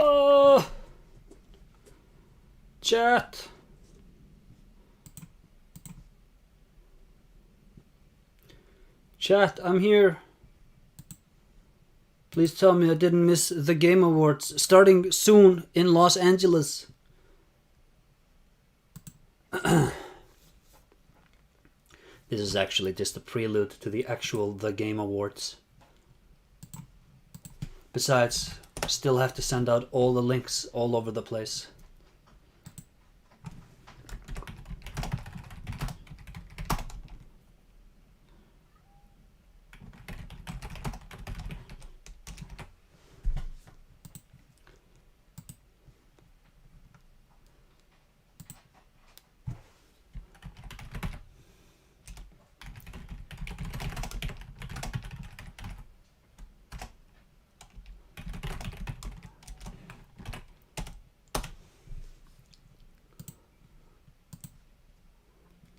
Oh, chat. Chat, I'm here. Please tell me I didn't miss the Game Awards starting soon in Los Angeles. This is actually just a prelude to the actual The Game Awards. Besides, still have to send out all the links all over the place.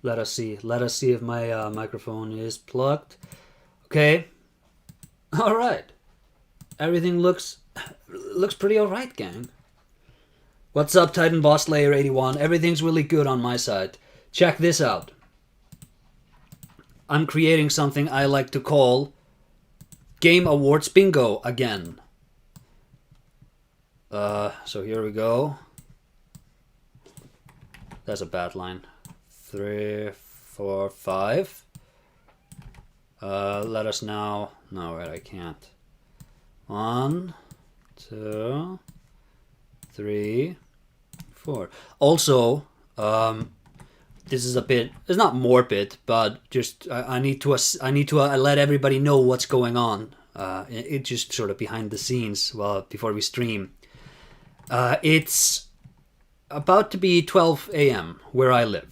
Let us see. Let us see if my microphone is plugged. Okay. All right. Everything looks pretty all right, gang. What's up, Titan Boss Slayer 81? Everything's really good on my side. Check this out. I'm creating something I like to call Game Awards Bingo again. So here we go. That's a bad line. 3, 4, 5. Let us now. No, wait, I can't. 1, 2, 3, 4. Also, this is a bit. It's not morbid, but just I need to let everybody know what's going on. It just sort of behind the scenes. Well, before we stream, it's about to be 12 a.m. where I live.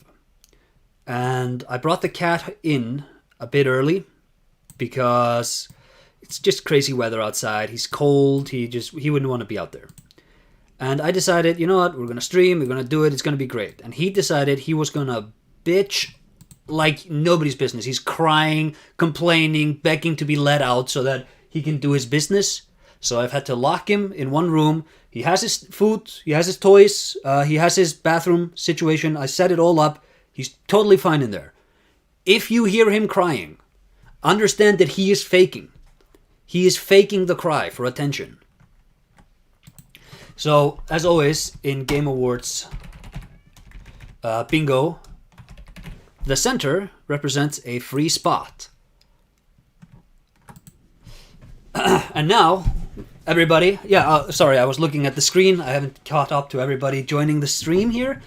And I brought the cat in a bit early because it's just crazy weather outside. He's cold. He wouldn't want to be out there. And I decided, you know what? We're going to stream. We're going to do it. It's going to be great. And he decided he was going to bitch like nobody's business. He's crying, complaining, begging to be let out so that he can do his business. So I've had to lock him in one room. He has his food. He has his toys. He has his bathroom situation. I set it all up. He's totally fine in there. If you hear him crying, understand that he is faking. He is faking the cry for attention. So, as always, in Game Awards Bingo, the center represents a free spot. And now, everybody... sorry, I was looking at the screen. I haven't caught up to everybody joining the stream here.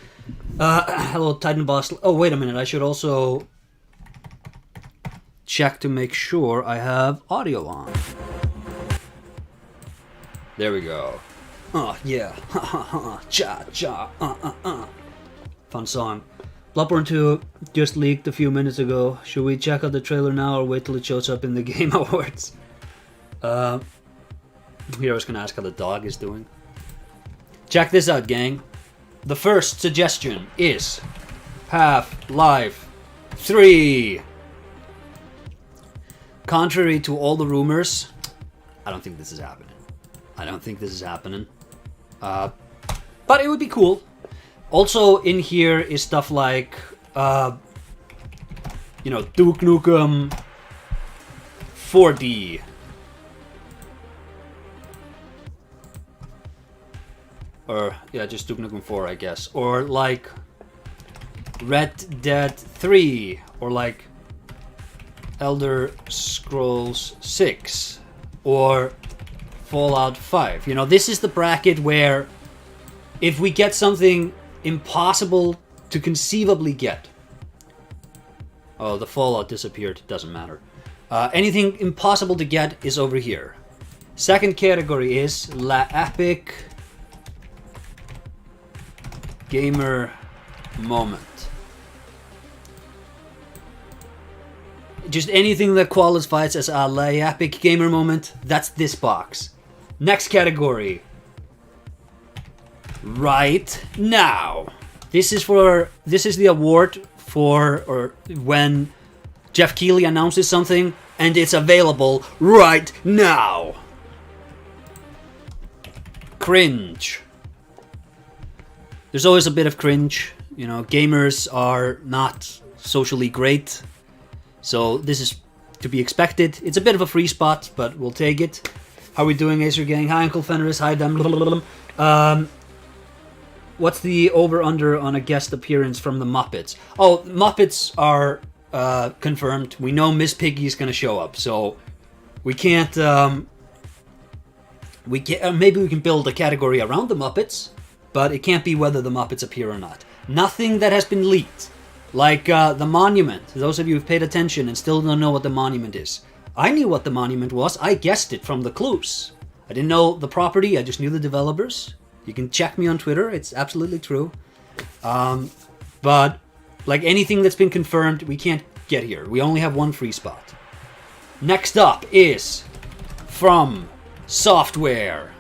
Hello, Titan Boss. Oh, wait a minute. I should also check to make sure I have audio on. There we go. Oh, yeah. Cha, cha. Fun song. Bloodborne 2 just leaked a few minutes ago. Should we check out the trailer now or wait till it shows up in the Game Awards? Here I was going to ask how the dog is doing. Check this out, gang. The first suggestion is Half-Life 3. Contrary to all the rumors, I don't think this is happening. But it would be cool. Also in here is stuff like, Duke Nukem 4D. Or, yeah, just Duke Nukem 4, I guess. Or, like, Red Dead 3. Or, like, Elder Scrolls 6. Or Fallout 5. You know, this is the bracket where if we get something impossible to conceivably get... Oh, the Fallout disappeared. Doesn't matter. Anything impossible to get is over here. Second category is La Epic... Gamer moment. Just anything that qualifies as a epic gamer moment, that's this box. Next category. Right now. This is the award for or when Jeff Keighley announces something and it's available right now. cringe. There's always a bit of cringe. You know, gamers are not socially great. So this is to be expected. It's a bit of a free spot, but we'll take it. How are we doing, Acer Gang? Hi, Uncle Fenris. Hi, Dem. What's the over-under on a guest appearance from the Muppets? Oh, Muppets are confirmed. We know Miss Piggy's going to show up, so we can't... maybe we can build a category around the Muppets, but it can't be whether the Muppets appear or not. Nothing that has been leaked. Like the monument. Those of you who've paid attention and still don't know what the monument is. I knew what the monument was. I guessed it from the clues. I didn't know the property. I just knew the developers. You can check me on Twitter. It's absolutely true. But like anything that's been confirmed, we can't get here. We only have one free spot. Next up is From Software.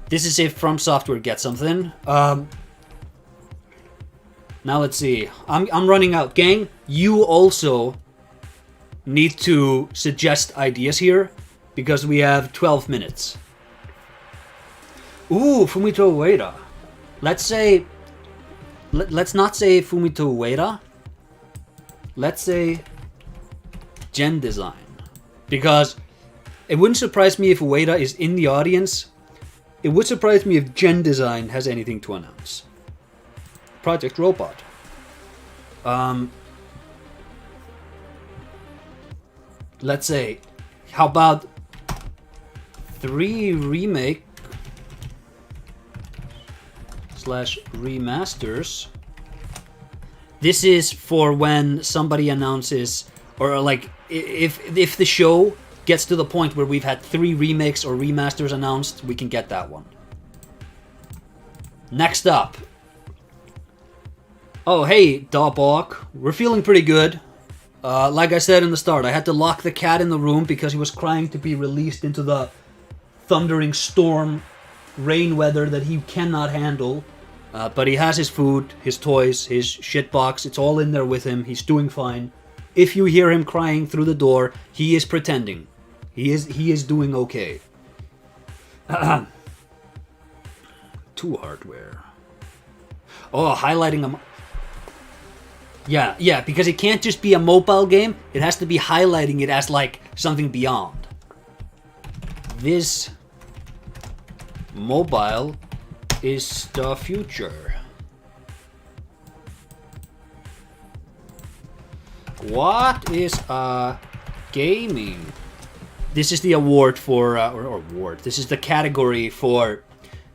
This is if From Software gets something. Now let's see. I'm running out. Gang, you also need to suggest ideas here because we have 12 minutes. Ooh, Fumito Ueda. Let's say... Let's not say Fumito Ueda. Let's say Gen Design. Because it wouldn't surprise me if Ueda is in the audience. It would surprise me if Gen Design has anything to announce. Project Robot. Let's say, how about 3 remake / remasters? This is for when somebody announces, or like if the show gets to the point where we've had 3 remakes or remasters announced, we can get that one. Next up. Oh, hey, Dawbog. We're feeling pretty good. Like I said in the start, I had to lock the cat in the room because he was crying to be released into the thundering storm, rain weather that he cannot handle. But he has his food, his toys, his shitbox. It's all in there with him. He's doing fine. If you hear him crying through the door, he is pretending. He is doing okay. 2 hardware. Oh, highlighting a... Yeah, because it can't just be a mobile game. It has to be highlighting it as like something beyond. This mobile is the future. What is gaming? This is the award for, or award. This is the category for,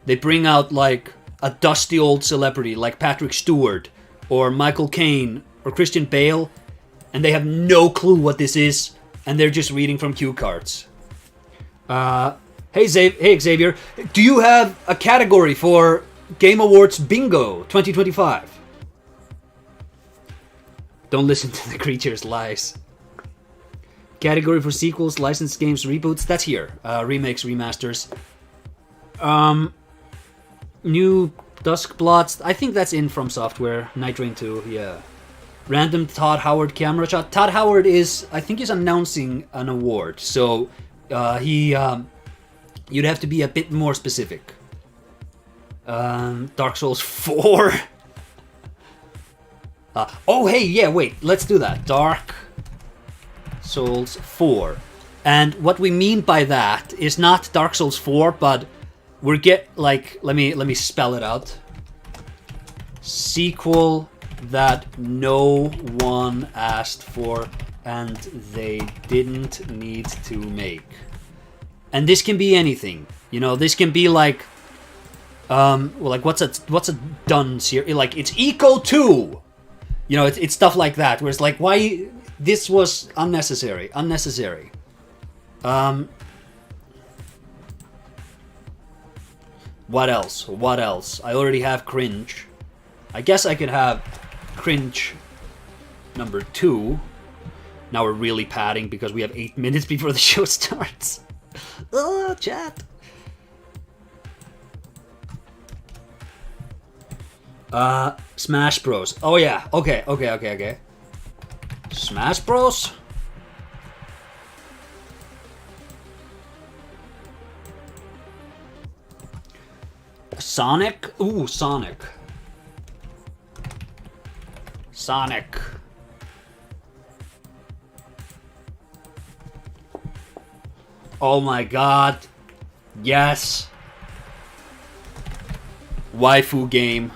they bring out like a dusty old celebrity like Patrick Stewart or Michael Caine or Christian Bale, and they have no clue what this is, and they're just reading from cue cards. Hey Xavier, do you have a category for Game Awards Bingo 2025? Don't listen to the creature's lies. Category for sequels, licensed games, reboots, that's here. Remakes, remasters. New Duskblots, I think that's in From Software. Night Rain 2, yeah. Random Todd Howard camera shot. Todd Howard is, I think he's announcing an award. So, you'd have to be a bit more specific. Dark Souls 4. Oh, hey, yeah, wait, let's do that. Dark Souls 4. And what we mean by that is not Dark Souls 4, but let me spell it out. Sequel that no one asked for and they didn't need to make. And this can be anything. You know, this can be like like what's a done series? Like it's Eco 2. You know, it's stuff like that where it's like, why this was unnecessary. What else? I already have cringe. I guess I could have cringe number 2. Now we're really padding because we have 8 minutes before the show starts. Oh, chat. Smash Bros. Oh yeah, okay. Smash Bros? Sonic? Ooh, Sonic. Sonic. Oh my god. Yes. Waifu game.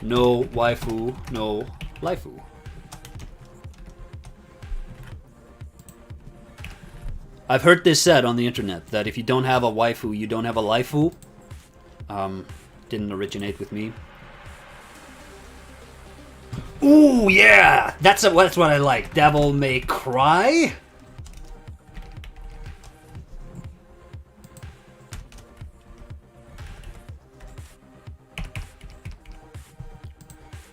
No waifu, no laifu. I've heard this said on the internet, that if you don't have a waifu, you don't have a laifu. Didn't originate with me. Ooh, yeah! That's what I like. Devil May Cry?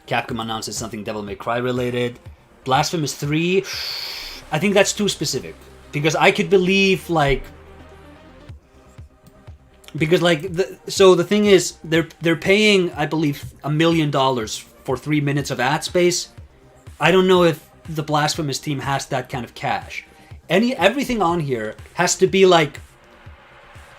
Capcom announces something Devil May Cry related. Blasphemous 3. I think that's too specific. Because I could believe, like... Because, like, so the thing is, they're paying, I believe, $1 million for 3 minutes of ad space. I don't know if the Blasphemous team has that kind of cash. Everything on here has to be, like,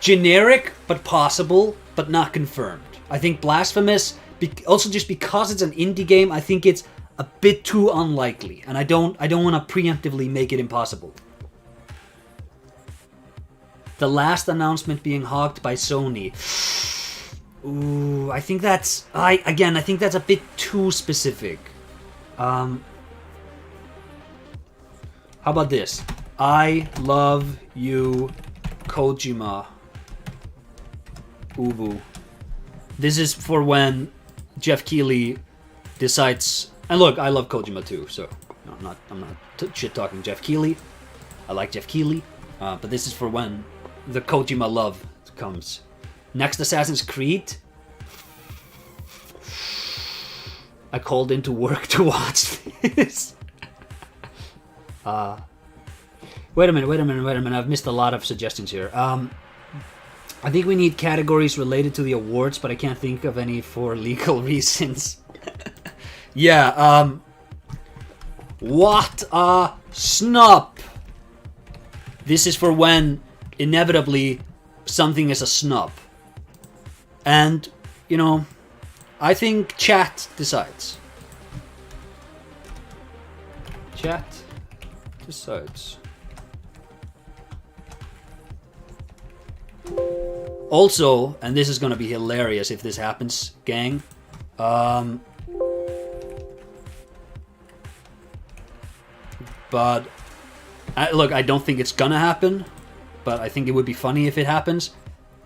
generic, but possible, but not confirmed. I think Blasphemous... Also, just because it's an indie game, I think it's a bit too unlikely, and I don't want to preemptively make it impossible. The last announcement being hogged by Sony. Ooh, I think that's I think that's a bit too specific. How about this? I love you, Kojima. Ubu. This is for when Jeff Keighley decides, and look, I love Kojima too, so no, I'm not shit talking Jeff Keighley. I like Jeff Keighley, but this is for when the Kojima love comes. Next Assassin's Creed. I called into work to watch this. Wait a minute. I've missed a lot of suggestions here. I think we need categories related to the awards, but I can't think of any for legal reasons. Yeah, what a snub! This is for when, inevitably, something is a snub. And, you know, I think chat decides. Chat decides. Also, and this is gonna be hilarious if this happens, gang. But look, I don't think it's gonna happen, but I think it would be funny if it happens.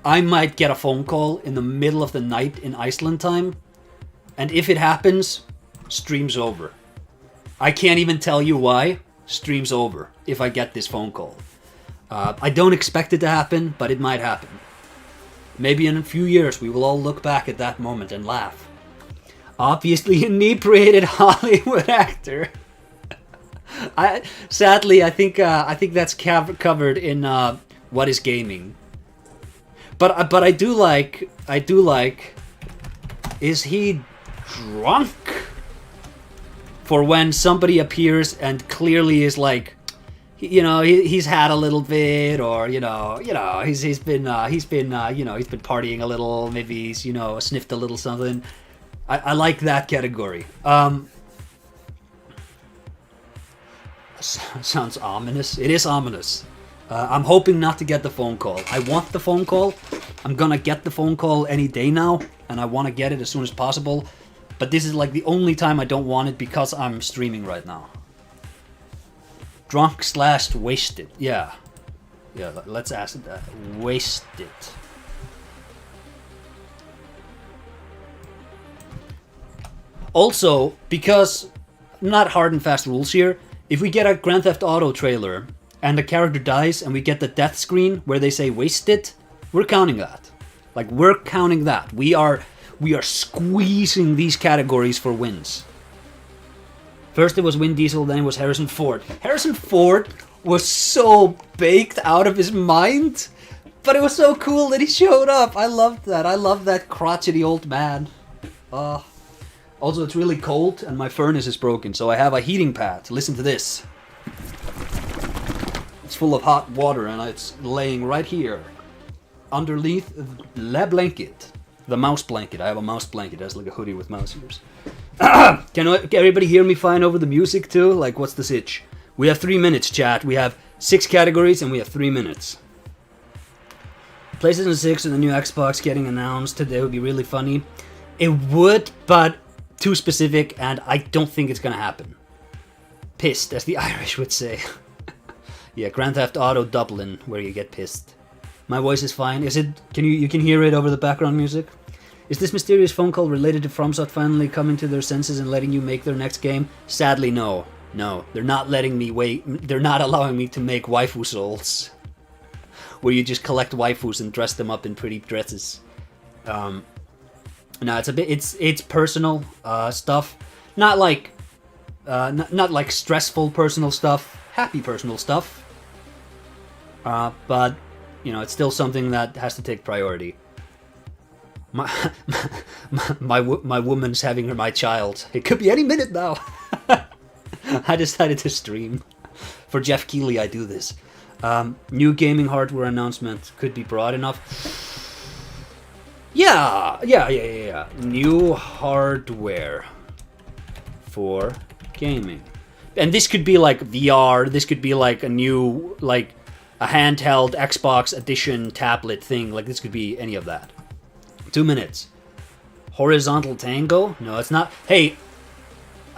I might get a phone call in the middle of the night in Iceland time, and if it happens, stream's over. I can't even tell you why. Stream's over if I get this phone call. I don't expect it to happen, but it might happen. Maybe in a few years we will all look back at that moment and laugh. Obviously inebriated Hollywood actor. Sadly, I think that's covered in What is Gaming. But I do like. Is he drunk? For when somebody appears and clearly is like, you know, he's had a little bit, or you know, he's been partying a little. Maybe he's sniffed a little something. I like that category. Sounds ominous. It is ominous. I'm hoping not to get the phone call. I want the phone call. I'm gonna get the phone call any day now, and I want to get it as soon as possible. But this is like the only time I don't want it because I'm streaming right now. Drunk / wasted. Yeah, let's ask that. Wasted. Also, because not hard and fast rules here, if we get a Grand Theft Auto trailer and the character dies and we get the death screen where they say wasted, we're counting that. Like, we're counting that. We are squeezing these categories for wins. First it was Vin Diesel, then it was Harrison Ford. Harrison Ford was so baked out of his mind, but it was so cool that he showed up. I loved that. I love that crotchety old man. Also, it's really cold and my furnace is broken, so I have a heating pad. Listen to this. It's full of hot water and it's laying right here. underneath the blanket. The mouse blanket. I have a mouse blanket. That's like a hoodie with mouse ears. Can everybody hear me fine over the music too? Like, what's the sitch? We have 3 minutes, chat. We have 6 categories and we have 3 minutes. PlayStation 6 and the new Xbox getting announced today would be really funny. It would, but too specific, and I don't think it's gonna happen. Pissed, as the Irish would say. Yeah, Grand Theft Auto Dublin, where you get pissed. My voice is fine. Is it? Can you can hear it over the background music? Is this mysterious phone call related to FromSoft finally coming to their senses and letting you make their next game? Sadly, no. No, they're not letting me wait. They're not allowing me to make waifu souls, where you just collect waifus and dress them up in pretty dresses. No, it's a bit. It's personal stuff. Not like not like stressful personal stuff. Happy personal stuff. But you know, it's still something that has to take priority. My woman's having my child. It could be any minute now. I decided to stream. For Jeff Keighley, I do this. New gaming hardware announcement could be broad enough. Yeah. New hardware for gaming. And this could be like VR. This could be like a new, like a handheld Xbox edition tablet thing. Like this could be any of that. 2 minutes. Horizontal Tango? No, it's not. Hey,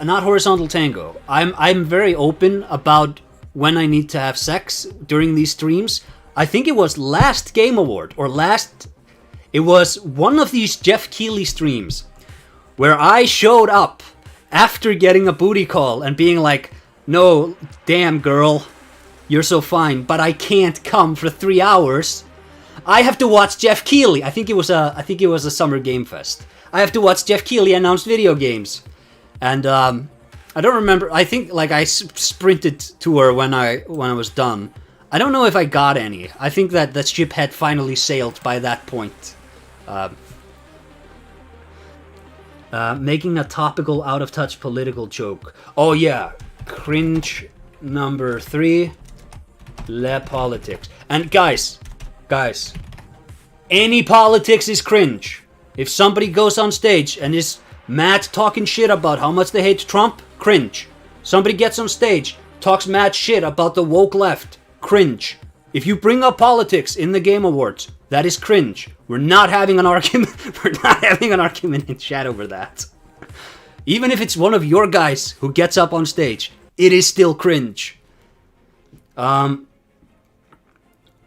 not Horizontal Tango. I'm very open about when I need to have sex during these streams. I think it was last Game Award it was one of these Jeff Keighley streams where I showed up after getting a booty call and being like, "No, damn girl, you're so fine, but I can't come for 3 hours. I have to watch Jeff Keighley." I think it was a Summer Game Fest. I have to watch Jeff Keighley announce video games, and I don't remember. I think like I sprinted to her when I was done. I don't know if I got any. I think that the ship had finally sailed by that point. Making a topical, out of touch political joke. Oh yeah, cringe number 3. Le politics. And guys, any politics is cringe. If somebody goes on stage and is mad talking shit about how much they hate Trump, cringe. Somebody gets on stage, talks mad shit about the woke left, cringe. If you bring up politics in the Game Awards, that is cringe. We're not having an argument. We're not having an argument in chat over that. Even if it's one of your guys who gets up on stage, it is still cringe.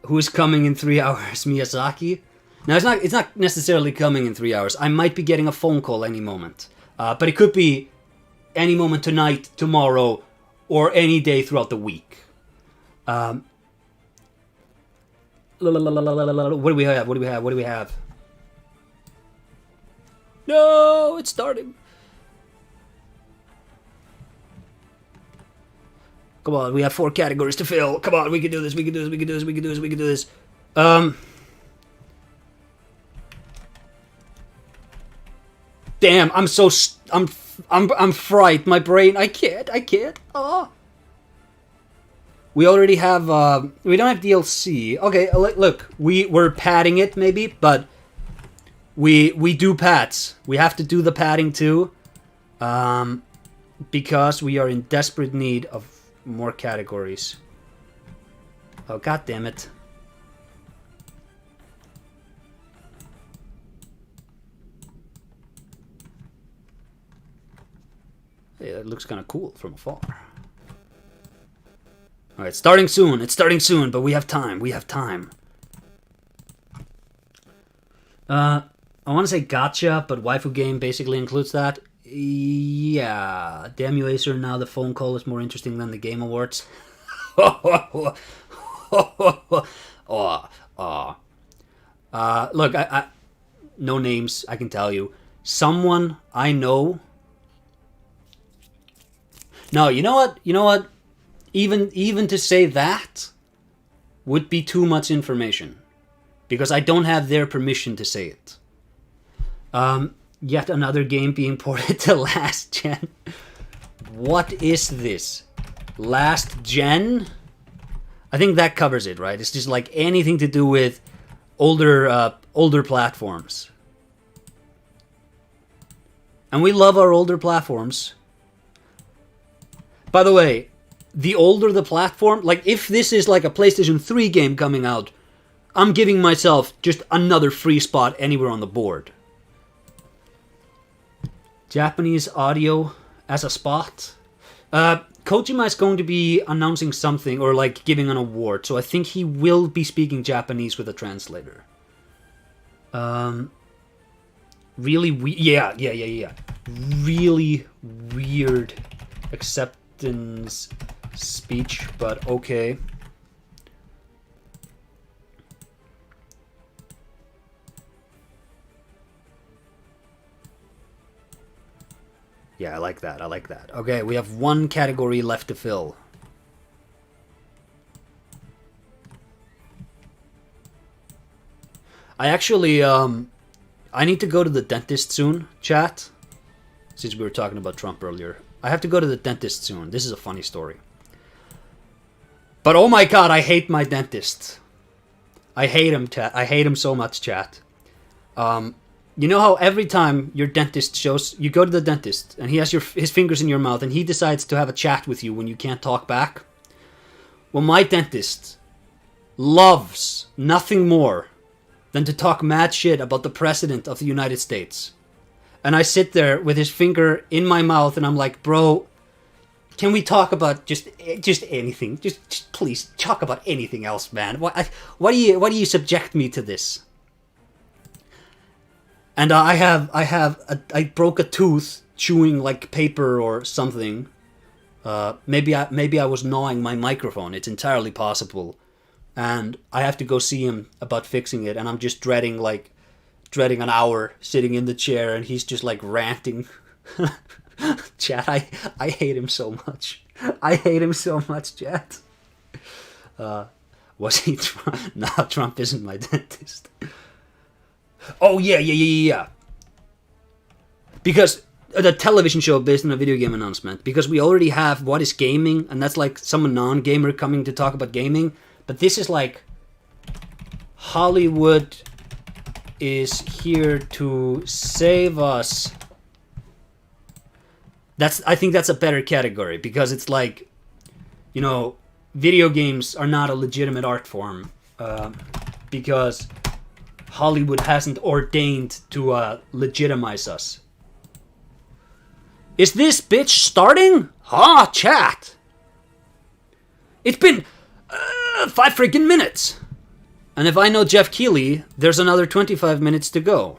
Who's coming in 3 hours? Miyazaki? Now, it's not necessarily coming in 3 hours. I might be getting a phone call any moment. But it could be any moment tonight, tomorrow, or any day throughout the week. What do we have? No, it's starting. Come on, we have 4 categories to fill. Come on, we can do this. Damn, I'm fried. My brain, I can't. Oh. We already have, we don't have DLC. Okay, look, we're padding it maybe, but we do pads. We have to do the padding too, because we are in desperate need of more categories. Oh, god damn it. Hey, that looks kind of cool from afar. Alright, it's starting soon, but we have time. I want to say gotcha, but waifu game basically includes that. Yeah, damn you, Acer, now the phone call is more interesting than the Game Awards. Look, I no names, I can tell you. Someone I know... No, you know what? Even to say that would be too much information, because I don't have their permission to say it. Yet another game being ported to last gen. What is this? Last gen? I think that covers it, right? It's just like anything to do with older platforms. And we love our older platforms. By the way, the older the platform, like if this is like a PlayStation 3 game coming out, I'm giving myself just another free spot anywhere on the board. Japanese audio as a spot. Kojima is going to be announcing something or like giving an award, so I think he will be speaking Japanese with a translator. Yeah. Really weird acceptance speech, but okay. Yeah, I like that. I like that. Okay, we have one category left to fill. I actually, I need to go to the dentist soon, chat. Since we were talking about Trump earlier. I have to go to the dentist soon. This is a funny story. But oh my god, I hate my dentist. I hate him, chat. I hate him so much, chat. You know how every time your dentist shows... You go to the dentist, and he has his fingers in your mouth, and he decides to have a chat with you when you can't talk back? Well, my dentist loves nothing more than to talk mad shit about the President of the United States. And I sit there with his finger in my mouth, and I'm like, bro, can we talk about just anything? Just please talk about anything else, man. Why do you subject me to this? And I broke a tooth chewing like paper or something. Maybe I was gnawing my microphone. It's entirely possible. And I have to go see him about fixing it, and I'm just dreading an hour sitting in the chair, and he's just like ranting. Chat, I hate him so much. I hate him so much, chat. Was he Trump? No, Trump isn't my dentist. Oh, yeah. Because the television show based on a video game announcement. Because we already have What is Gaming, and that's like some non-gamer coming to talk about gaming. But this is like Hollywood is here to save us. I think that's a better category, because it's like, you know, video games are not a legitimate art form, because Hollywood hasn't ordained to legitimize us. Is this bitch starting? Huh, chat? It's been 5 freaking minutes. And if I know Jeff Keighley, there's another 25 minutes to go.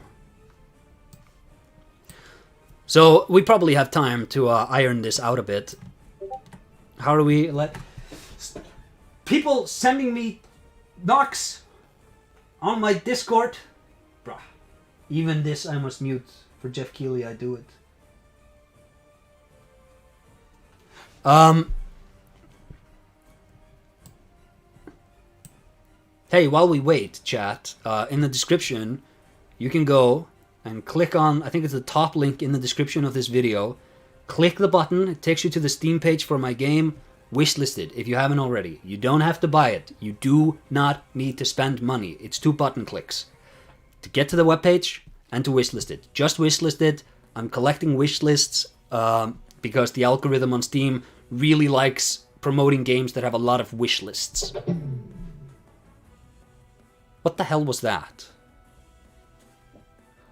So we probably have time to iron this out a bit. How do we let... People sending me knocks on my Discord. Bruh. Even this I must mute. For Jeff Keighley I do it. Hey, while we wait, chat, in the description, you can go and click on, I think it's the top link in the description of this video. Click the button, it takes you to the Steam page for my game, Wishlisted, if you haven't already. You don't have to buy it. You do not need to spend money. It's 2 button clicks to get to the webpage and to wishlist it. Just wishlist it. I'm collecting wish lists because the algorithm on Steam really likes promoting games that have a lot of wish lists. What the hell was that?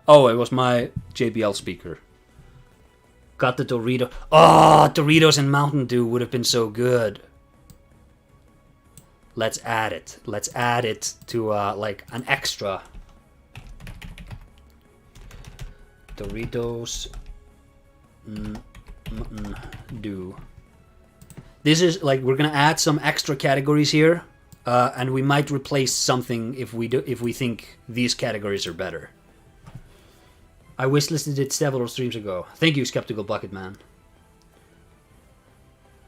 Oh, it was my JBL speaker. Got the Dorito. Oh, Doritos and Mountain Dew would have been so good. Let's add it. Let's add it to like an extra. Doritos Mountain Dew. This is like, we're gonna add some extra categories here, and we might replace something if we think these categories are better. I wishlisted it several streams ago. Thank you, Skeptical Bucket Man.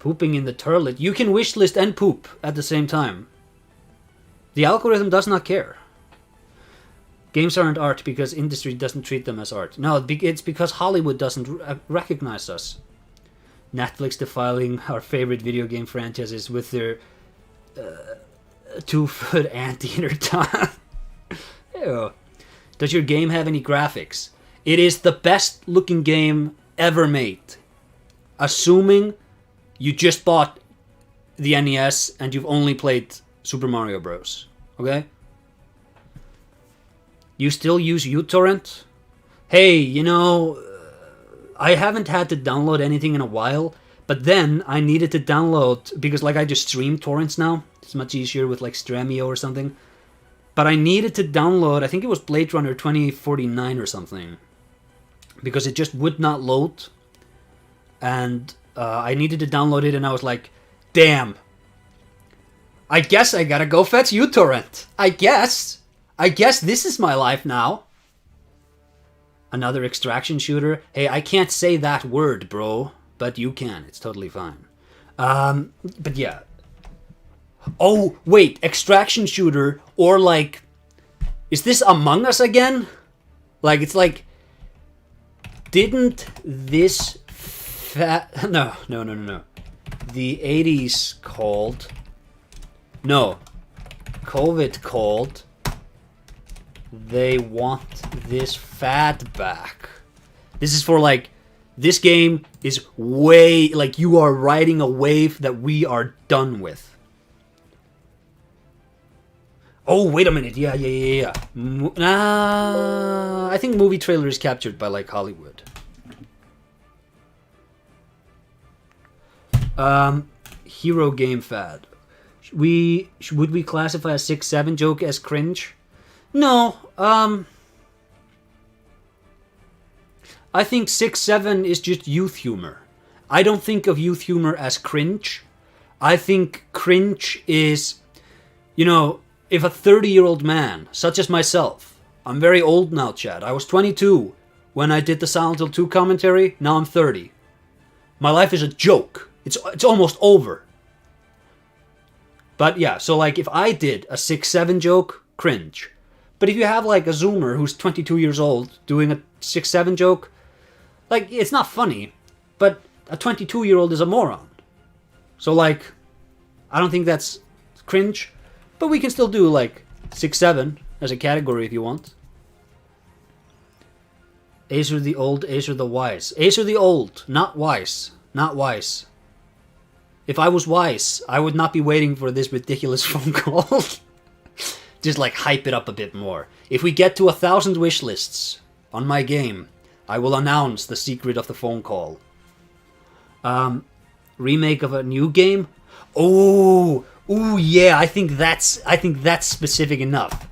Pooping in the toilet. You can wishlist and poop at the same time. The algorithm does not care. Games aren't art because industry doesn't treat them as art. No, it's because Hollywood doesn't recognize us. Netflix defiling our favorite video game franchises with their 2-foot anteater tongue. Ew. Does your game have any graphics? It is the best looking game ever made. Assuming you just bought the NES and you've only played Super Mario Bros. Okay? You still use uTorrent? Hey, you know, I haven't had to download anything in a while, but then I needed to download, because like I just stream torrents now. It's much easier with like Stremio or something. But I needed to download, I think it was Blade Runner 2049 or something, because it just would not load. And I needed to download it, and I was like, damn. I guess I gotta go fetch uTorrent. I guess this is my life now. Another extraction shooter. Hey, I can't say that word, bro. But you can. It's totally fine. But yeah. Oh, wait. Extraction shooter. Or like... Is this Among Us again? Like, it's like... Didn't this... No. The 80s called... No. COVID called... They want this fad back. This is for like... This game is way... Like, you are riding a wave that we are done with. Oh, wait a minute. Yeah. I think movie trailer is captured by, like, Hollywood. Hero game fad. Would we classify a 6-7 joke as cringe? No. I think 6-7 is just youth humor. I don't think of youth humor as cringe. I think cringe is, you know, if a 30-year-old man, such as myself, I'm very old now, Chad. I was 22 when I did the Silent Hill 2 commentary. Now I'm 30. My life is a joke. It's almost over. But yeah, so like if I did a 6-7 joke, cringe. But if you have like a Zoomer who's 22 years old doing a 6-7 joke, like it's not funny, but a 22-year-old is a moron. So like, I don't think that's cringe, but we can still do like 6-7 as a category if you want. Aesir the old, Aesir the wise. Aesir the old, not wise. Not wise. If I was wise, I would not be waiting for this ridiculous phone call. Just like hype it up a bit more. If we get to 1,000 wish lists on my game, I will announce the secret of the phone call. Remake of a new game? Oh yeah, I think that's specific enough.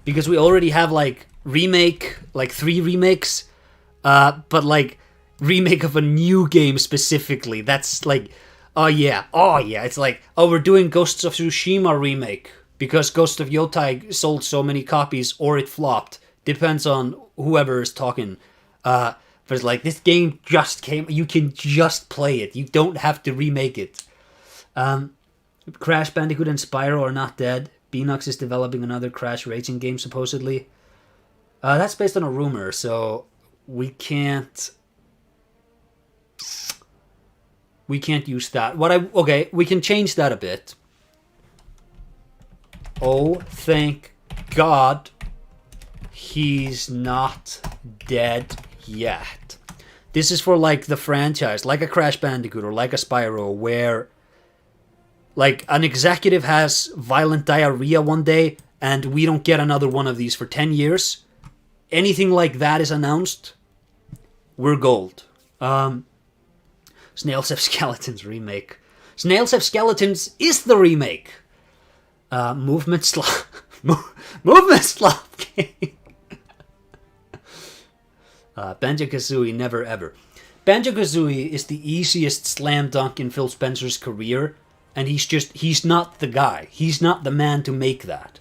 Because we already have like remake, like 3 remakes, but like remake of a new game specifically. That's like, oh yeah, it's like, oh, we're doing Ghosts of Tsushima remake because Ghost of Yotai sold so many copies or it flopped. Depends on whoever is talking. But it's like, this game just came, you can just play it. You don't have to remake it. Crash Bandicoot and Spyro are not dead. Beanox is developing another Crash racing game supposedly. That's based on a rumor, so we can't use that. Okay, we can change that a bit. Oh, thank God he's not dead yet. This is for like the franchise, like a Crash Bandicoot or like a Spyro, where like an executive has violent diarrhea one day and we don't get another one of these for 10 years. Anything like that is announced, we're gold. Snails Have Skeletons remake. Snails Have Skeletons is the remake. Movement slop game. Banjo-Kazooie Never Ever. Banjo-Kazooie is the easiest slam dunk in Phil Spencer's career, and he's not the guy. He's not the man to make that.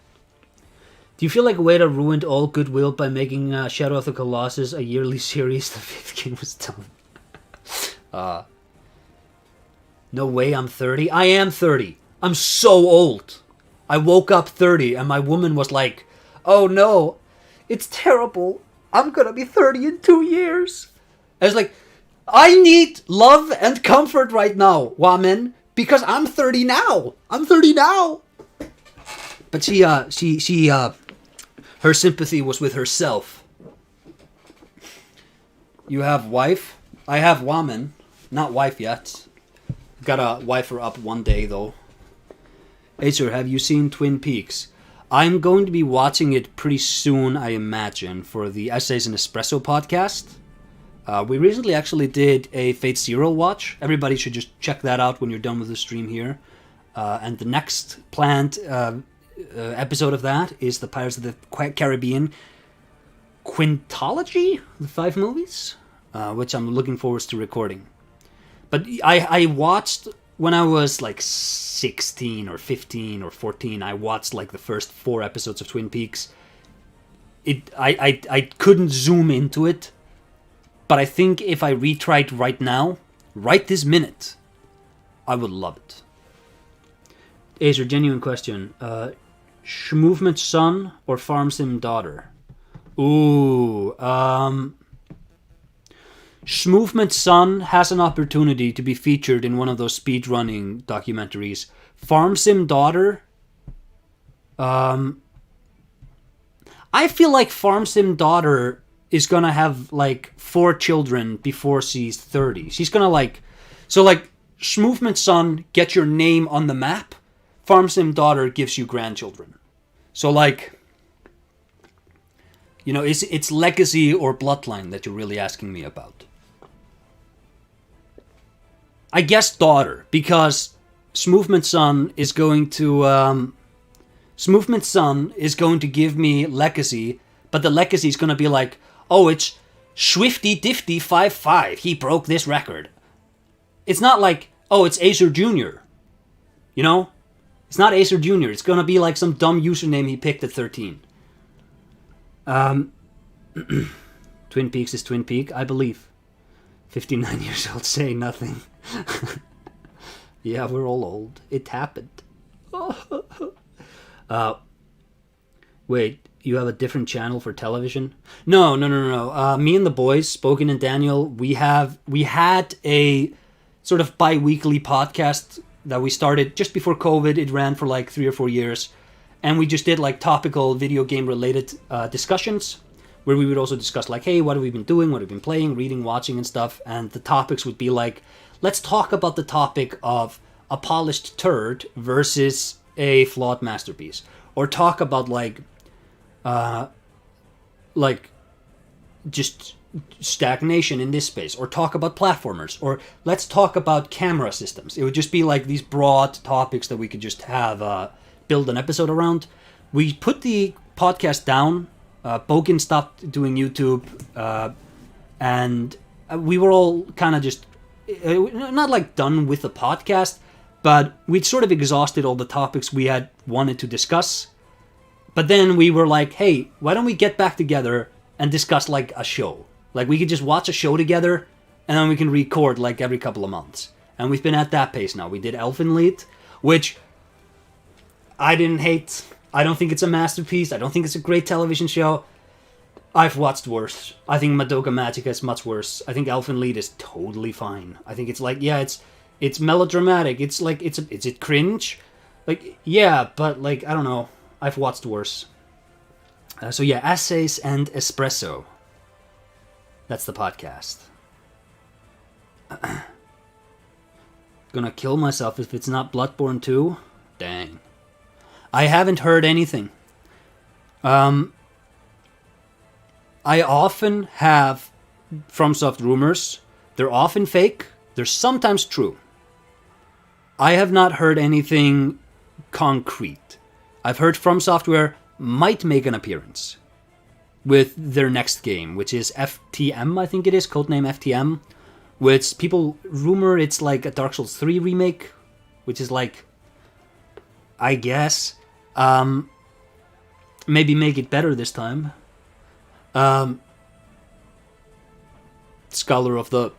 Do you feel like Ueda ruined all goodwill by making Shadow of the Colossus a yearly series? The 5th game was done. No way I'm 30. I am 30. I'm so old. I woke up 30 and my woman was like, oh no, it's terrible. I'm gonna be 30 in 2 years. I was like, I need love and comfort right now, woman, because I'm 30 now. I'm 30 now. But But her sympathy was with herself. You have wife. I have woman. Not wife yet. Gotta wife her up one day, though. Acer, have you seen Twin Peaks? I'm going to be watching it pretty soon, I imagine, for the Essays and Espresso podcast. We recently actually did a Fate Zero watch. Everybody should just check that out when you're done with the stream here. And the next planned episode of that is the Pirates of the Caribbean Quintology, the 5 movies, which I'm looking forward to recording. But I watched, when I was like 16 or 15 or 14, I watched like the first 4 episodes of Twin Peaks. I couldn't zoom into it, but I think if I retried right now, right this minute, I would love it. Acer, genuine question. Schmovement son or Farm Sim daughter? Ooh, Schmovement son has an opportunity to be featured in one of those speedrunning documentaries. Farm Sim daughter, I feel like Farm Sim daughter is gonna have like 4 children before she's 30. She's gonna like, so like Schmovement son, get your name on the map. Farm Sim daughter gives you grandchildren. So like, you know, it's legacy or bloodline that you're really asking me about. I guess daughter, because Schmovement son is going to give me legacy, but the legacy is going to be like, oh, it's Swifty Difty 55. He broke this record. It's not like, oh, it's Acer Jr. You know? It's not Acer Jr. It's going to be like some dumb username he picked at 13. Twin Peaks is Twin Peak, I believe. 59 years old saying nothing. Yeah, we're all old. It happened. Wait, you have a different channel for television? No. Me and the boys, Spoken and Daniel, we had a sort of bi-weekly podcast that we started just before COVID. It ran for like 3 or 4 years. And we just did like topical video game related discussions, where we would also discuss like, hey, what have we been doing? What have we been playing, reading, watching and stuff. And the topics would be like, let's talk about the topic of a polished turd versus a flawed masterpiece. Or talk about like just stagnation in this space. Or talk about platformers. Or let's talk about camera systems. It would just be like these broad topics that we could just have build an episode around. We put the podcast down. Bogan stopped doing YouTube. And we were all kind of just not like done with the podcast, but we'd sort of exhausted all the topics we had wanted to discuss. But then we were like, hey, why don't we get back together and discuss like a show? Like we could just watch a show together and then we can record like every couple of months. And we've been at that pace now. We did Elfenlied, which I didn't hate. I don't think it's a masterpiece. I don't think it's a great television show. I've watched worse. I think Madoka Magica is much worse. I think Elfenlied is totally fine. I think it's like, yeah, it's melodramatic. It's like, is it cringe? Like, yeah, but like, I don't know. I've watched worse. So yeah, Essays and Espresso. That's the podcast. Gonna kill myself if it's not Bloodborne 2? Dang. I haven't heard anything. I often have FromSoft rumors. They're often fake. They're sometimes true. I have not heard anything concrete. I've heard From Software might make an appearance with their next game, which is FTM, I think it is, codename FTM, which people rumor it's like a Dark Souls 3 remake, which is like, I guess, maybe make it better this time. Scholar of the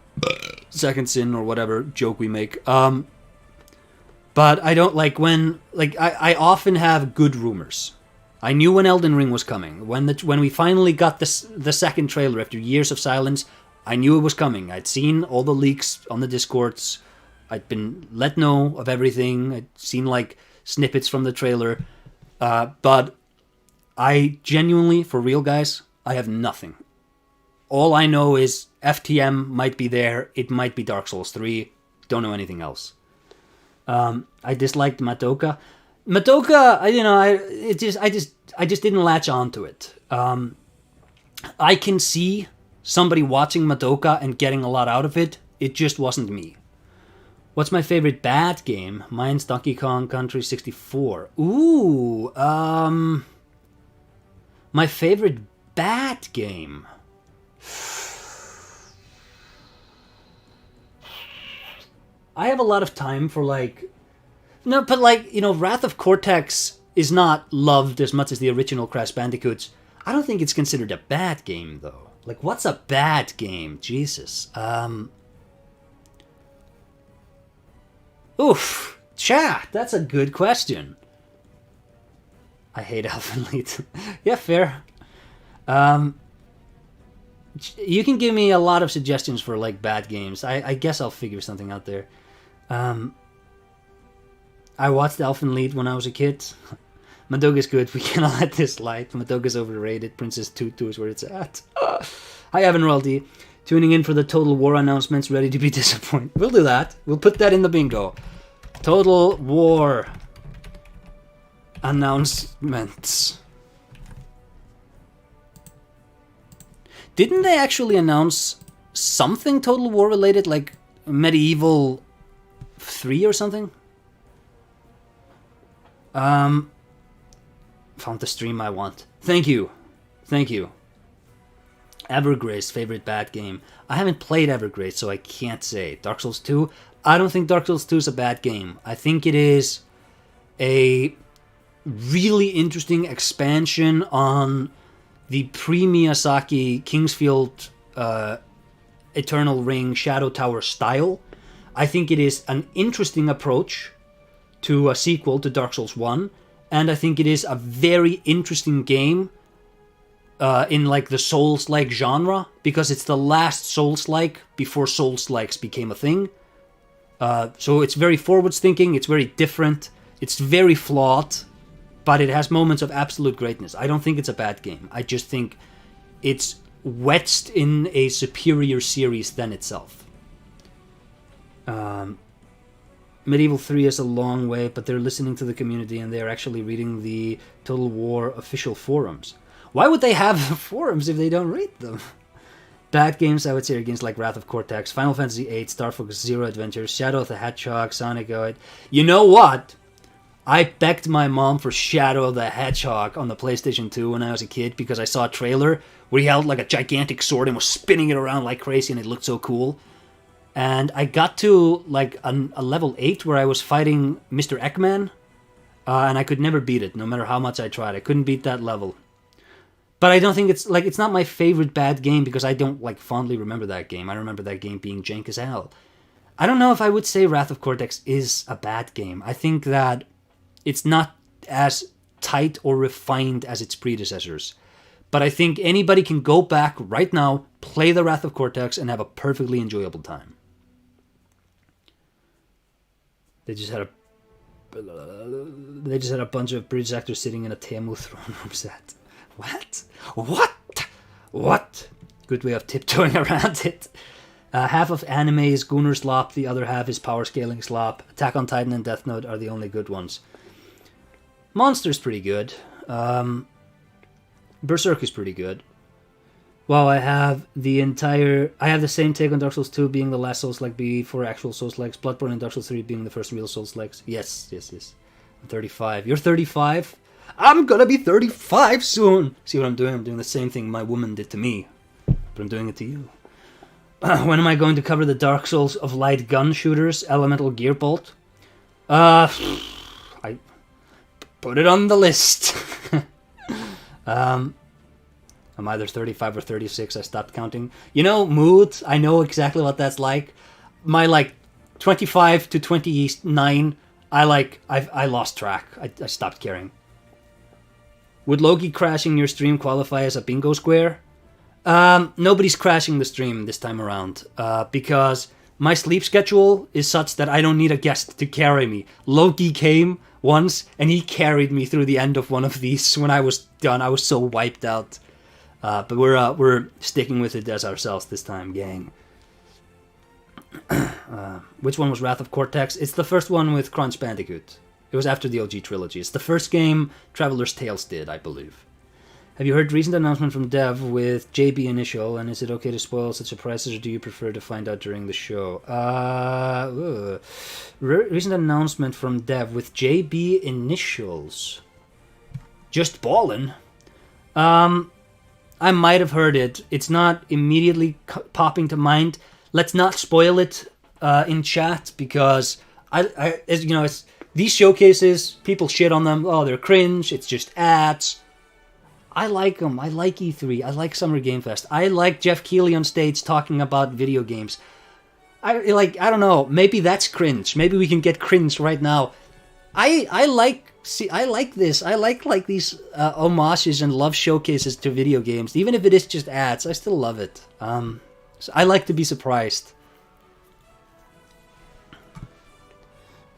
Second Sin or whatever joke we make. But I don't like when, like, I often have good rumors. I knew when Elden Ring was coming. When we finally got the second trailer after years of silence, I knew it was coming. I'd seen all the leaks on the Discords. I'd been let know of everything. I'd seen like snippets from the trailer. But I genuinely, for real guys, I have nothing. All I know is FTM might be there. It might be Dark Souls 3. Don't know anything else. I disliked Madoka. Madoka, I just didn't latch onto it. I can see somebody watching Madoka and getting a lot out of it. It just wasn't me. What's my favorite bad game? Mine's Donkey Kong Country 64. Ooh, my favorite bad game. I have a lot of time for Wrath of Cortex is not loved as much as the original Crash Bandicoots. I don't think it's considered a bad game though. Like, what's a bad game? Jesus. Oof. Chat, that's a good question. I hate Elfenlied. Yeah, fair. You can give me a lot of suggestions for, like, bad games. I guess I'll figure something out there. I watched Elfenlied when I was a kid. Madoka's good. We cannot let this slide. Madoka's overrated. Princess Tutu is where it's at. Hi, Evan Royalty. Tuning in for the Total War announcements. Ready to be disappointed. We'll do that. We'll put that in the bingo. Total War announcements. Didn't they actually announce something Total War related, like Medieval 3 or something? Found the stream I want. Thank you. Evergrace, favorite bad game. I haven't played Evergrace, so I can't say. Dark Souls 2? I don't think Dark Souls 2 is a bad game. I think it is a really interesting expansion on the pre-Miyazaki Kingsfield Eternal Ring Shadow Tower style. I think it is an interesting approach to a sequel to Dark Souls 1, and I think it is a very interesting game in like the Souls-like genre, because it's the last Souls-like before Souls-likes became a thing. So it's very forwards thinking, it's very different, it's very flawed, but it has moments of absolute greatness. I don't think it's a bad game. I just think it's wedged in a superior series than itself. Medieval 3 is a long way, but they're listening to the community and they're actually reading the Total War official forums. Why would they have forums if they don't read them? Bad games, I would say, are games like Wrath of Cortex, Final Fantasy VIII, Star Fox Zero Adventure, Shadow of the Hedgehog, Sonic 08. You know what? I begged my mom for Shadow of the Hedgehog on the PlayStation 2 when I was a kid because I saw a trailer where he held like a gigantic sword and was spinning it around like crazy and it looked so cool. And I got to like a level 8 where I was fighting Mr. Eggman, and I could never beat it, no matter how much I tried. I couldn't beat that level. But I don't think it's not my favorite bad game because I don't like fondly remember that game. I remember that game being jank as hell. I don't know if I would say Wrath of Cortex is a bad game. I think that it's not as tight or refined as its predecessors. But I think anybody can go back right now, play the Wrath of Cortex, and have a perfectly enjoyable time. They just had a bunch of British actors sitting in a Temu throne room set. What? Good way of tiptoeing around it. Half of anime is Gunnar slop, the other half is power scaling slop. Attack on Titan and Death Note are the only good ones. Monster's pretty good. Berserk is pretty good. Wow, I have the same take on Dark Souls 2 being the last Souls-like before actual Souls-likes. Bloodborne and Dark Souls 3 being the first real Souls-likes. Yes. I'm 35. You're 35? I'm gonna be 35 soon! See what I'm doing? I'm doing the same thing my woman did to me. But I'm doing it to you. When am I going to cover the Dark Souls of light gun shooters, Elemental Gearbolt? I put it on the list. I'm either 35 or 36. I stopped counting. You know, mood. I know exactly what that's like. My 25 to 29. I lost track. I stopped caring. Would Loki crashing your stream qualify as a bingo square? Nobody's crashing the stream this time around because my sleep schedule is such that I don't need a guest to carry me. Loki came once, and he carried me through the end of one of these when I was done. I was so wiped out. But we're sticking with it as ourselves this time, gang. Which one was Wrath of Cortex? It's the first one with Crunch Bandicoot. It was after the OG trilogy. It's the first game Traveler's Tales did, I believe. Have you heard recent announcement from Dev with JB Initial, and is it okay to spoil such surprises, or do you prefer to find out during the show? Recent announcement from Dev with JB Initials. Just ballin'. I might have heard it. It's not immediately popping to mind. Let's not spoil it in chat, because as you know, it's these showcases, people shit on them. Oh, they're cringe. It's just ads. I like them. I like E3. I like Summer Game Fest. I like Jeff Keighley on stage talking about video games. I don't know. Maybe that's cringe. Maybe we can get cringe right now. I like this. I like these homages and love showcases to video games. Even if it is just ads, I still love it. So I like to be surprised.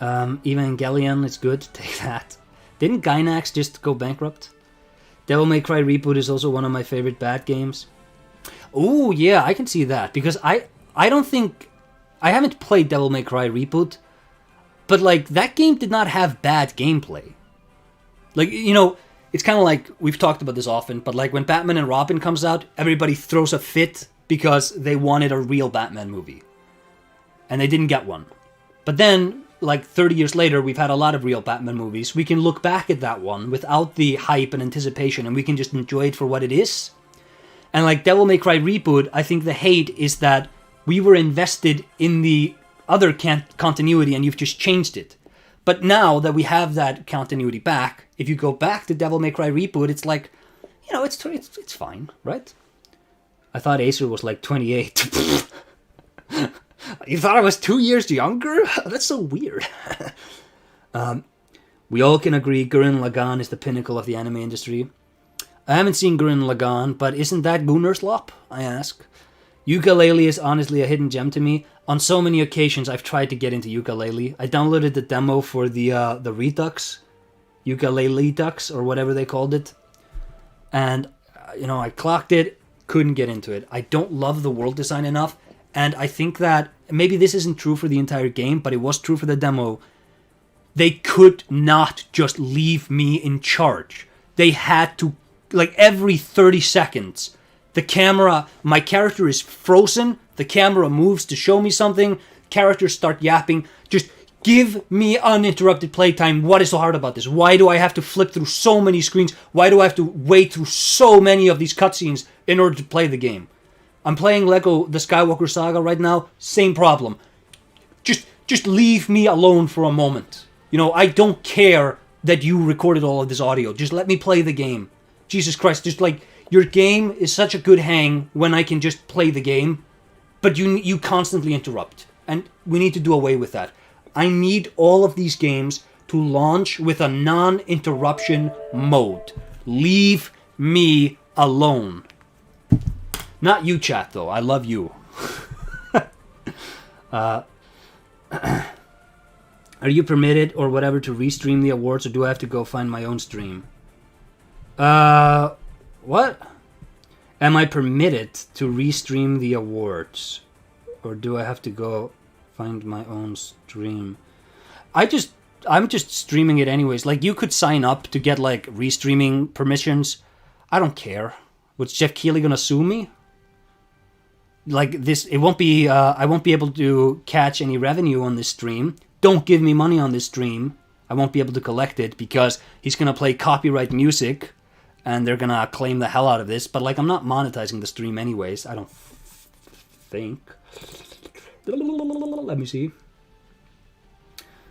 Evangelion is good. Take that. Didn't Gainax just go bankrupt? Devil May Cry Reboot is also one of my favorite bad games. Oh yeah, I can see that, because I don't think I haven't played Devil May Cry Reboot, but like that game did not have bad gameplay. Like, you know, it's kind of like, we've talked about this often, but like when Batman and Robin comes out, everybody throws a fit because they wanted a real Batman movie, and they didn't get one. But then, like 30 years later, we've had a lot of real Batman movies. We can look back at that one without the hype and anticipation, and we can just enjoy it for what it is. And like Devil May Cry Reboot, I think the hate is that we were invested in the other continuity and you've just changed it. But now that we have that continuity back, if you go back to Devil May Cry Reboot, it's like, you know, it's fine, right? I thought Acer was like 28. You thought I was 2 years younger? That's so weird. We all can agree Gurren Lagann is the pinnacle of the anime industry. I haven't seen Gurren Lagann, but isn't that Gunnerslop? I ask. Yooka-Laylee is honestly a hidden gem to me. On so many occasions I've tried to get into Yooka-Laylee. I downloaded the demo for the Redux, Yooka-Laylee Dux, or whatever they called it. And, you know, I clocked it, couldn't get into it. I don't love the world design enough. And I think that maybe this isn't true for the entire game, but it was true for the demo. They could not just leave me in charge. They had to, like every 30 seconds, my character is frozen, the camera moves to show me something, characters start yapping. Just give me uninterrupted playtime. What is so hard about this? Why do I have to flip through so many screens? Why do I have to wait through so many of these cutscenes in order to play the game? I'm playing Lego The Skywalker Saga right now. Same problem. Just leave me alone for a moment. You know, I don't care that you recorded all of this audio. Just let me play the game. Jesus Christ, just like, your game is such a good hang when I can just play the game, but you constantly interrupt. And we need to do away with that. I need all of these games to launch with a non-interruption mode. Leave me alone. Not you, chat, though. I love you. Are you permitted or whatever to restream the awards, or do I have to go find my own stream? What? Am I permitted to restream the awards, or do I have to go find my own stream? I'm just streaming it anyways. Like, you could sign up to get like restreaming permissions. I don't care. Was Jeff Keighley gonna sue me? Like this, it won't be. I won't be able to catch any revenue on this stream. Don't give me money on this stream. I won't be able to collect it because he's gonna play copyright music, and they're gonna claim the hell out of this. But like, I'm not monetizing the stream anyways. I don't think. Let me see.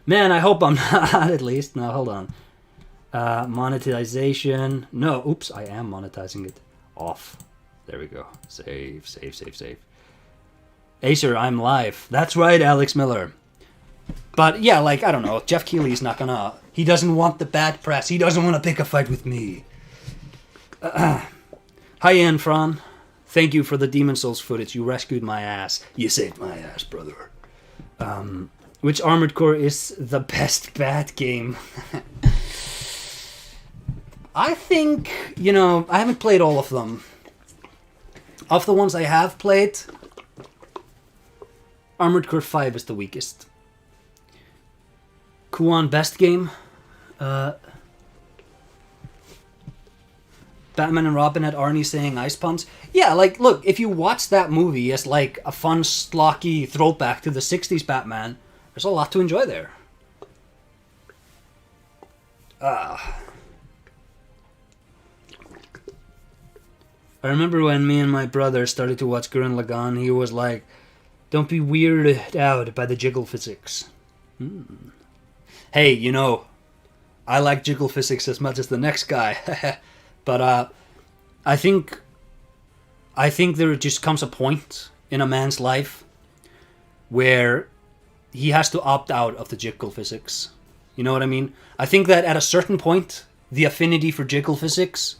Man, I hope I'm not, at least. No, hold on. Monetization. No, oops, I am monetizing it. Off. There we go. Save. Acer, I'm live. That's right, Alex Miller. But yeah, like, I don't know. Jeff Keighley's not gonna... He doesn't want the bad press. He doesn't want to pick a fight with me. Hi, Anne Fran. Thank you for the Demon Souls footage. You rescued my ass. You saved my ass, brother. Which Armored Core is the best bad game? I think, you know, I haven't played all of them. Of the ones I have played, Armored Core 5 is the weakest. Kuan, best game. Batman and Robin had Arnie saying ice puns. Yeah, like, look, if you watch that movie as like a fun, schlocky throwback to the 60s Batman, there's a lot to enjoy there. I remember when me and my brother started to watch Gurren Lagann, he was like, don't be weirded out by the jiggle physics. Hey, you know, I like jiggle physics as much as the next guy. But I think there just comes a point in a man's life where he has to opt out of the jiggle physics. You know what I mean? I think that at a certain point, the affinity for jiggle physics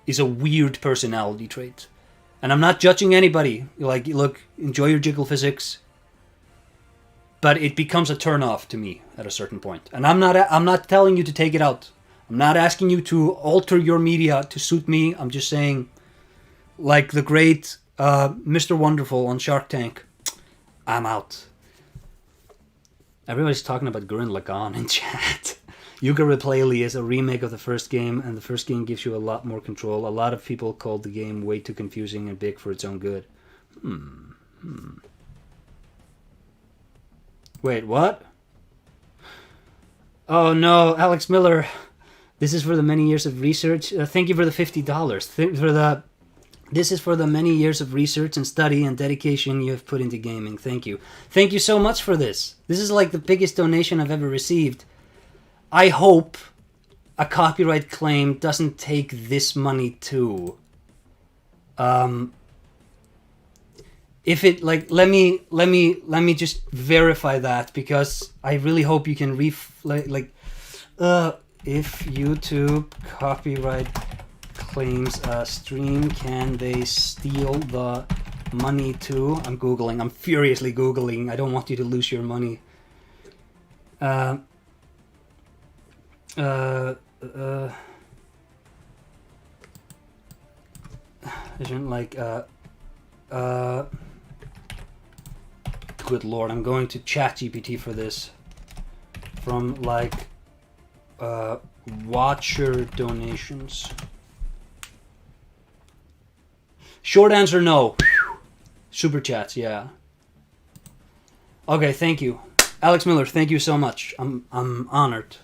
is a weird personality trait. And I'm not judging anybody. Like, look, enjoy your jiggle physics. But it becomes a turn-off to me at a certain point. And I'm not telling you to take it out. I'm not asking you to alter your media to suit me. I'm just saying, like the great Mr. Wonderful on Shark Tank, I'm out. Everybody's talking about Gurren Lagann in chat. Yooka-Replay is a remake of the first game, and the first game gives you a lot more control. A lot of people called the game way too confusing and big for its own good. Wait, what? Oh no, Alex Miller. This is for the many years of research. Thank you for the $50. This is for the many years of research and study and dedication you have put into gaming. Thank you. Thank you so much for this. This is like the biggest donation I've ever received. I hope a copyright claim doesn't take this money too. If it, like, let me just verify that, because I really hope you can if YouTube copyright claims a stream, can they steal the money too? I'm Googling. I'm furiously Googling. I don't want you to lose your money. Isn't like, good lord, I'm going to ChatGPT for this. From, like, watcher donations. Short answer, no. Super chats, yeah. Okay, thank you. Alex Miller, thank you so much. I'm honored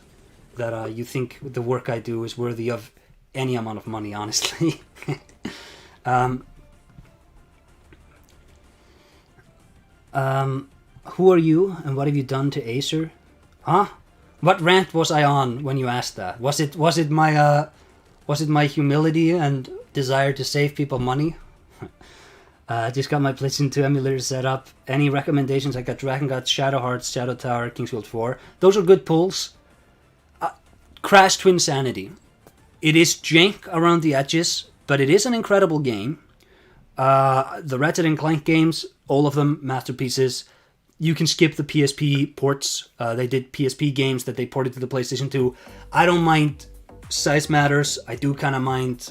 that you think the work I do is worthy of any amount of money, honestly. Who are you and what have you done to Acer? Huh? What rant was I on when you asked that? Was it my humility and desire to save people money? Just got my PlayStation 2 emulator set up. Any recommendations? I got Dragon God, Shadow Hearts, Shadow Tower, Kingsfield 4. Those are good pulls. Crash Twinsanity. It is jank around the edges, but it is an incredible game. The Ratchet & Clank games, all of them masterpieces. You can skip the PSP ports. They did PSP games that they ported to the PlayStation 2. I don't mind size matters. I do kind of mind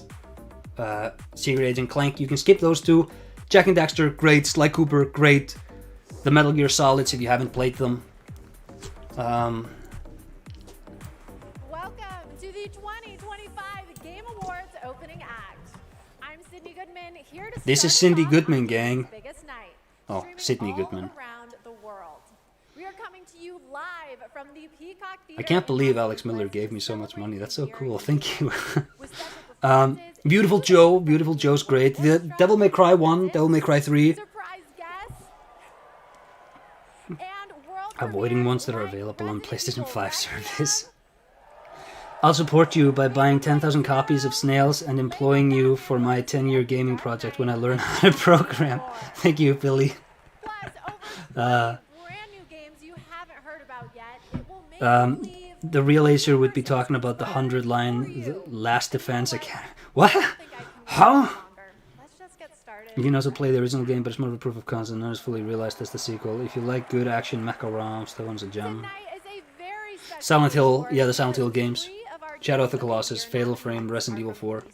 Secret Agent Clank. You can skip those two. Jak and Daxter, great. Sly Cooper, great. The Metal Gear Solids, if you haven't played them. Welcome to the 2025 Game Awards opening act. I'm Sydney Goodman, here to This is Cindy Goodman, the gang. biggest night. Oh, Sydney all Goodman. Around the world. We are coming to you live from the Peacock Theater. I can't believe in Alex Miller Los gave me so much Angeles money. That's so to cool. celebrate Thank you. with special performances, Beautiful Joe. Beautiful Joe's great. The Devil May Cry 1, Devil May Cry 3. surprise guests, and world Avoiding premiere ones that are live available on Resident PlayStation Evil 5 Requiem. service. I'll support you by buying 10,000 copies of Snails and employing you for my 10-year gaming project when I learn how to program. Thank you, Billy. Plus, over 20 brand new games you haven't heard about yet. It will make you believe The real Acer would be talking about the 100-line Last Defense Academy. What? I think I can wait Huh? longer. Let's just get started. You can also play the original game, but it's more of a proof of concept, not as fully realized as the sequel. If you like good action mecha ROMs, that one's a gem. Silent Hill, yeah, the Silent Hill games. Shadow of the Colossus, Fatal Frame, Resident Evil 4.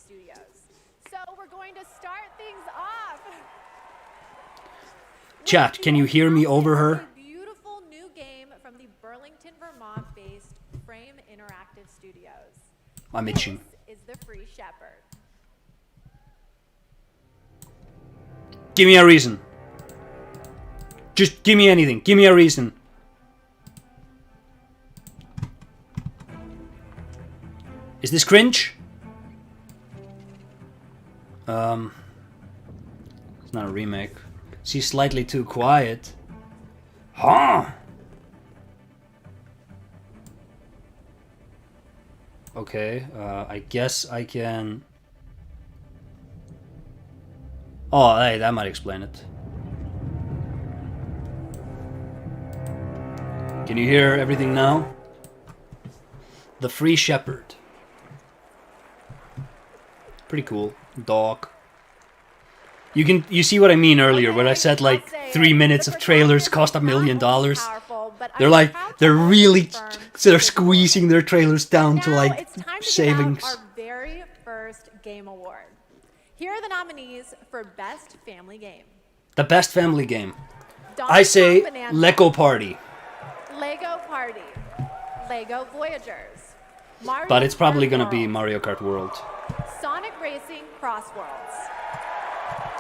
So we're going to start things off. Chat, can you hear me over her? Beautiful new game from the Burlington, Vermont-based Frame Interactive Studios. I'm itching. This is the Free Shepherd. Give me a reason. Just give me anything. Give me a reason. Is this cringe? It's not a remake. She's slightly too quiet. Huh? Okay, I guess I can... Oh, hey, that might explain it. Can you hear everything now? The Free Shepherd. Pretty cool. Dog. You see what I mean earlier when I said like 3 minutes of trailers cost $1 million. They're squeezing their trailers down to like savings. Our very first game award. Here are the nominees for Best Family Game. The best family game. I say Lego Party. Lego Party. Lego Voyagers. Mario But it's probably Kart gonna be World, Mario Kart World. Sonic Racing Cross Worlds.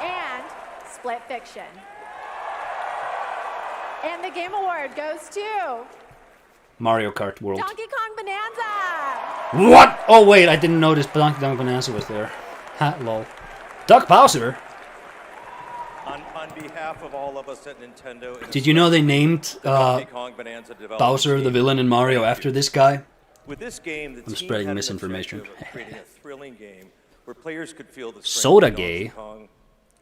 And Split Fiction. And the game award goes to Mario Kart World. Donkey Kong Bonanza. What? Oh wait, I didn't notice Donkey Kong Bonanza was there. Ha, lol. Doug Bowser? On behalf of all of us at Nintendo... Did you know they named Donkey Kong Bonanza Bowser, the villain in Mario, after this guy? With this game, the I'm team spreading had an misinformation. objective of creating a thrilling game where players could feel the strength Soda of Donkey gay? Kong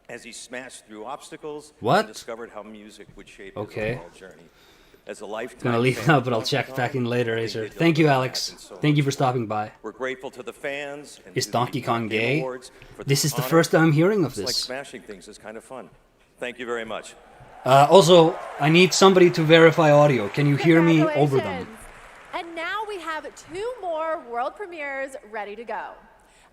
as he smashed through obstacles What? and discovered how music would shape Okay. his overall journey. As a lifetime Gonna leave fan now, of but I'll Donkey check Kong, back in later, I think Acer. they Thank you, delivered Alex. that so Thank you much. for stopping by. We're grateful to the fans and Is to the Donkey Kong Video Game gay? Awards for This is the honor. first time I'm hearing of It's like this. smashing things is kind of fun. Thank you very much. Also, I need somebody to verify audio. Can you hear me over them? Congratulations. And now we have 2 more world premieres ready to go.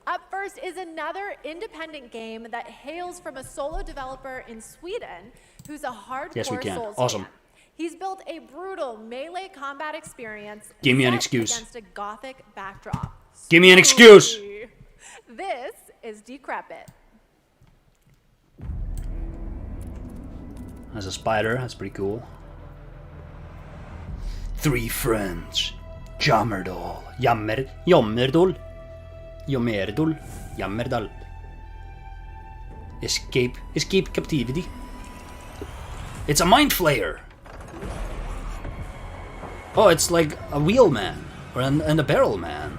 Up first is another independent game that hails from a solo developer in Sweden who's a hardcore Yes, we can. Souls Awesome. fan. He's built a brutal melee combat experience Give me an set excuse. against a gothic backdrop. Give me an excuse. This is Decrepit. As a spider, that's pretty cool. 3 friends. Jammerdal. Jammerdal. Jammerdal. Escape captivity. It's a mind flayer. Oh, it's like a wheel man. And a barrel man.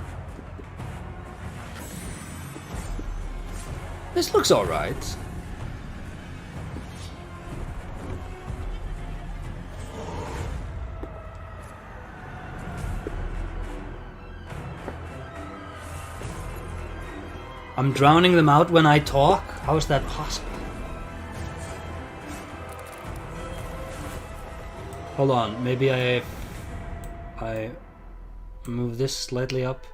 This looks alright. I'm drowning them out when I talk? How is that possible? Hold on, maybe I move this slightly up.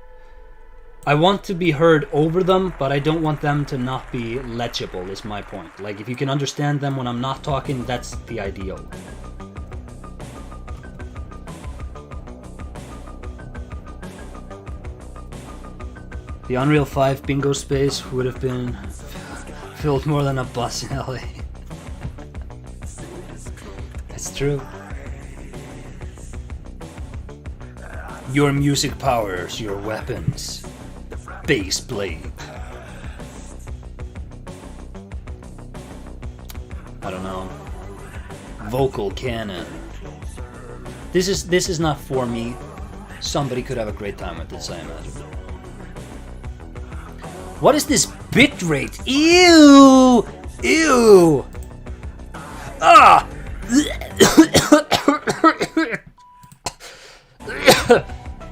I want to be heard over them, but I don't want them to not be legible, is my point. Like, if you can understand them when I'm not talking, that's the ideal. The Unreal 5 bingo space would have been filled more than a bus in LA. It's true. Your music powers your weapons. Bass blade. I don't know. Vocal cannon. This is not for me. Somebody could have a great time with this, I imagine. What is this bitrate? Ew! Ew! Ah!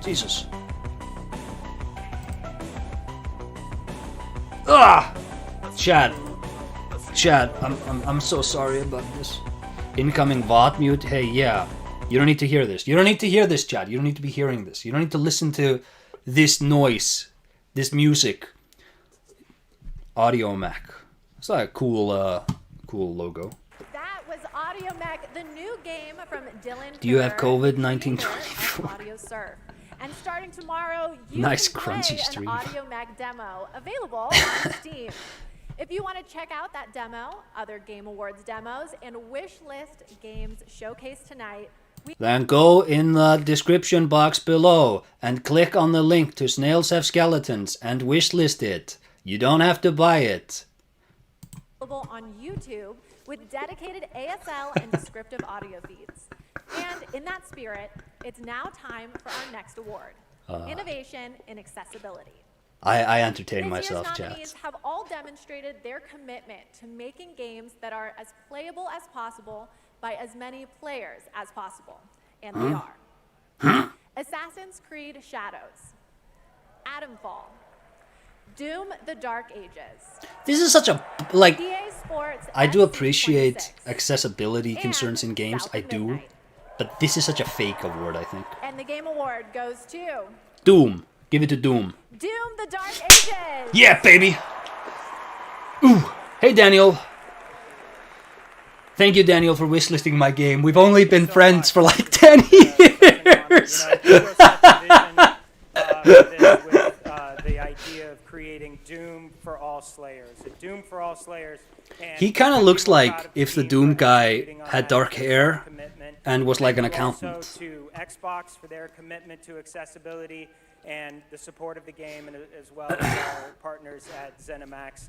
Jesus. Ah! Chad. Chad, I'm so sorry about this. Incoming VOD mute. Hey, yeah. You don't need to hear this. You don't need to hear this, Chad. You don't need to be hearing this. You don't need to listen to this noise, this music. Audio Mac. It's like a cool, cool logo. That was Audio Mech, the new game from Dylan. Do you have Kerr, COVID-19 creator of Audio Surf. And starting tomorrow, you nice can crunchy play stream. an Audio Mech demo available on Steam. If you want to check out that demo, other Game Awards demos, and Wishlist games showcased tonight, then go in the description box below and click on the link to Snails Have Skeletons and wishlist it. You don't have to buy it. Available on YouTube with dedicated ASL and descriptive audio feeds. And in that spirit, it's now time for our next award, Innovation in Accessibility. I entertain This myself, year's chat. nominees have all demonstrated their commitment to making games that are as playable as possible by as many players as possible. And they are. Assassin's Creed Shadows, Atomfall, Doom: The Dark Ages, This is such a, like, EA Sports I do FC appreciate 26, accessibility and concerns in games, South I of do. Midnight. But this is such a fake award, I think. And the Game Award goes to Doom. Give it to Doom. Doom: The Dark Ages. Yeah, baby! Ooh. Hey, Daniel. Thank you, Daniel, for wishlisting my game. We've only been friends for like 10 years. The idea of creating Doom for all Slayers. A Doom for all Slayers. And He kind of looks like if the Doom guy had dark hair and was like an accountant. Also to Xbox for their commitment to accessibility and the support of the game, and as well as our partners at ZeniMax.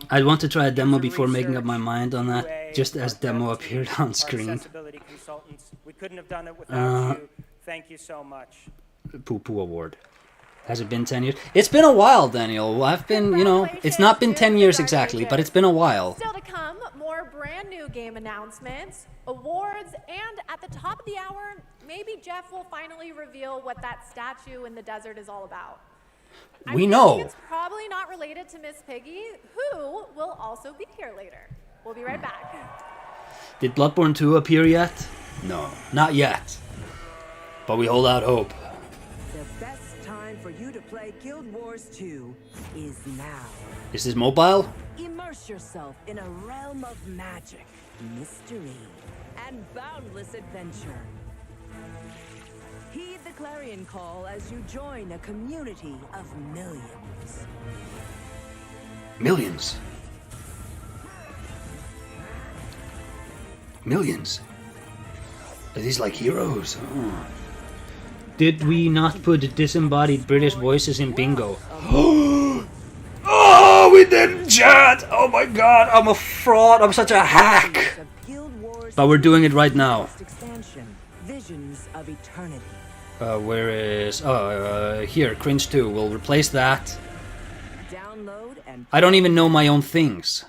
I'd want to try a demo before making up my mind on that, just as demo appeared on screen. Accessibility consultants. We couldn't have done it without you. Thank you so much. Poo-poo award. Has it been 10 years? It's been a while, Daniel. I've been, you know, it's not been 10 years exactly, but it's been a while. Still to come, more brand new game announcements, awards, and at the top of the hour, maybe Jeff will finally reveal what that statue in the desert is all about. We know. It's probably not related to Miss Piggy, who will also be here later. We'll be right back. Did Bloodborne 2 appear yet? No, not yet. But we hold out hope. The best time for you to play Guild Wars 2 is now. Is this mobile? Immerse yourself in a realm of magic, mystery, and boundless adventure. Heed the clarion call as you join a community of millions. Millions. Millions. Are these like heroes? Oh. Did we not put disembodied British voices in bingo? Oh, we didn't, chat! Oh my god, I'm a fraud. I'm such a hack. But we're doing it right now. Visions of eternity. Where is... Oh, here, Cringe 2. We'll replace that. Download and I don't even know my own things.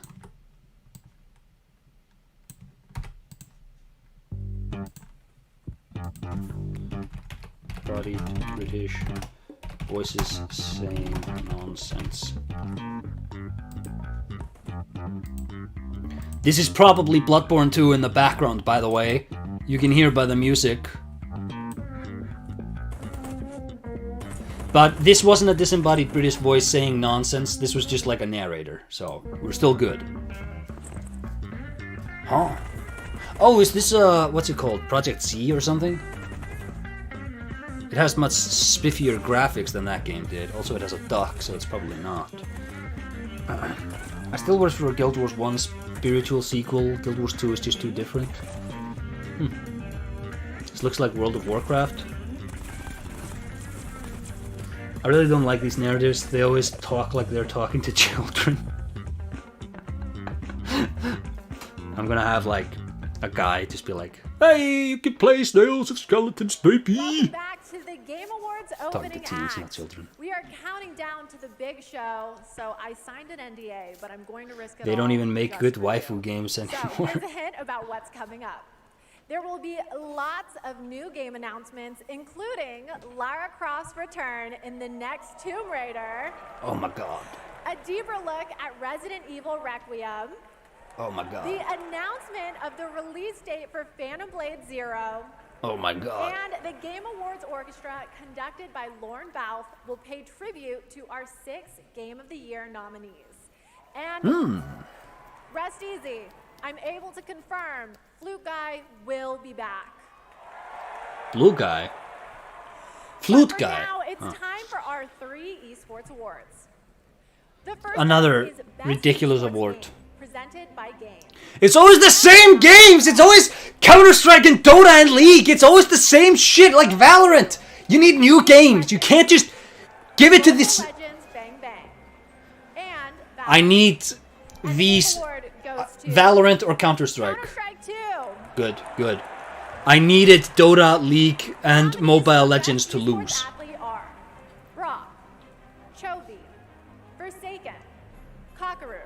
Bodied British voices saying nonsense. This is probably Bloodborne 2 in the background, by the way. You can hear by the music. But this wasn't a disembodied British voice saying nonsense. This was just like a narrator, so we're still good. Huh? Oh, is this what's it called? Project C or something? It has much spiffier graphics than that game did. Also, it has a duck, so it's probably not. I still wish for a Guild Wars 1 spiritual sequel. Guild Wars 2 is just too different. This looks like World of Warcraft. I really don't like these narratives. They always talk like they're talking to children. I'm gonna have like a guy just be like, "Hey, you can play Snails of Skeletons, baby!" Welcome back to the Game Awards Talking opening to teens, act. not children. We are counting down to the big show, so I signed an NDA, but I'm going to risk it They all don't even make just good for you. waifu games So, anymore. here's a hint about what's coming up. There will be lots of new game announcements, including Lara Croft's return in the next Tomb Raider, Oh my god. a deeper look at Resident Evil Requiem, Oh my god. The announcement of the release date for Phantom Blade Zero Oh my god. and the Game Awards Orchestra, conducted by Lauren Balfe, will pay tribute to our 6 Game of the Year nominees. And rest easy, I'm able to confirm Flute Guy will be back. Blue guy. Flute But for guy. now, it's time for our 3 esports awards. The first Another one is Best ridiculous Esports award. Game, presented by Game. It's always the same games. It's always Counter-Strike and Dota and League. It's always the same shit like Valorant. You need new games. You can't just give it to this. Legends Bang Bang. And I need And the these award goes to Valorant or Counter-Strike. Counter-Strike 2. Good, good. I needed Dota, League, and Nominees Mobile for Legends Best to Esports lose. Athlete are Brock, Chovy, Forsaken, Kakaru,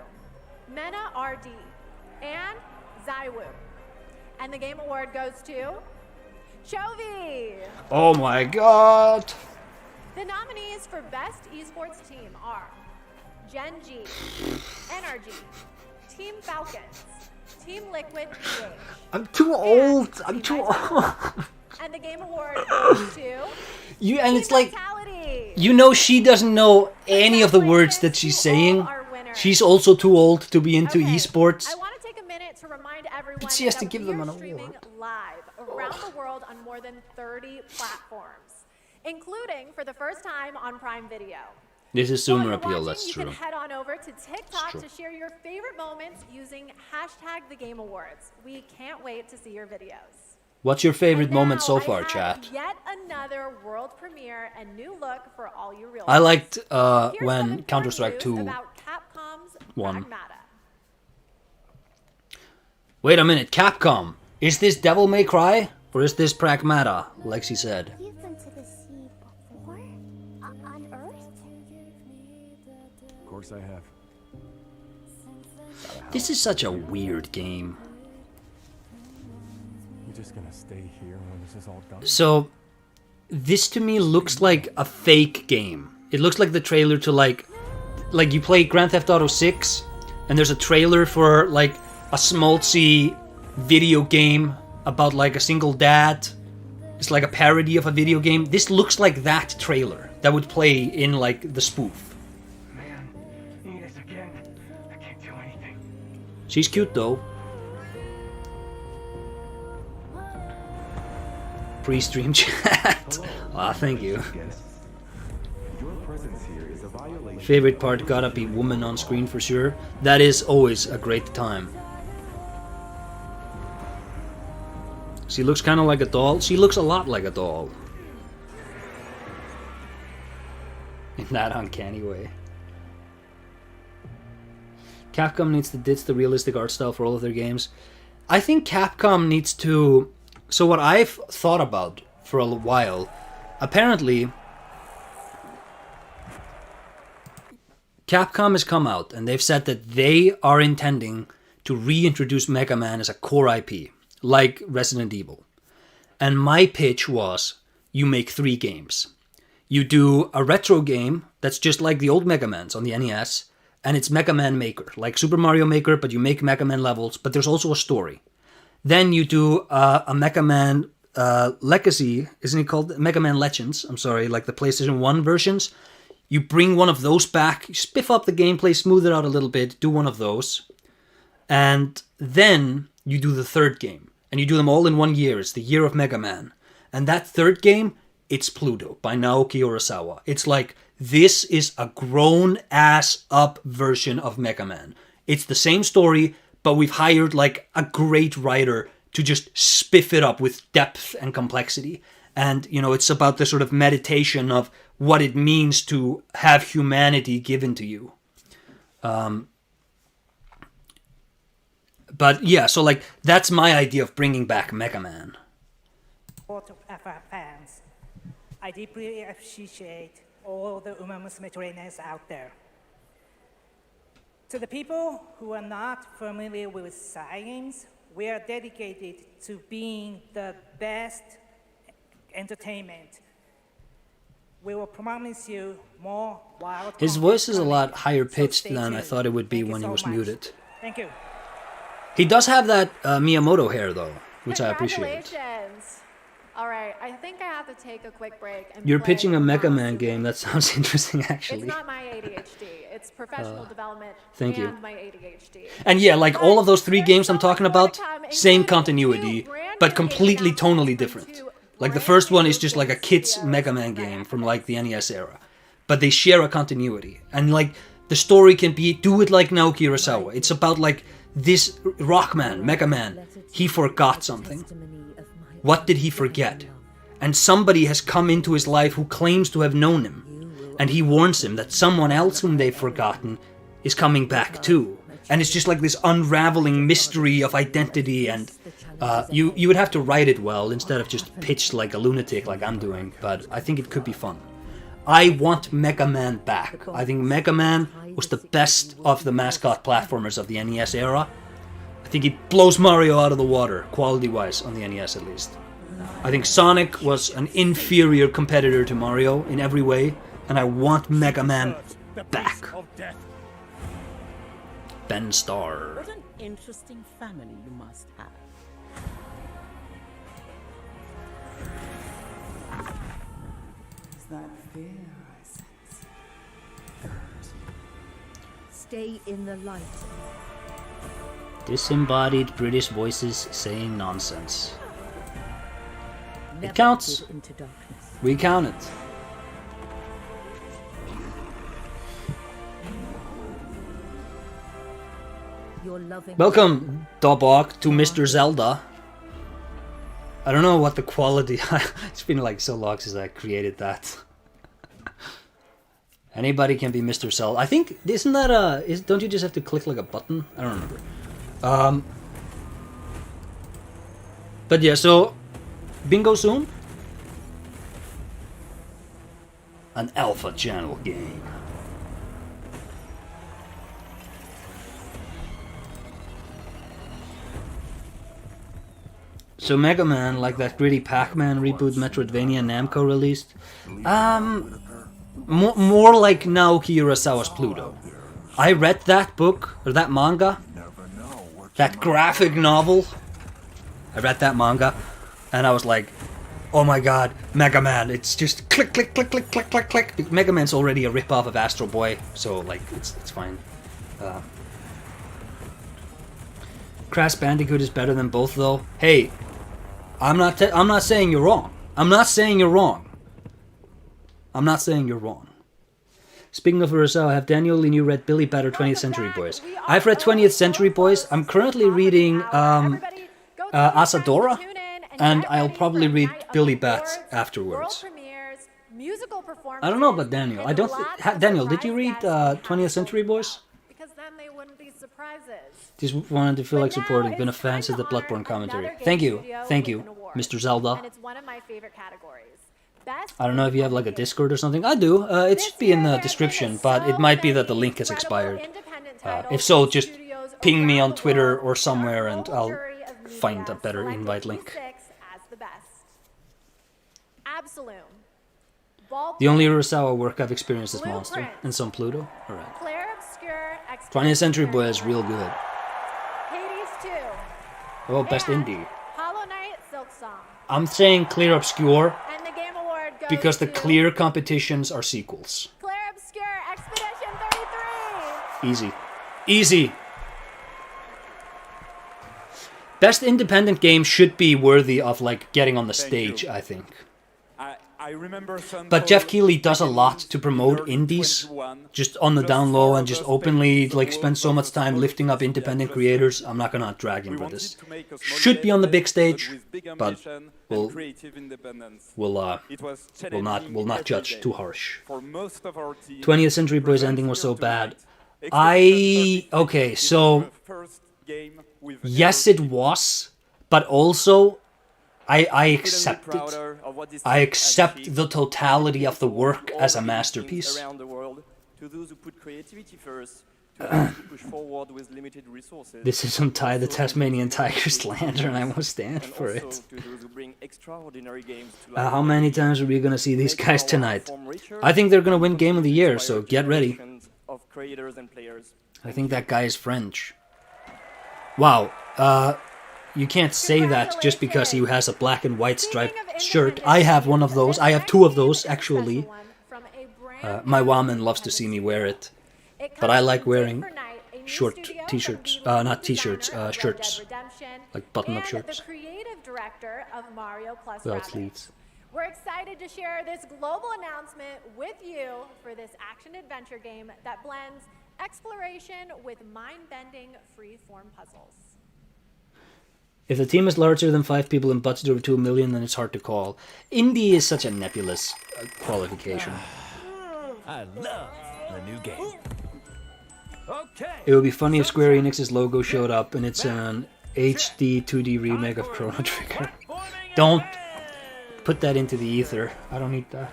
Mena RD, and Zaiwu. And the Game Award goes to Chovy. Oh my god. The nominees for Best Esports Team are Gen G, NRG, Team Falcons, Team Liquid PH, I'm too old. I'm too old. and the Game Award goes to You and it's Team like Vitality. you know she doesn't know any of the words that she's saying. She's also too old to be into Okay, esports. I want to take a minute to remind everyone But she has that to give we them are an streaming award. live around the world on more than 30 platforms, including for the first time on Prime Video. This is While zoomer you're appeal, watching, that's you true. can head on over to TikTok true. to share your favorite moments using #TheGameAwards. We can't wait to see your videos. What's your favorite And moment now so I far, have chat? Yet another world premiere and new look for all you real I liked Here's some important when Counter-Strike news 2 about Capcom's won. Pragmata. Wait a minute, Capcom. Is this Devil May Cry? Or is this Pragmata, like she said? You've been to the sea before? On Earth? Of course I have. This is such a weird game. You're just gonna stay here when this is all done? So, this to me looks like a fake game. It looks like the trailer to like you play Grand Theft Auto 6, and there's a trailer for like a schmaltzy video game about like a single dad. It's like a parody of a video game. This looks like that trailer that would play in like the spoof. Man, you need us again. I can't do anything. She's cute though. Pre-stream chat. Ah, thank you. Your presence here is a violation. Favorite part gotta be woman on screen for sure. That is always a great time. She looks kind of like a doll. She looks a lot like a doll. In that uncanny way. Capcom needs to ditch the realistic art style for all of their games. I think Capcom needs to... So what I've thought about for a while, apparently... Capcom has come out and they've said that they are intending to reintroduce Mega Man as a core IP, like Resident Evil. And my pitch was, you make 3 games. You do a retro game that's just like the old Mega Mans on the NES, and it's Mega Man Maker, like Super Mario Maker, but you make Mega Man levels, but there's also a story. Then you do a Mega Man Legacy, isn't it called? Mega Man Legends, I'm sorry, like the PlayStation 1 versions. You bring one of those back, you spiff up the gameplay, smooth it out a little bit, do one of those. And then you do the 3rd game. And you do them all in 1 year. It's the year of Mega Man. And that 3rd game, it's Pluto by Naoki Urasawa. It's like, this is a grown-ass-up version of Mega Man. It's the same story, but we've hired like a great writer to just spiff it up with depth and complexity. And, you know, it's about the sort of meditation of what it means to have humanity given to you. But yeah, so like, that's my idea of bringing back Mega Man. Support of FF fans. I deeply appreciate all the Uma Musume trainers out there. To the people who are not familiar with science, we are dedicated to being the best entertainment. We will promise you more wild His content voice is a coming, lot higher so pitched stay than I tuned. thought it would be Thank you when he so was much. muted. Thank you. He does have that Miyamoto hair though, which I appreciate. Congratulations. All right, I think I have to take a quick break. And You're play pitching a Mega Man Monster game. That sounds interesting, actually. It's not my ADHD. It's professional development thank and you. my ADHD. And yeah, like all of those 3 There's games so I'm much talking more to about, come, same including continuity, 2 brand but new completely game tonally announcements different. from 2 Like the brand first one new is just like a game kid's studios Mega Man right game after from this. like the NES era. But they share a continuity. And like the story can be, do it like Naoki Urasawa. It's about like this Rockman, Mega Man, he forgot something. What did he forget? And somebody has come into his life who claims to have known him. And he warns him that someone else whom they've forgotten is coming back too. And it's just like this unraveling mystery of identity, and you would have to write it well instead of just pitch like a lunatic like I'm doing, but I think it could be fun. I want Mega Man back. I think Mega Man was the best of the mascot platformers of the NES era. I think it blows Mario out of the water, quality-wise, on the NES at least. I think Sonic was an inferior competitor to Mario in every way, and I want Mega Man back. Ben Starr. What an interesting family you must have. Is that fear I sense? Stay in the light. Disembodied British voices saying nonsense. Never It counts. give into darkness. We count it. Your loving Welcome, Dobok, to Mr. Zelda. I don't know what the quality... It's been like so long since I created that. Anybody can be Mr. Zelda. I think, isn't that a... don't you just have to click like a button? I don't remember. But yeah, so... Bingo soon? An Alpha Channel game. So Mega Man, like that gritty Pac-Man reboot Metroidvania Namco released, more like Naoki Urasawa's Pluto. I read that book, or that manga, that graphic novel. I read that manga, and I was like, oh my god, Mega Man, it's just click, click, click, click, click, click, click. Mega Man's already a rip-off of Astro Boy, so like, it's fine. Crash Bandicoot is better than both though. Hey, I'm not saying you're wrong. I'm not saying you're wrong. I'm not saying you're wrong. Speaking of Urasawa, have Daniel and you read Billy Bat or 20th Century Boys? I've read 20th Century Boys. I'm currently reading Asadora, and I'll probably read Billy Bat afterwards. I don't know about Daniel. I don't. Daniel, did you read 20th Century Boys? Because then they wouldn't be surprises. Just wanted to feel like supporting. Been a fan since the Bloodborne commentary. Thank you, Mr. Zelda. And it's one of my favorite categories. Best I don't know if you have like a Discord or something. I do. It should be in the description, but it might be that the link has expired. If so, just ping me on Twitter or somewhere, and I'll find a better invite link. Absolute. The only Urasawa work I've experienced is Monster and some Pluto. Alright. 20th Century Boy is real good. Hades 2. Oh, best indie. Hollow Knight, Silk Song. I'm saying Clear Obscure And the Game Award goes because the to clear competitions are sequels. Clear Obscure Expedition 33. Easy. Easy. Best independent game should be worthy of like getting on the stage, I think. I remember But Jeff Keighley does a lot to promote indies, just on the down low, and just openly like spend so much time lifting up independent creators. I'm not gonna drag him for this. Should be on the big stage, but we'll not judge too harsh. 20th Century Boys ending was so bad. Okay, so yes, it was, but also. I accept it. I accept the totality of the work as a masterpiece. This is some Ty the Tasmanian Tiger slander, and I won't stand for it. How many times are we going to see these guys tonight? I think they're going to win Game of the Year, so get ready. I think that guy is French. Wow. You can't say that just because he has a black and white striped shirt. I have one of those. I have 2 of those, actually. My woman loves to see me wear it. But I like wearing short t-shirts. Not t-shirts, shirts. Like button-up shirts. The creative director of Mario Plus Without Rabbids. sleeves. We're excited to share this global announcement with you for this action-adventure game that blends exploration with mind-bending free-form puzzles. If the team is larger than 5 people and budget over 2 million, then it's hard to call. Indie is such a nebulous qualification. I love the new game. Okay. It would be funny if Square Enix's logo showed up and it's an HD 2D remake of Chrono Trigger. Don't put that into the ether. I don't need that.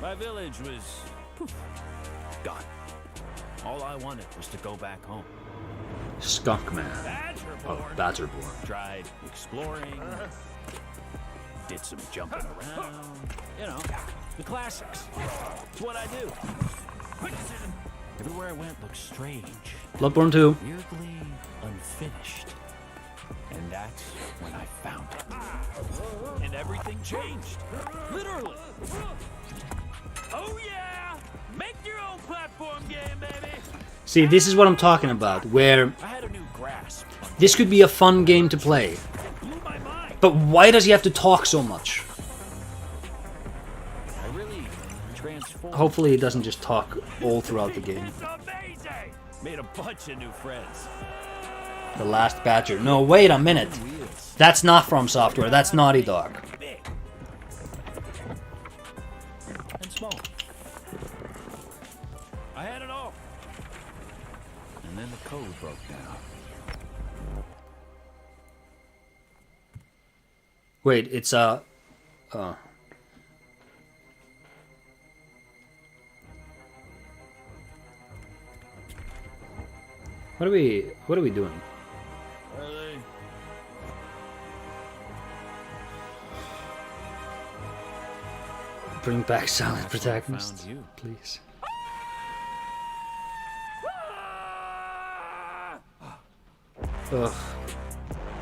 My village was poof, gone. All I wanted was to go back home. Skunkman. Oh, Badgerborn. Tried exploring. Did some jumping around. You know, the classics. It's what I do. Everywhere I went looked strange. Bloodborne 2. Weirdly unfinished. And that's when I found it. And everything changed. Literally. Oh yeah! Make your own platform game, baby! See, this is what I'm talking about, where I had a new grasp. this could be a fun game to play. But why does he have to talk so much? I really transformed. Hopefully he doesn't just talk all throughout the game. It's amazing! Made a bunch of new friends. The Last Badger. No, wait a minute. That's not From Software, that's Naughty Dog. Big. And small. I had it all. And then the code broke down. Wait, it's What are we doing? Bring back silent protagonists, Found you. please. Ugh.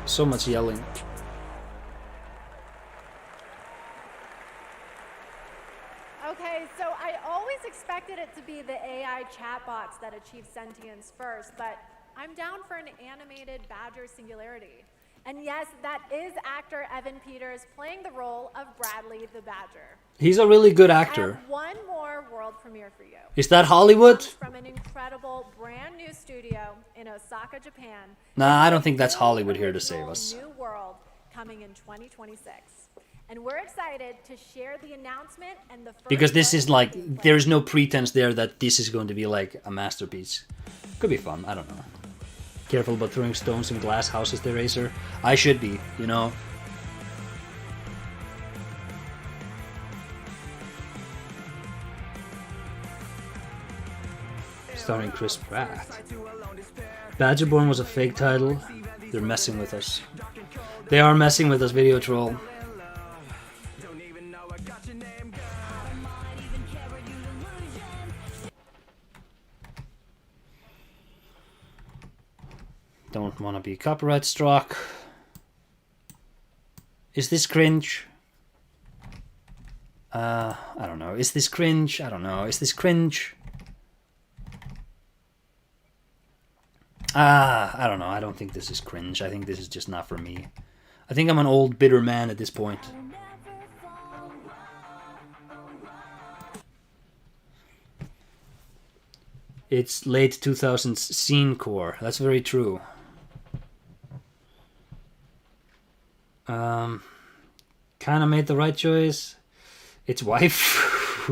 So much yelling. Okay, so I always expected it to be the AI chatbots that achieve sentience first, but I'm down for an animated Badger singularity. And yes, that is actor Evan Peters playing the role of Bradley the Badger. He's a really good I actor. have one more world premiere for you. Is that Hollywood? From an incredible brand new studio in Osaka, Japan. Nah, I don't think that's Hollywood here to save us. New world coming in 2026. And we're excited to share the announcement and the first Because this look is like, at gameplay. there's no pretense there that this is going to be like a masterpiece. Could be fun, I don't know. Careful about throwing stones in glass houses there, Acer. I should be, you know. Starring Chris Pratt. Badgerborn was a fake title. They're messing with us. They are messing with us, Video Troll. Don't want to be copyright struck. Is this cringe? I don't know. Is this cringe? I don't know. Is this cringe? I don't know. I don't think this is cringe. I think this is just not for me. I think I'm an old bitter man at this point. It's late 2000s scene core. That's very true. Kind of made the right choice. Its wife.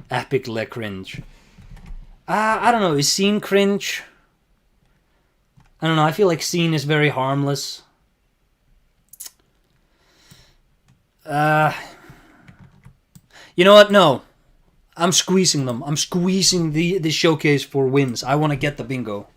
Epic le cringe. I don't know. Is scene cringe? I don't know. I feel like scene is very harmless. You know what? No. I'm squeezing them. I'm squeezing the showcase for wins. I want to get the bingo.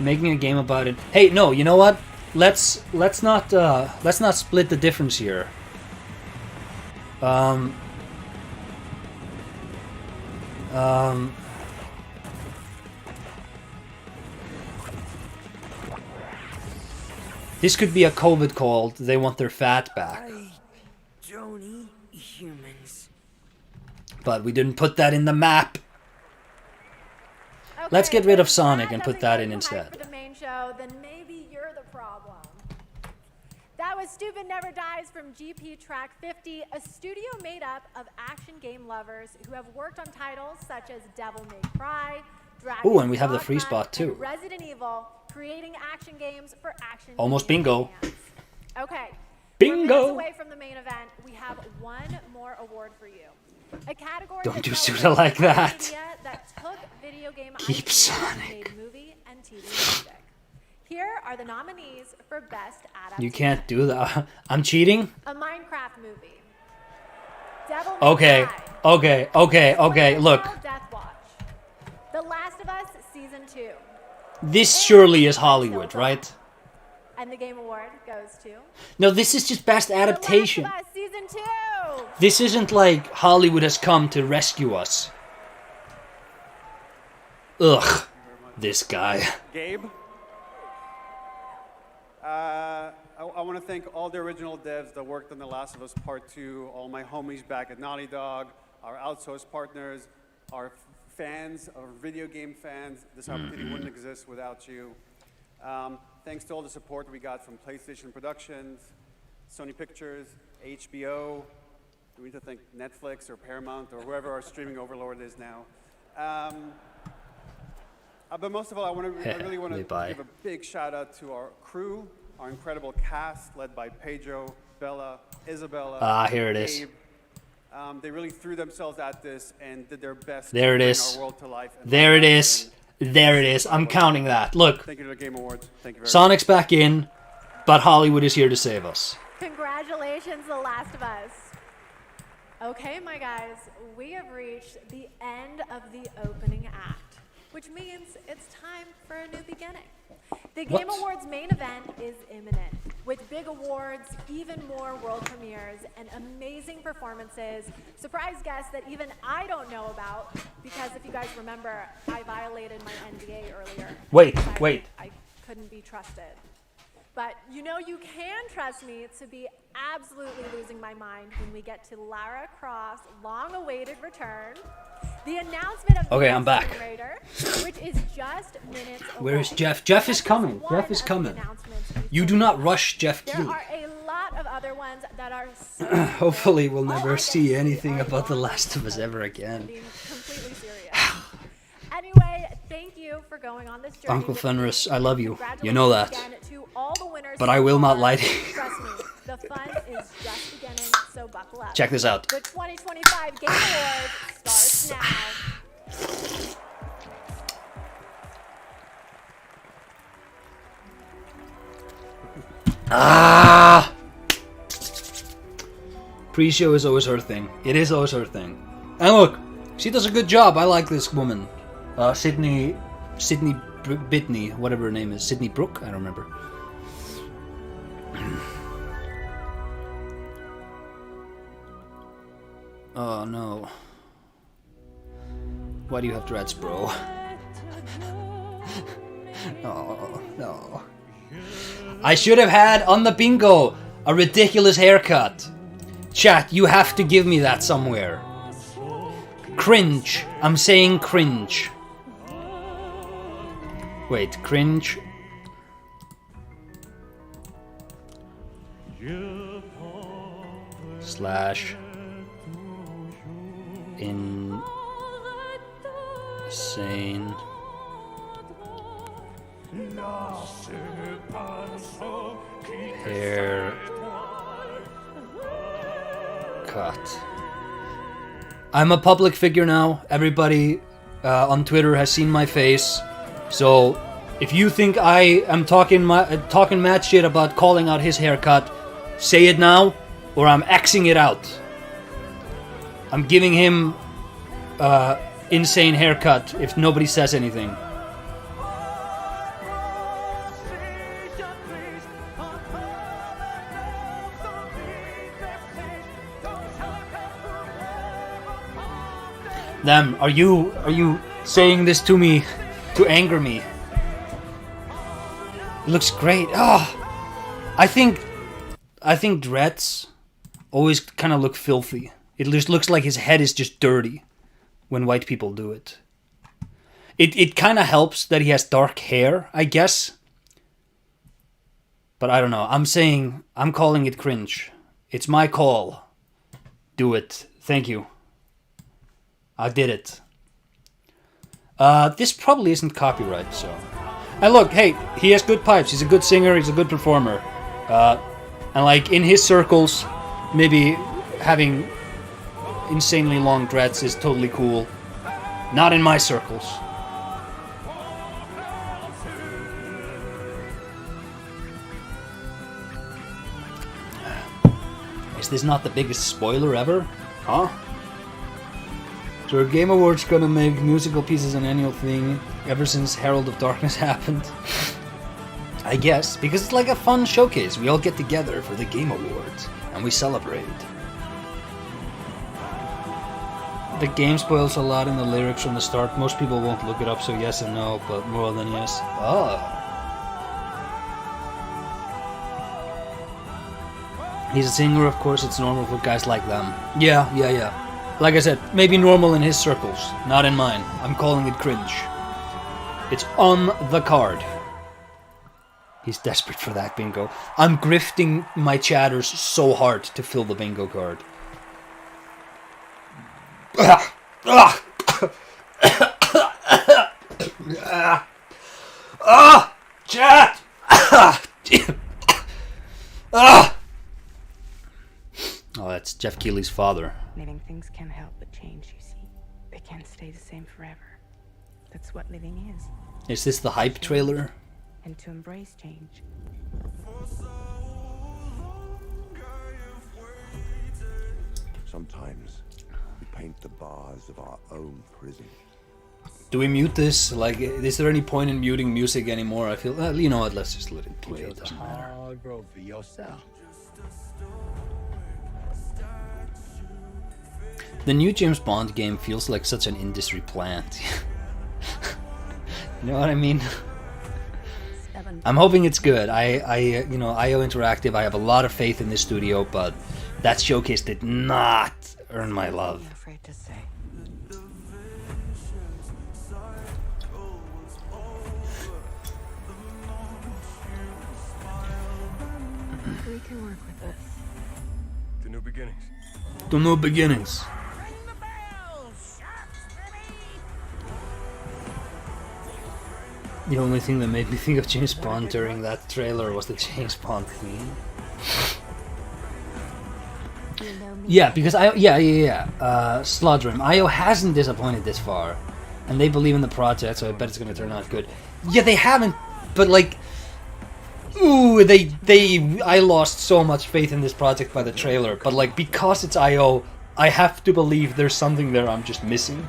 Making a game about it. Hey, no, you know what? Let's not split the difference here. This could be a COVID called they want their fat back. I don't eat humans. But we didn't put that in the map. Okay, Let's get rid of if Sonic and put that doesn't in get you hyped instead. For the main show, then maybe you're the problem. That was Stupid Never Dies from GP Track 50, a studio made up of action game lovers who have worked on titles such as Devil May Cry, Dragon's Ooh, and we have the free Dogma, spot too. and Resident Evil, creating action games for action Almost game bingo. fans. Okay. Bingo. We're minutes away from the main event. We have one more award for you. A category Don't that do celebrates Suda like that. media that took video game Keep IPs and Sonic. made movie and TV music. Here are the nominees for Best Adaptation. You can't do that. I'm cheating? A Minecraft movie. Devil May Okay, Cry. okay, look. Death Watch. The Last of Us Season 2. This surely is Hollywood, right? And the Game Award goes to No, this is just best adaptation. The Last of Us Season 2. This isn't like Hollywood has come to rescue us. Ugh, this guy. Gabe? I want to thank all the original devs that worked on The Last of Us Part 2, all my homies back at Naughty Dog, our outsourced partners, our fans, our video game fans. This opportunity wouldn't exist without you. Thanks to all the support we got from PlayStation Productions, Sony Pictures, HBO. We need to thank Netflix or Paramount or whoever our streaming overlord is now. But most of all, I really want to give a big shout out to our crew, our incredible cast led by Pedro, Bella, Isabella. Here it is. Gabe. They really threw themselves at this and did their best There to it bring is. our world to life. There it is. There it is. I'm counting that. Look, Thank you to the Game Awards. Thank you very Sonic's back in, but Hollywood is here to save us. Congratulations, The Last of Us. Okay, my guys, we have reached the end of the opening act, which means it's time for a new beginning. The Game Awards main event is imminent, with big awards, even more world premieres, and amazing performances, surprise guests that even I don't know about, because if you guys remember, I violated my NDA earlier. Wait. I couldn't be trusted. But you know you can trust me to be absolutely losing my mind when we get to Lara Croft's long-awaited return. The announcement of Okay, I'm back. Tomb Raider, which is just minutes away. Where is Jeff? Jeff is coming. Jeff is coming. You do not rush Jeff There Keighley. are a lot of other ones that are so Hopefully we'll never see anything about The Last of Us ever again. being completely serious. Anyway, thank you for going on this journey. Uncle with Fenris, me. I love you. You know that. Congratulations again to all the winners But I so will not far. lie to you. Trust me, the fun is just beginning, so buckle up. Check this out. The 2025 Game Awards starts now. Pre-show is always her thing. It is always her thing. And look, she does a good job. I like this woman. Sydney Bitney, whatever her name is. Sydney Brooke? I don't remember. Oh no. Why do you have dreads, bro? Oh no. I should have had on the bingo a ridiculous haircut. Chat, you have to give me that somewhere. Cringe. I'm saying cringe. Wait, cringe. Slash. Insane. Hair. Cut. I'm a public figure now. Everybody on Twitter has seen my face. So if you think I am talking mad shit about calling out his haircut, say it now, or I'm Xing it out. I'm giving him insane haircut if nobody says anything. Them, are you saying this to me to anger me? It looks great. I think Dreads always kind of look filthy. It just looks like his head is just dirty when white people do it. It kind of helps that he has dark hair, I guess. But I don't know. I'm calling it cringe. It's my call. Do it. Thank you. I did it. This probably isn't copyright, so. And look, hey, he has good pipes. He's a good singer. He's a good performer. And like in his circles, maybe having insanely long dreads is totally cool. Not in my circles. Is this not the biggest spoiler ever? Huh? So are Game Awards gonna make musical pieces an annual thing ever since Herald of Darkness happened? I guess, because it's like a fun showcase. We all get together for the Game Awards, and we celebrate. The game spoils a lot in the lyrics from the start. Most people won't look it up, so yes and no, but more than yes. He's a singer, of course, it's normal for guys like them. Yeah. Like I said, maybe normal in his circles, not in mine. I'm calling it cringe. It's on the card. He's desperate for that bingo. I'm grifting my chatters so hard to fill the bingo card. Chat! Oh, that's Jeff Keighley's father. Living things can't help but change, you see. They can't stay the same forever. That's what living is. Is this the hype trailer? And to embrace change. Sometimes we paint the bars of our own prison. Do we mute this? Like, is there any point in muting music anymore? I feel, you know what, let's just let it play, it doesn't matter. Hard road for yourself. The new James Bond game feels like such an industry plant. You know what I mean? I'm hoping it's good. You know, IO Interactive, I have a lot of faith in this studio, but that showcase did not earn my love. I'm afraid to say. We can work with this. The new beginnings. The new beginnings. The only thing that made me think of James Bond during that trailer was the James Bond theme. Yeah, because Sludrum. IO hasn't disappointed this far, and they believe in the project, so I bet it's gonna turn out good. Yeah, they haven't, but like, ooh, I lost so much faith in this project by the trailer, but like, because it's IO, I have to believe there's something there I'm just missing.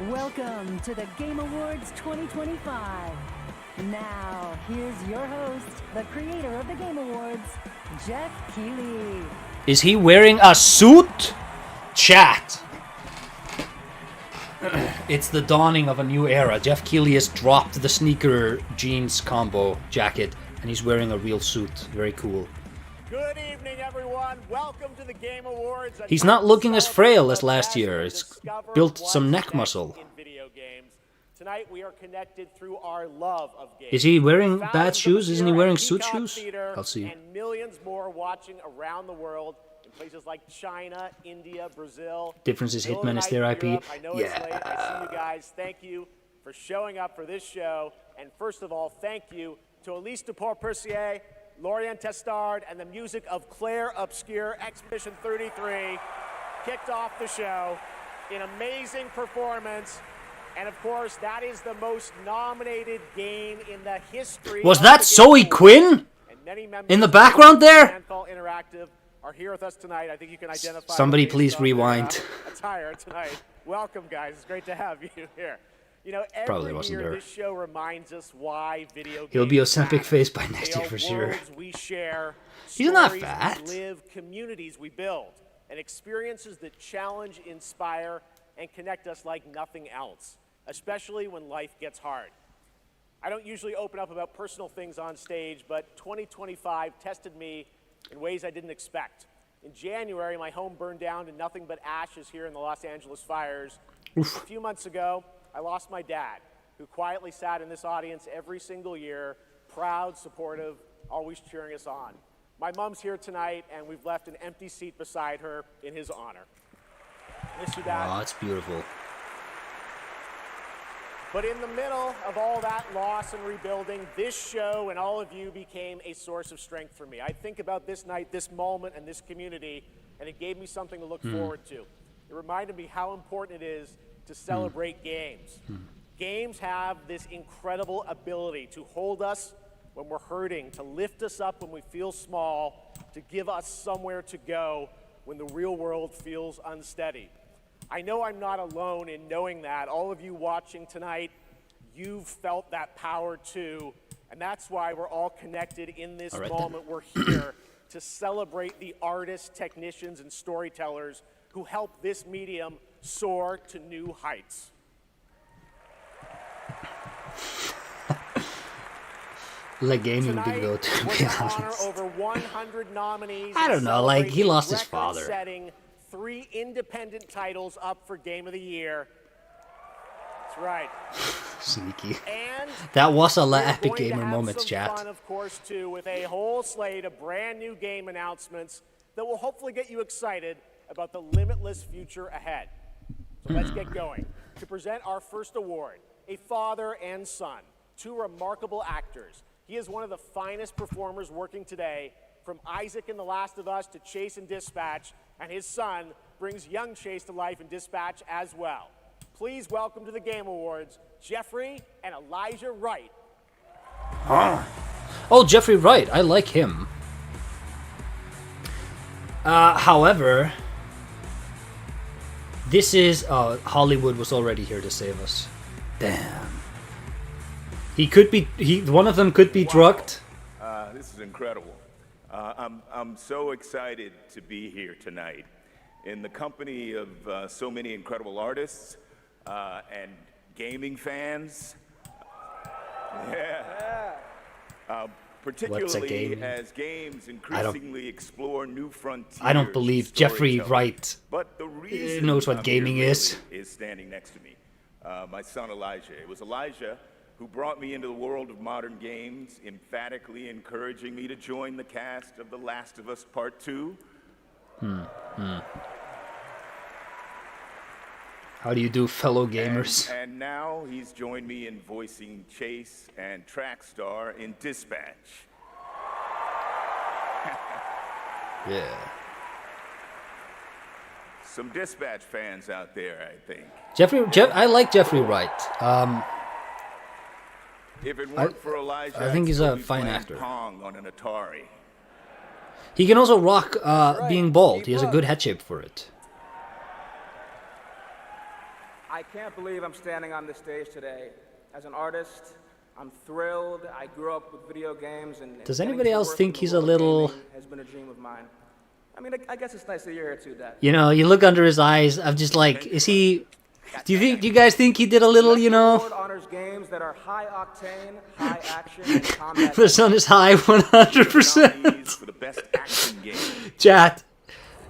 Welcome to the Game Awards 2025. Now, here's your host, the creator of the Game Awards, Jeff Keighley. Is he wearing a suit? Chat. It's the dawning of a new era. Jeff Keighley has dropped the sneaker jeans combo jacket, and he's wearing a real suit. Very cool. Good evening, everyone. Welcome to the Game Awards. He's not looking as frail as last year. It's built some neck muscle. In video games. Tonight we are connected through our love of games. Is he wearing bad shoes? Isn't he wearing suit shoes? I'll see. And millions more watching around the world in places like China, India, Brazil. Difference is Hitman is their IP. I know it's late. I see you guys. Thank you for showing up for this show. And first of all, thank you to Elise Duport-Percier, Lorian Testard, and the music of Claire Obscure. Expedition 33 kicked off the show. An amazing performance. And of course, that is the most nominated game in the history. Was that Zoe Quinn? In the background there? Interactive are here with us tonight. I think you can identify. Somebody please rewind. Attire tonight. Welcome, guys. It's great to have you here. You know, Probably every wasn't year there. this show reminds us why video games He'll be Ozempic matter. face by next They year are for sure. worlds we share, He's not stories fat. we live, communities we build, and experiences that challenge, inspire, and connect us like nothing else, especially when life gets hard. I don't usually open up about personal things on stage, but 2025 tested me in ways I didn't expect. In January, my home burned down to nothing but ashes here in the Los Angeles fires. Oof. A few months ago, I lost my dad, who quietly sat in this audience every single year, proud, supportive, always cheering us on. My mom's here tonight, and we've left an empty seat beside her in his honor. Miss you, Dad. Oh, it's beautiful. But in the middle of all that loss and rebuilding, this show and all of you became a source of strength for me. I think about this night, this moment, and this community, and it gave me something to look forward to. It reminded me how important it is to celebrate games. Games have this incredible ability to hold us when we're hurting, to lift us up when we feel small, to give us somewhere to go when the real world feels unsteady. I know I'm not alone in knowing that. All of you watching tonight, you've felt that power too, and that's why we're all connected in this moment. We're here to celebrate the artists, technicians, and storytellers who help this medium soar to new heights. Like gaming bingo, to be honest. Over 100 nominees. I don't know, like, he lost his father. Setting 3 independent titles up for Game of the Year. That's right. Sneaky. And that was a la we're epic going to gamer have moments, some chat. fun, of course, too, with a whole slate of brand new game announcements that will hopefully get you excited about the limitless future ahead. So let's get going. To present our first award, a father and son, 2 remarkable actors. He is one of the finest performers working today, from Isaac in The Last of Us to Chase in Dispatch, and his son brings young Chase to life in Dispatch as well. Please welcome to the Game Awards, Jeffrey and Elijah Wright. Oh, Jeffrey Wright, I like him. However, this is... Hollywood was already here to save us. Damn. He could be... one of them could be drugged. This is incredible. I'm so excited to be here tonight in the company of so many incredible artists and gaming fans. Particularly as games increasingly explore new frontiers. I don't believe Jeffrey Wright knows what gaming is. Standing next to me, my son Elijah. It was Elijah who brought me into the world of modern games, emphatically encouraging me to join the cast of The Last of Us Part 2. How do you do, fellow gamers? And now he's joined me in voicing Chase and Trackstar in Dispatch. Yeah. Some Dispatch fans out there, I think. I like Jeffrey Wright. If it weren't for Elijah, I think he's a fine actor. Pong on an Atari. He can also rock being bald. He has a good head shape for it. I can't believe I'm standing on this stage today. As an artist, I'm thrilled. I grew up with video games, and does anybody else think he's a little... has been a dream of mine. I mean, I guess it's nice that you're here too, Dad. You know, you look under his eyes. I'm just like, is he... Do you guys think he did a little, you know? Honors games that are high octane, high action, and combat. The sun is high 100%. Chat.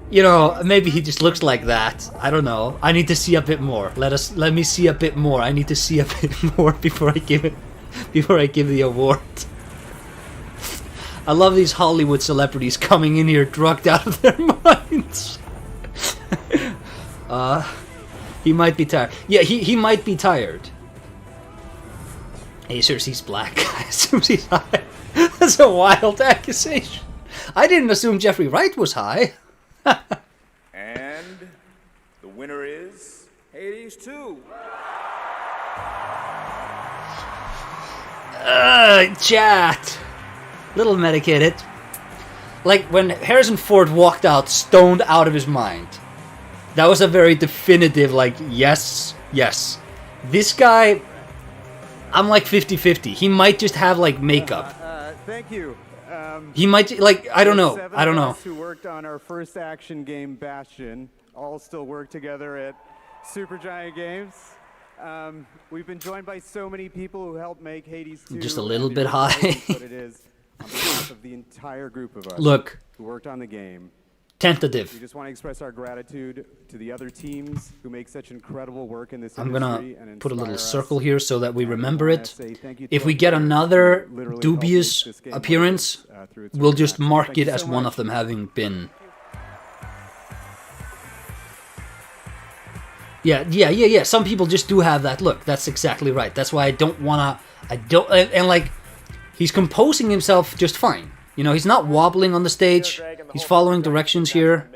You know, maybe he just looks like that. I don't know. I need to see a bit more. Let me see a bit more. I need to see a bit more before I give the award. I love these Hollywood celebrities coming in here drugged out of their minds. He might be tired. Yeah, he might be tired. Acer's black. I assume he's high. That's a wild accusation. I didn't assume Jeffrey Wright was high. And the winner is Hades 2. Chat. Little medicated. Like when Harrison Ford walked out, stoned out of his mind. That was a very definitive, like, yes. This guy, I'm like 50-50. He might just have, like, makeup. Thank you. He might, like, I don't know. Who worked on our first action game, Bastion, all still work together at Supergiant Games. We've been joined by so many people who helped make Hades 2 Just a little bit high. what it is on behalf of the entire group of us Look. who worked on the game. Tentative. We just want to express our gratitude to the other teams who make such incredible work in this I'm industry gonna and put a little inspire us. circle here so that we remember wanna it. say thank you to If our we get players another who literally dubious helped make this game what it appearance, is, through its we'll just success. mark Thank it you as so one much. of them having been. Yeah. Some people just do have that look. That's exactly right. That's why I don't wanna. And like, he's composing himself just fine. You know, he's not wobbling on the stage. He's following directions here.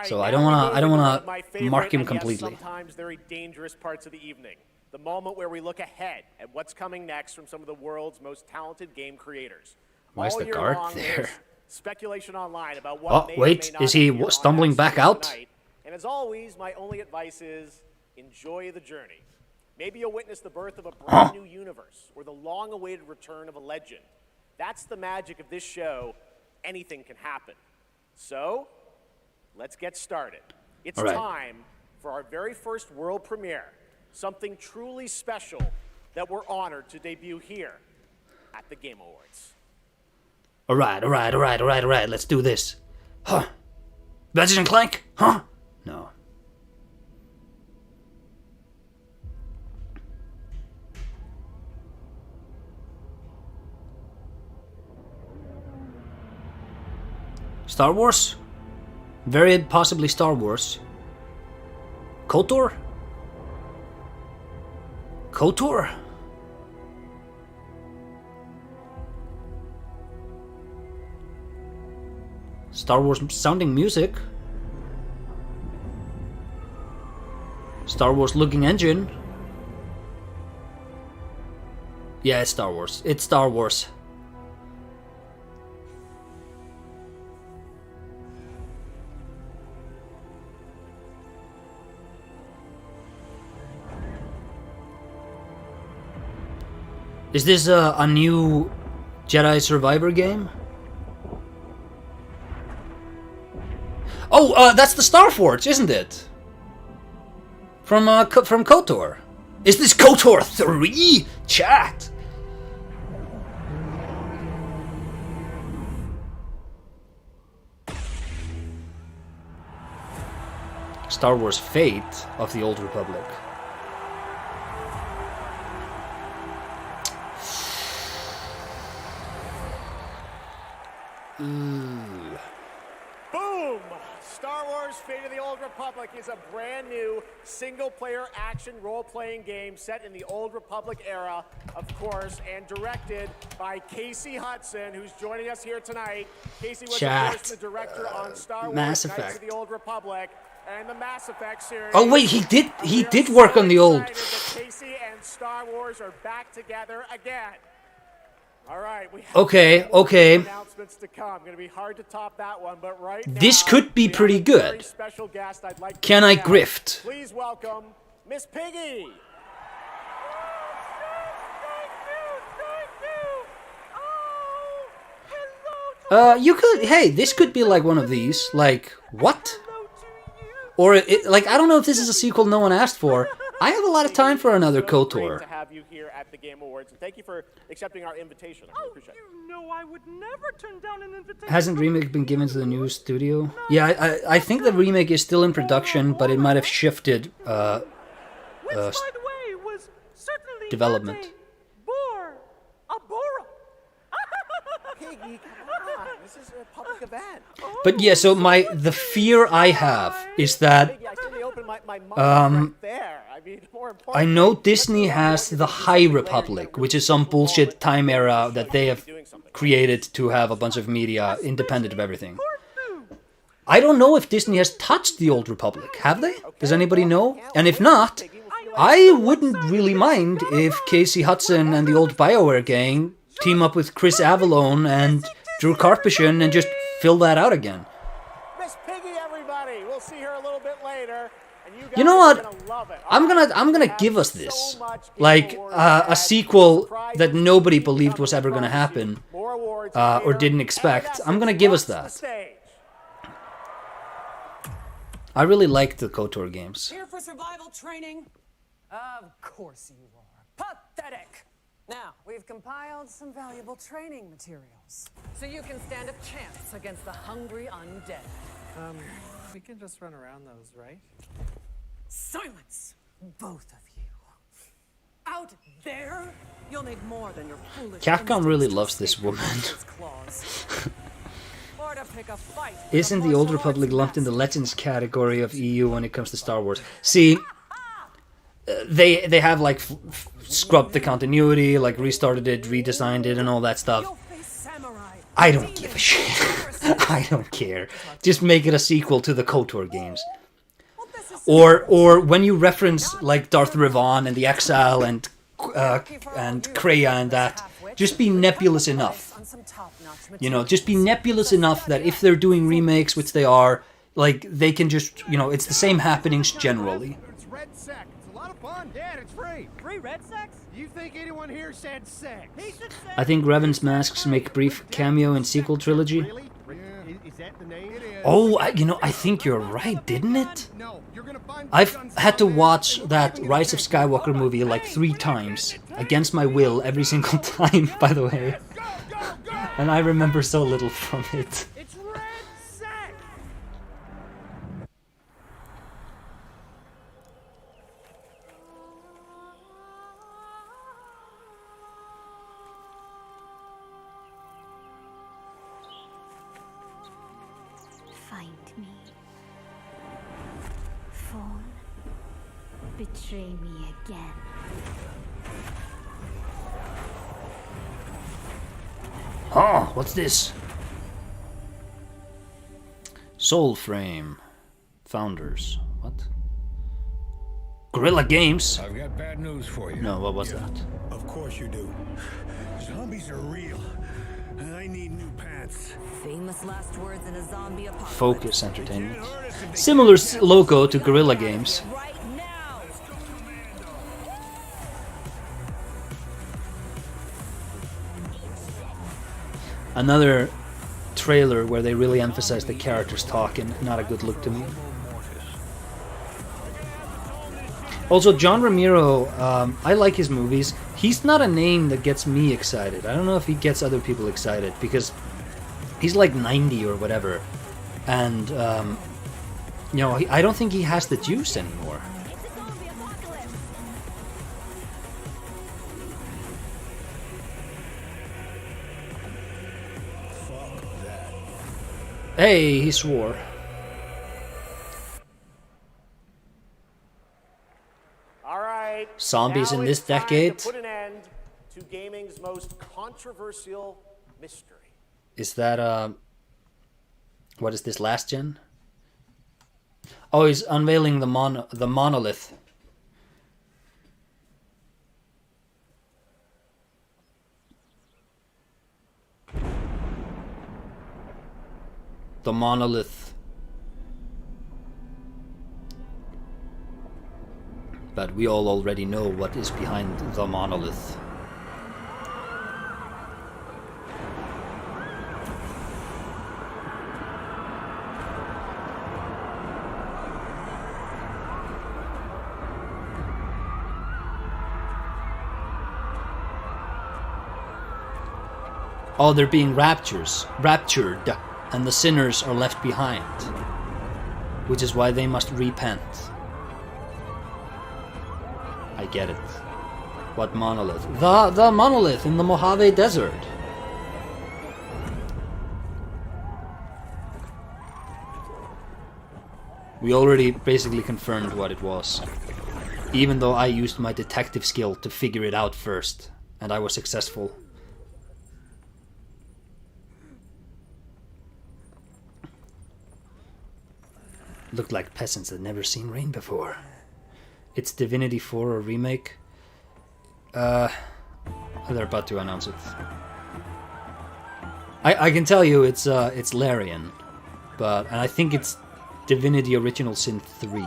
So I don't wanna mark him completely. Sometimes very dangerous parts of the evening. The moment where we look ahead at what's coming next from some of the world's most talented game creators. Why is All the year guard long, there? there's speculation online about what Oh, may or wait, may not is he appear on stumbling that back stage out? tonight. And as always, my only advice is enjoy the journey. Maybe you'll witness the birth of a brand new universe or the long-awaited return of a legend. That's the magic of this show. Anything can happen. So, let's get started. It's All right. time for our very first world premiere. Something truly special that we're honored to debut here at the Game Awards. All right. Let's do this. Huh? Ratchet and Clank? Huh? No. Star Wars? Very possibly Star Wars. KOTOR? KOTOR? Star Wars sounding music. Star Wars looking engine. Yeah, it's Star Wars. It's Star Wars. Is this a new Jedi Survivor game? Oh, that's the Starforge, isn't it? From KOTOR. Is this KOTOR 3? Chat! Star Wars Fate of the Old Republic. Boom! Star Wars Fate of the Old Republic is a brand new single-player action role-playing game set in the Old Republic era, of course, and directed by Casey Hudson, who's joining us here tonight. Casey was, of course, the director on Star Wars Mass Knights Effect. of the Old Republic and the Mass Effect series. Oh wait, he did work on the old. Casey and Star Wars are back together again. All right, we have Okay. announcements to come. Going to be hard to top that one, but right This now, could be we have pretty a very good. special guest I'd like to Can I present. grift? Please welcome Miss Piggy. You could. Hey, this could be like one of these. Like what? Or like I don't know if this is a sequel no one asked for. I have a lot of time for another Great to KOTOR. have you here at the Game Awards, and thank you for accepting our invitation. I really appreciate it. You know I would never turn down an invitation. Hasn't remake been given to the new studio? Yeah, I think the remake is still in production, but it might have shifted Which, by the way, was certainly development. not a Bora. Piggy, come on. This is a public event. But yeah, so the fear I have is that Piggy, I see they opened my mouth right there. I mean, more important. I know Disney has the High Republic, which is some bullshit time era that they have created to have a bunch of media independent of everything. I don't know if Disney has touched the Old Republic. Have they? Does anybody know? And if not, I wouldn't really mind if Casey Hudson and the old BioWare gang team up with Chris Avallone and Drew Karpyshyn and just fill that out again. Miss Piggy, everybody. We'll see her a little bit later. And you guys You know are what? gonna love it. I'm gonna give us this, like a sequel that nobody believed was ever gonna happen, or didn't expect. I'm gonna give us that. I really like the KOTOR games. Here for survival training? Of course you are. Pathetic! Now, we've compiled some valuable training materials, so you can stand a chance against the hungry undead. We can just run around those, right? Silence! Both of you. Out there, you'll need more than your foolish Capcom really loves this woman. Or to pick a fight. Isn't the Old Republic lumped in the Legends category of EU when it comes to Star Wars? See, they have like scrubbed the continuity, like restarted it, redesigned it, and all that stuff. I don't give a shit. I don't care. Just make it a sequel to the KOTOR games. Or when you reference like Darth Revan and the Exile and Kreia and that, just be nebulous enough. You know, just be nebulous enough that if they're doing remakes, which they are, like they can just, you know, it's the same happenings generally. It's red sex. It's a lot of fun, Dad. It's free. Free red sex? You think anyone here said sex? He said sex. I think Revan's masks make brief cameo in sequel trilogy. Really? Is that the name? It is. Oh, you know, I think you're right, didn't it? I've had to watch that Rise of Skywalker movie like 3 times, against my will, every single time, by the way. And I remember so little from it. It's red sex. Find me. Phone. Betray me again. Oh, what's this? Soulframe. Founders. What? Guerrilla Games? I've got bad news for you. No, what was that? Of course you do. Zombies are real. And I need new pants. Famous last words in a zombie apocalypse. Focus Entertainment. Similar logo to Guerrilla Games. Another trailer where they really emphasize the characters talking. Not a good look to me. Also, John Romero, I like his movies. He's not a name that gets me excited. I don't know if he gets other people excited because he's like 90 or whatever. And, you know, I don't think he has the juice anymore. Hey, he swore. All right. Zombies now in this it's time decade? To put an end to gaming's most controversial mystery. Is that, what is this, last gen? Oh, he's unveiling the monolith. The monolith. But we all already know what is behind the monolith. Oh, they're being raptured, and the sinners are left behind, which is why they must repent. I get it. What monolith? The monolith in the Mojave Desert. We already basically confirmed what it was, even though I used my detective skill to figure it out first, and I was successful. Looked like peasants had never seen rain before. It's Divinity 4 or remake. They're about to announce it. I can tell you it's Larian, and I think it's Divinity Original Sin 3.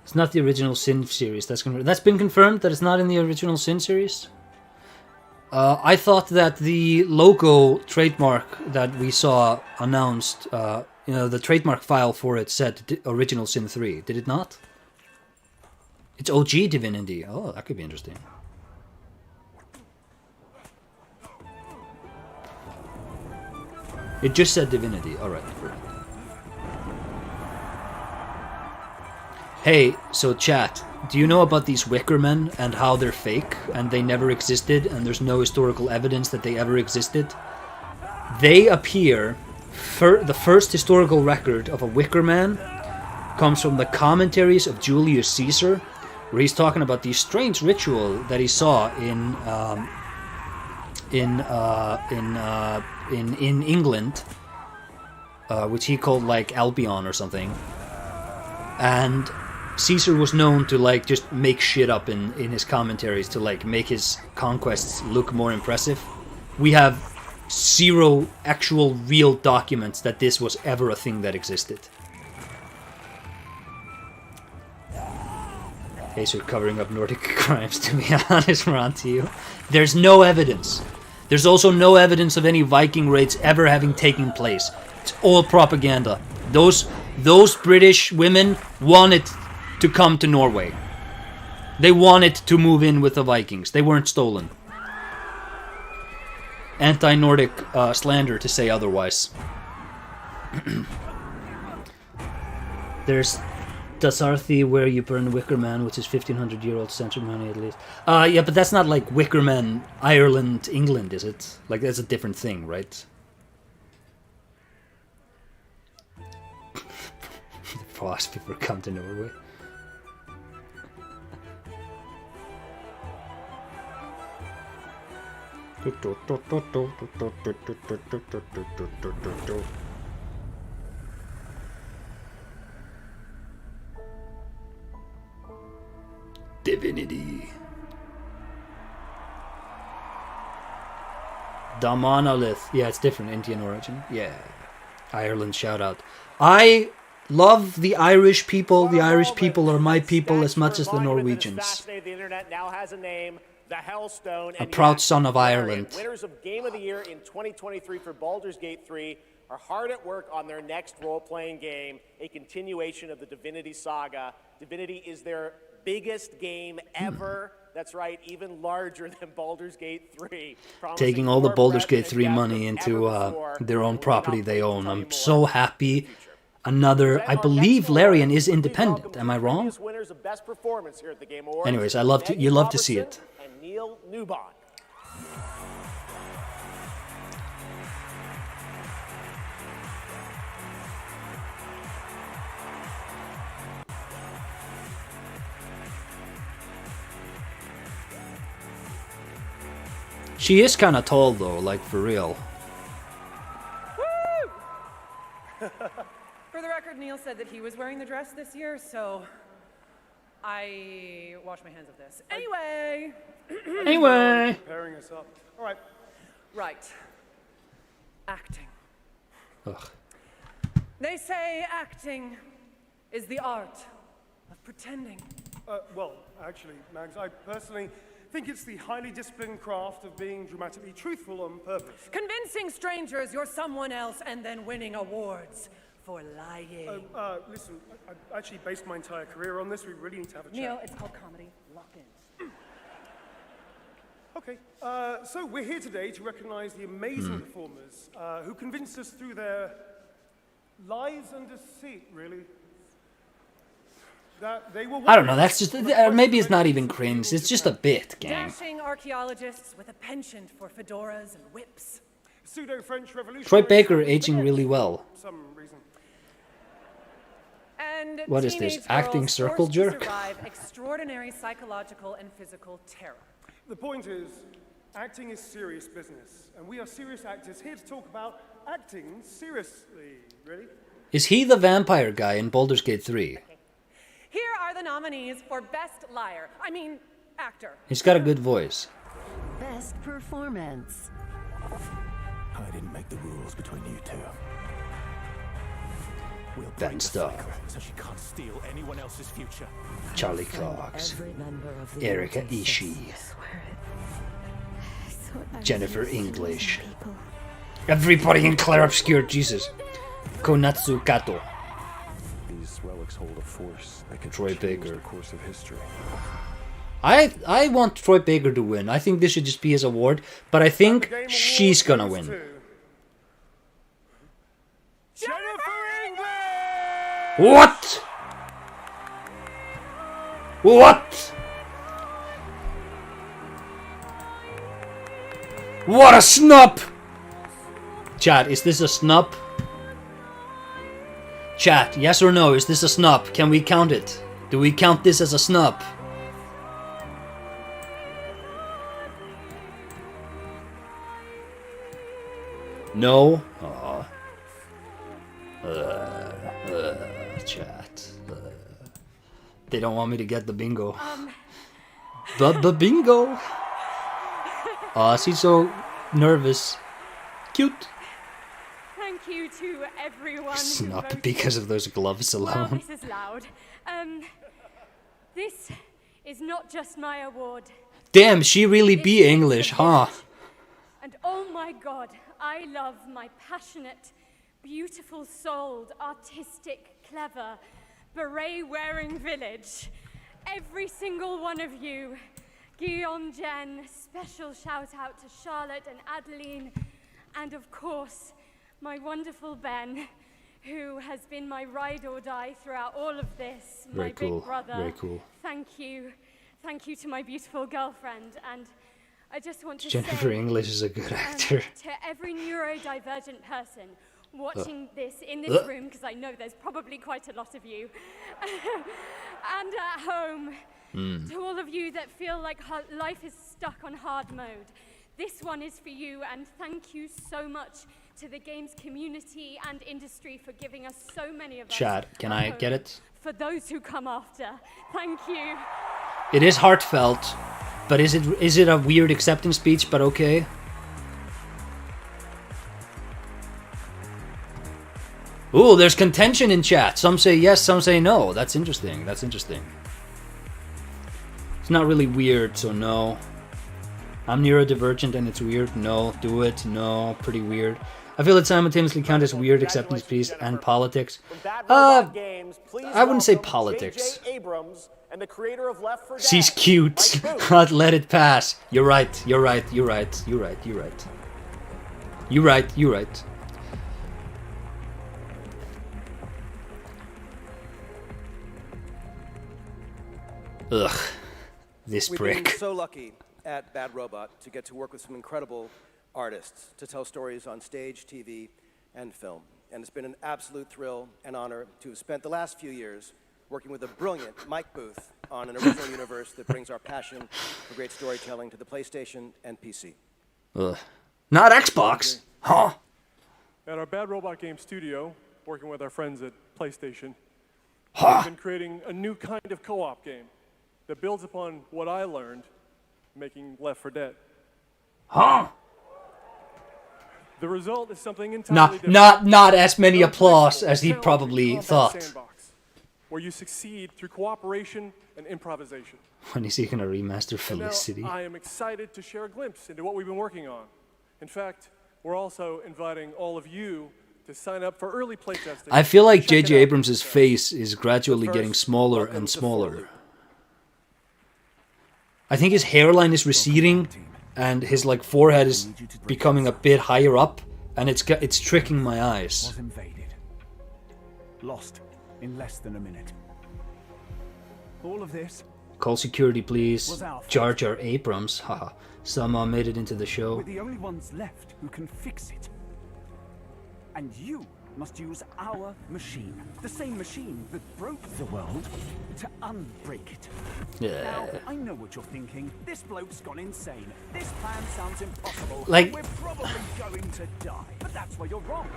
It's not the original Sin series. That's been confirmed that it's not in the original Sin series. I thought that the logo trademark that we saw announced, the trademark file for it said original Sin 3. Did it not? It's OG Divinity. Oh, that could be interesting. It just said Divinity. Alright. Hey, so chat, do you know about these Wicker Men and how they're fake and they never existed and there's no historical evidence that they ever existed? They appear, the first historical record of a Wicker Man comes from the commentaries of Julius Caesar, where he's talking about the strange ritual that he saw in England, which he called like Albion or something, and Caesar was known to like just make shit up in his commentaries to like make his conquests look more impressive. We have zero actual real documents that this was ever a thing that existed. Acer covering up Nordic crimes, to be honest, Ron, to you. There's no evidence. There's also no evidence of any Viking raids ever having taken place. It's all propaganda. Those British women wanted to come to Norway. They wanted to move in with the Vikings. They weren't stolen. Anti-Nordic slander to say otherwise. There's Dasarthi, where you burn Wicker Man, which is 1500-year-old ceremony at least. Yeah, but that's not like Wicker Man, Ireland, England, is it? Like, that's a different thing, right? The Frost people come to Norway. Divinity. Damonolith. Yeah, it's different. Indian origin. Yeah. Ireland shout out. I love the Irish people. The Irish people are my people as much as the Norwegians. The internet now has a name, the Hellstone. A proud son of Ireland. Winners of Game of the Year in 2023 for Baldur's Gate 3 are hard at work on their next role-playing game, a continuation of the Divinity saga. Divinity is their biggest game ever. That's right, even larger than Baldur's Gate 3. Taking all the Baldur's Gate 3 money into their own property they own. I'm so happy. Another, I believe Larian is independent. Am I wrong? Anyways, you love to see it. And Neil Newbon. She is kind of tall though, like for real. For the record, Neil said that he was wearing the dress this year, so I wash my hands of this. Anyway. Anyway. Pairing us up. All right. Right. Acting. Ugh. They say acting is the art of pretending. Well, actually, Mags, I personally think it's the highly disciplined craft of being dramatically truthful on purpose. Convincing strangers you're someone else and then winning awards for lying. Listen, I actually based my entire career on this. We really need to have a chat. Neil, it's called comedy. Lock in. Okay, so we're here today to recognize the amazing performers who convinced us through their lies and deceit, really. That they were I don't know, that's just, maybe it's not even cringe, it's just a bit, gang. Dashing archaeologists with a penchant for fedoras and whips. Pseudo-French revolution. Troy Baker aging really well. Some reason. And what is this, acting circle jerk? Survive extraordinary psychological and physical terror. The point is, acting is serious business, and we are serious actors here to talk about acting seriously, really. Is he the vampire guy in Baldur's Gate 3? Here are the nominees for Best Liar. I mean, Actor. He's got a good voice. Best Performance. I didn't make the rules between you two. Ben Starr, So she can't steal anyone else's future. Charlie Cox, Erika Ishii, Jennifer English, everybody in Claire Obscure, Jesus, Konatsu Kato, These relics hold a force that can Troy change Baker. the course of history. I want Troy Baker to win. I think this should just be his award, but I think she's gonna win. What? What? What a snub! Chat, is this a snub? Chat, yes or no, is this a snub? Can we count it? Do we count this as a snub? No? Aw. Chat. They don't want me to get the bingo. The bingo! Aw, she's so nervous. Cute. Thank you to everyone. Snub because of those gloves Well, alone. this is loud. This is not just my award. Damn, she really be English, huh? And oh my god, I love my passionate, beautiful-souled, artistic, clever, beret-wearing village. Every single one of you. Guillaume, Jen, special shout-out to Charlotte and Adeline, and of course, my wonderful Ben, who has been my ride or die throughout all of this. Very my cool, big brother. very cool. Thank you. Thank you to my beautiful girlfriend. And I just want to Jennifer say, English is a good actor. to every neurodivergent person watching this in this room, because I know there's probably quite a lot of you, and at home, to all of you that feel like life is stuck on hard mode, this one is for you, and thank you so much to the games community and industry for giving us so many of us. Chat, can I get it? For those who come after, thank you. It is heartfelt, but is it a weird acceptance speech, but okay? Ooh, there's contention in chat. Some say yes, some say no. That's interesting. That's interesting. It's not really weird, so no. I'm neurodivergent and it's weird. No. Do it. No. Pretty weird. I feel it simultaneously count as weird acceptance speech and politics. I wouldn't say politics. Abrams and the creator of Left 4 Dead. She's cute. Let it pass. You're right. You're right. You're right. You're right. You're right. You're right. You're right. Ugh. This We've prick. been so lucky at Bad Robot to get to work with some incredible artists to tell stories on stage, TV, and film. And it's been an absolute thrill and honor to have spent the last few years working with a brilliant Mike Booth on an original universe that brings our passion for great storytelling to the PlayStation and PC. Ugh. Not Xbox. Huh? At our Bad Robot Game studio, working with our friends at PlayStation, Huh? we've been creating a new kind of co-op game that builds upon what I learned making Left 4 Dead. Huh? The result is something entirely different. Not as many applause as he probably thought. Sandbox, where you succeed through cooperation and improvisation. When is he gonna remaster And now Felicity? I am excited to share a glimpse into what we've been working on. In fact, we're also inviting all of you to sign up for early playtesting. I feel like Check it J.J. out. Abrams' face is gradually But getting first, smaller welcome and to smaller. Forward. I think his hairline is receding, and his like forehead is becoming a bit higher up, and it's tricking my eyes. Was invaded. Lost in less than a minute. All of this. Call security, please. Jar Jar Abrams. Haha. Somehow made it into the show. We're the only ones left who can fix it. And you must use our machine, the same machine that broke the world, to unbreak it. Yeah. Now, I know what you're thinking. This bloke's gone insane. This plan sounds impossible. Like- We're probably going to die. But that's where you're wrong.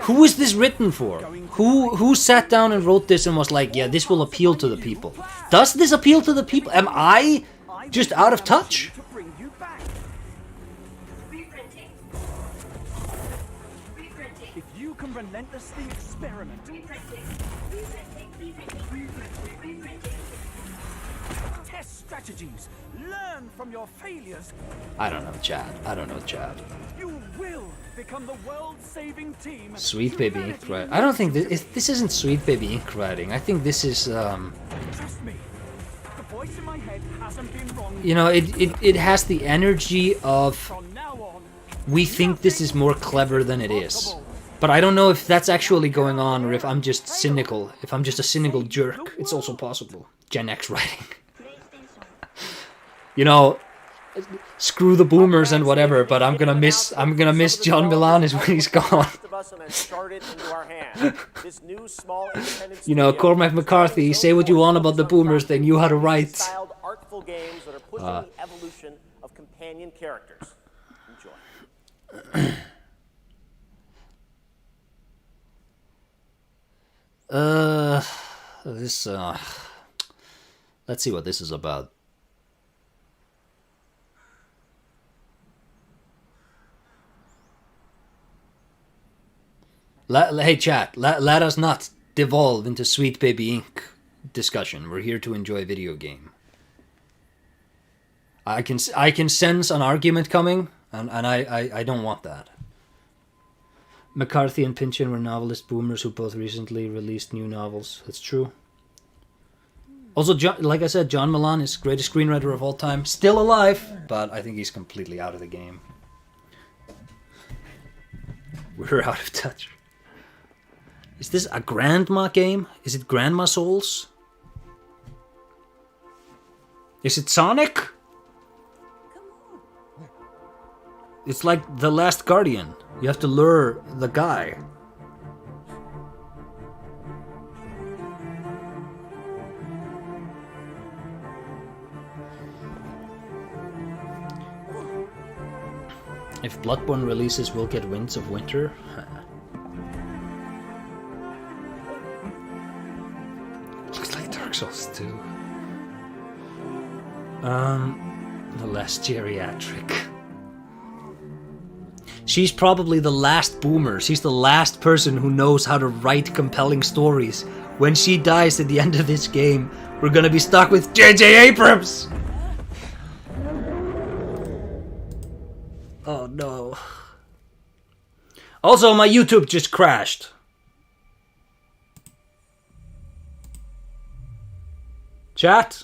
Who is this written for? Who sat down and wrote this and was like, yeah, this will appeal to the people? Does this appeal to the people? Am I just out of touch? If you can and relentlessly experiment. Test strategies. Learn from your failures. I don't know, Chad. I don't know, Chad. You will become the world-saving team. Sweet Baby Ink writing. I don't think this isn't Sweet Baby Ink writing. I think this is Trust me. The voice in my head hasn't been wrong. you know, it has the energy of we think this is more clever than it is. But I don't know if that's actually going on or if I'm just cynical. If I'm just a cynical jerk. It's also possible. Gen X writing. You know, screw the boomers and whatever, but I'm gonna miss John Milanes when he's gone. You know, Cormac McCarthy, say what you want about the boomers, they knew how to write. Artful games that are pushing the evolution of companion characters. Enjoy. Let's see what this is about. Hey chat, let us not devolve into Sweet Baby Ink discussion. We're here to enjoy a video game. I can sense an argument coming, and I don't want that. McCarthy and Pynchon were novelist boomers who both recently released new novels. That's true. Also, like I said, John Milanes, greatest screenwriter of all time, still alive, but I think he's completely out of the game. We're out of touch. Is this a Grandma game? Is it Grandma Souls? Is it Sonic? It's like The Last Guardian. You have to lure the guy. If Bloodborne releases, we'll get Winds of Winter. Looks like Dark Souls 2. The less geriatric. She's probably the last boomer. She's the last person who knows how to write compelling stories. When she dies at the end of this game, we're gonna be stuck with J.J. Abrams! Oh no. Also, my YouTube just crashed. Chat?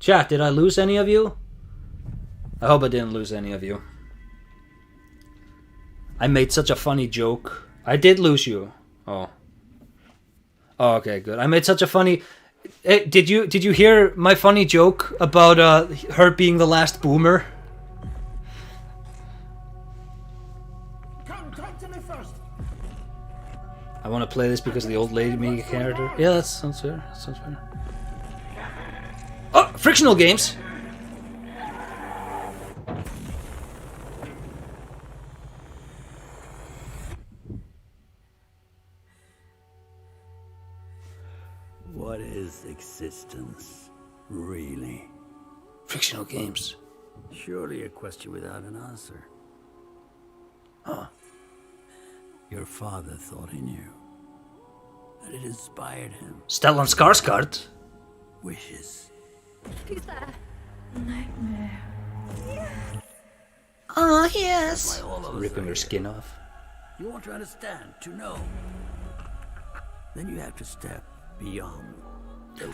Chat, did I lose any of you? I hope I didn't lose any of you. I made such a funny joke. I did lose you. Oh. Oh, okay, good. I made such a funny... Hey, did you hear my funny joke about her being the last boomer? Come to me first. I want to play this because of the old lady being a character. Yeah, that sounds fair. That sounds fair. Oh, frictional games. What is existence, really? Frictional games. Surely a question without an answer. Huh. Your father thought he knew. That it inspired him. Stellan Skarsgård. Wishes. Who's there? Nightmare. Oh, yes. Why all of a Ripping her sudden? skin off. You want to understand, to know. Then you have to step beyond.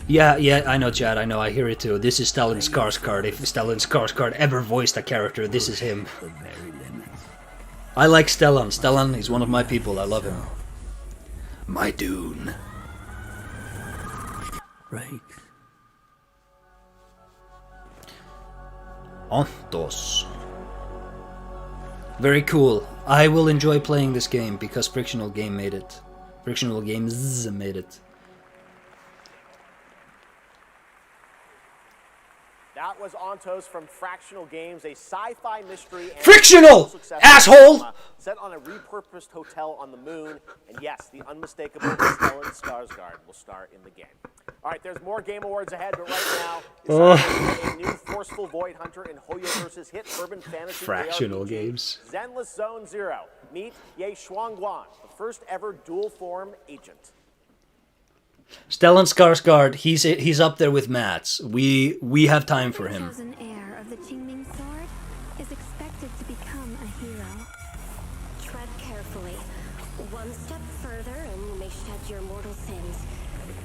Yeah, I know, Chad. I know. I hear it too. This is Stellan Skarsgård. If Stellan Skarsgård ever voiced a character, this is him. The very limits. I like Stellan. Stellan, he's one of my people. I love him. My Dune. Right. Ontos. Very cool. I will enjoy playing this game because Frictional Game made it. Frictional Games made it. That was Ontos from Fractional Games, a sci-fi mystery. And Frictional! Asshole! Set on a repurposed hotel on the moon. And yes, the unmistakable Stellan Skarsgård will star in the game. All right, there's more Game Awards ahead, but right now, it's a new forceful Void Hunter in Hoyoverse's hit urban fantasy Fractional ARPG, games. Zenless Zone Zero. Meet Ye Shuangguan, the first ever dual form agent. Stellan Skarsgård, he's up there with Mats. We have time for him. Chosen heir of the Qingming sword is expected to become a hero. Tread carefully. One step further and you may shed your mortal sins.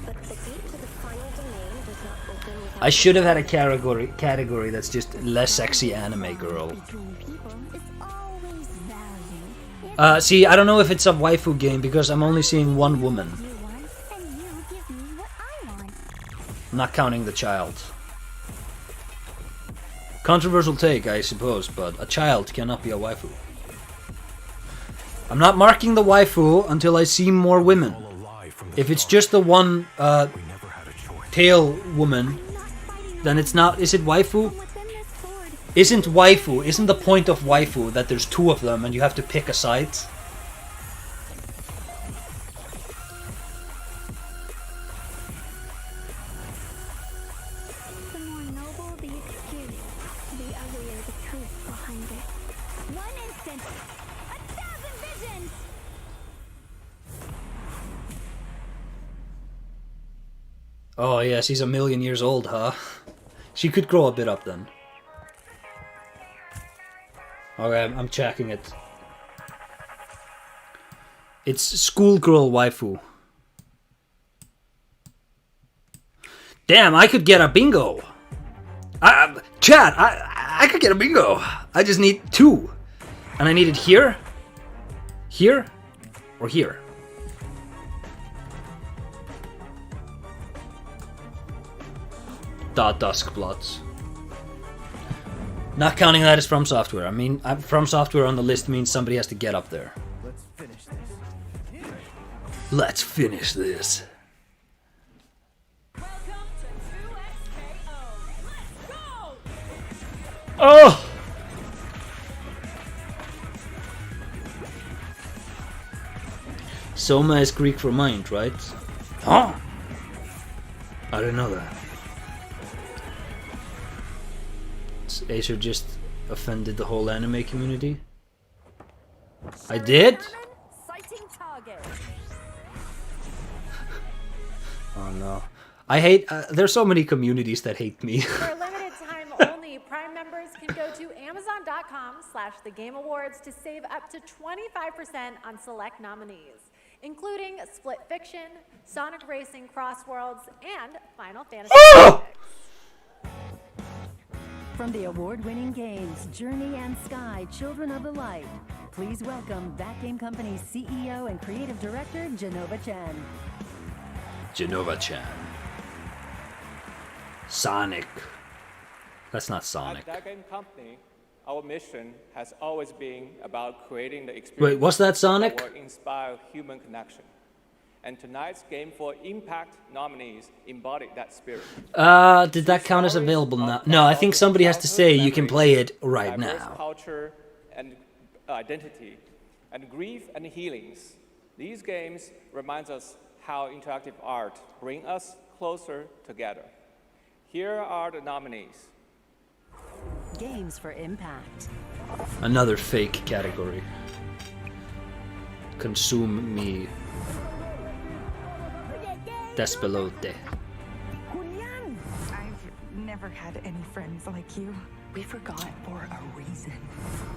But the gate to the final domain does not open without... I should have had a category that's just less sexy anime girl. See, I don't know if it's a waifu game because I'm only seeing one woman. I'm not counting the child. Controversial take, I suppose, but a child cannot be a waifu. I'm not marking the waifu until I see more women. If it's just the one tail woman, then it's not. Is it waifu? Isn't the point of waifu that there's two of them and you have to pick a side? The more noble the excuse, the uglier the truth behind it. One instant, 1,000 visions! Oh yeah, she's a million years old, huh? She could grow a bit up then. Okay, I'm checking it. It's schoolgirl waifu. Damn, I could get a bingo. Chat, I could get a bingo. I just need two. And I need it here, here, or here. Duskbloods. Not counting that as From Software. I mean, From Software on the list means somebody has to get up there. Let's finish this. Let's finish this. Oh! Soma is Greek for mind, right? Huh? I didn't know that. Acer just offended the whole anime community. I did? Oh no. I hate, there's so many communities that hate me. For a limited time only, Prime members can go to Amazon.com/thegameawards to save up to 25% on select nominees, including Split Fiction, Sonic Racing Cross Worlds, and Final Fantasy VI. From the award-winning games Journey and Sky, Children of the Light, please welcome That Game Company's CEO and Creative Director, Genova Chen. Genova Chen. Sonic. That's not Sonic. At That Game Company, our mission has always been about creating the experience. Wait, what's that, Sonic? That will inspire human connection. And tonight's Game for Impact nominees embody that spirit. Did that count as available now? No, I think somebody has to say you can play it right diverse now. Culture and identity, and grief and healings. These games remind us how interactive art brings us closer together. Here are the nominees. Games for Impact. Another fake category. Consume me. Despelote. I've never had any friends like you. We forgot for a reason.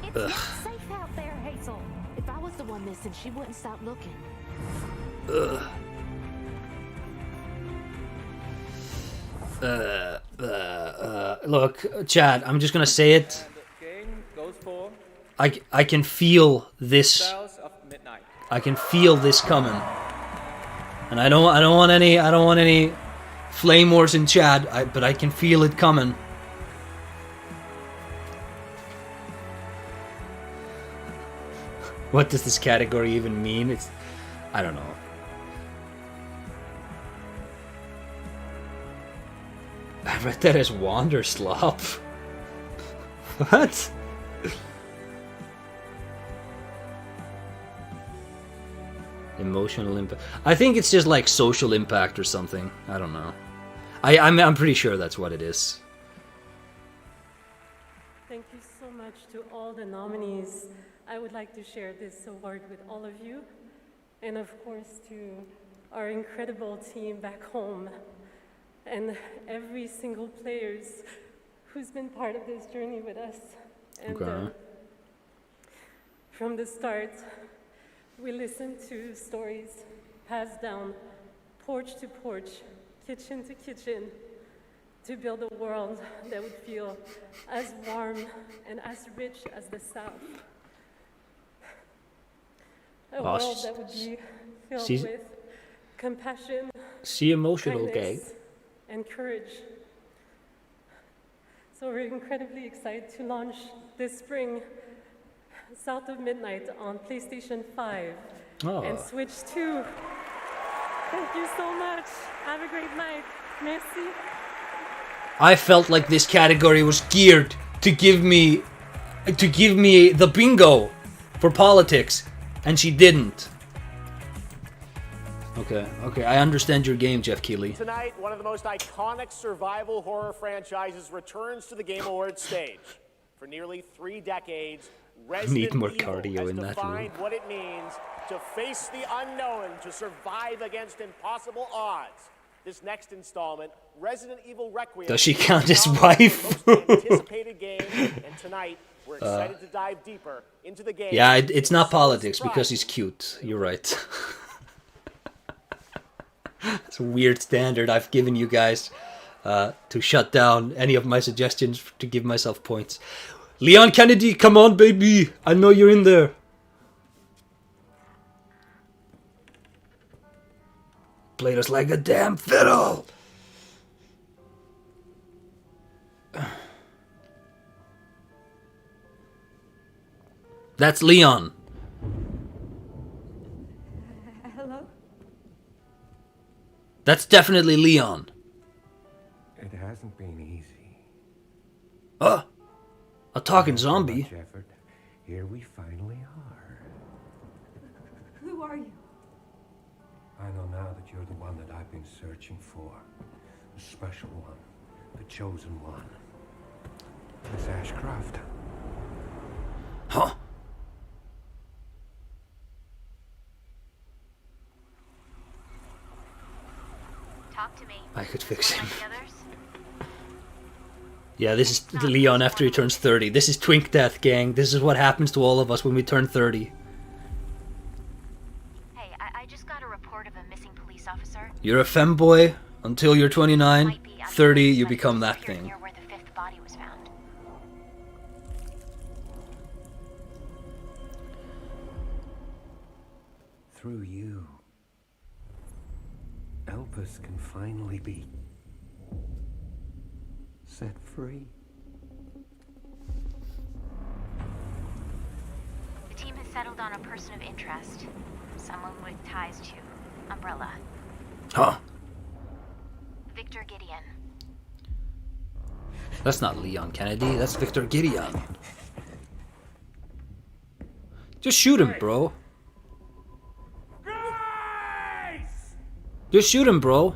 It's not safe out there, Hazel. If I was the one missing, she wouldn't stop looking. Look, Chad, I'm just gonna say it. I can feel this. I can feel this coming. And I don't want any flame wars in Chad, but I can feel it coming. What does this category even mean? I don't know. I read that as Wanderslop. What? Emotional impact. I think it's just like social impact or something. I don't know. I'm pretty sure that's what it is. Thank you so much to all the nominees. I would like to share this award with all of you, and of course to our incredible team back home, and every single players who's been part of this journey with us. And from the start, we listened to stories passed down porch to porch, kitchen to kitchen, to build a world that would feel as warm and as rich as the South. A world that would be filled with compassion, emotional, kindness, and courage. So we're incredibly excited to launch this spring South of Midnight on PlayStation 5 and Switch 2. Thank you so much. Have a great night. Merci. I felt like this category was geared to give me the bingo for politics, and she didn't. Okay, I understand your game, Jeff Keighley. Tonight, one of the most iconic survival horror franchises returns to the Game Awards stage. For nearly 3 decades, Resident Need more Evil cardio has in that defined room. what it means to face the unknown, to survive against impossible odds. This next installment, Resident Evil Requiem, Does she count as wife? most anticipated game, and tonight we're excited to dive deeper into the game. Yeah, it's not politics because he's cute. You're right. It's a weird standard I've given you guys to shut down any of my suggestions to give myself points. Leon Kennedy, come on, baby. I know you're in there. Played us like a damn fiddle. That's Leon. Hello? That's definitely Leon. It hasn't been easy. A talking zombie. Much effort. Here we finally are. Who are you? I know now that you're the one that I've been searching for. The special one. The chosen one. Miss Ashcroft. Huh? Talk to me. I could fix him. Yeah, this is Leon after he turns 30. This is Twink Death, gang. This is what happens to all of us when we turn 30. Hey, I just got a report of a missing police officer. You're a femboy until you're 29. 30, you become that thing. Near where the 5th body was found. Through you, Elpis can finally be set free. The team has settled on a person of interest. Someone with ties to Umbrella. Huh? Victor Gideon. That's not Leon Kennedy. That's Victor Gideon. Just shoot him, bro. Just shoot him, bro.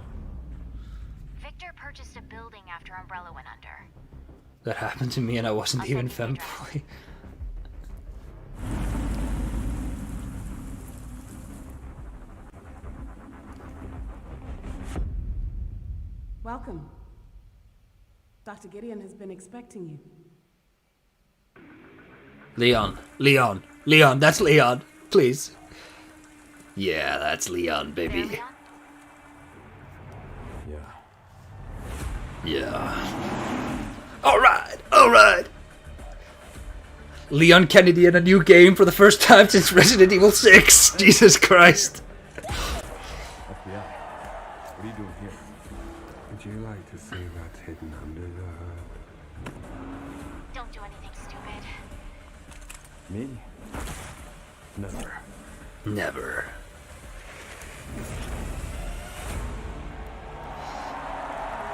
Victor purchased a building after Umbrella went under. That happened to me and I wasn't even femboy. Welcome. Dr. Gideon has been expecting you. Leon, that's Leon. Please. Yeah, that's Leon, baby. Yeah. Alright. Leon Kennedy in a new game for the first time since Resident Evil 6. Jesus Christ. FBI, what are you doing here? Would you like to see what's hidden under the hood? Don't do anything stupid. Me? Never.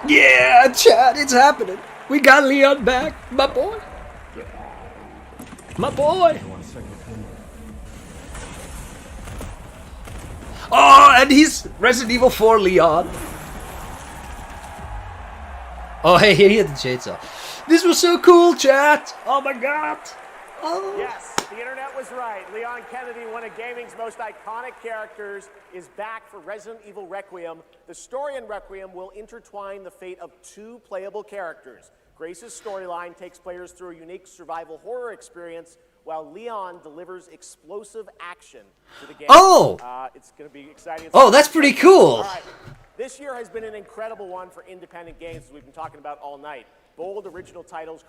Yeah, Chad, it's happening. We got Leon back, my boy. My boy. Oh, and he's Resident Evil 4 Leon. Oh, hey, he had the shades off. This was so cool, chat. Oh my god. Oh. Yes, the internet was right. Leon Kennedy, one of gaming's most iconic characters, is back for Resident Evil Requiem. The story in Requiem will intertwine the fate of 2 playable characters. Grace's storyline takes players through a unique survival horror experience, while Leon delivers explosive action to the game. Oh! It's going to be exciting. Oh, that's pretty cool. All right. This year has been an incredible one for independent games, as we've been talking about all night. Bold, original titles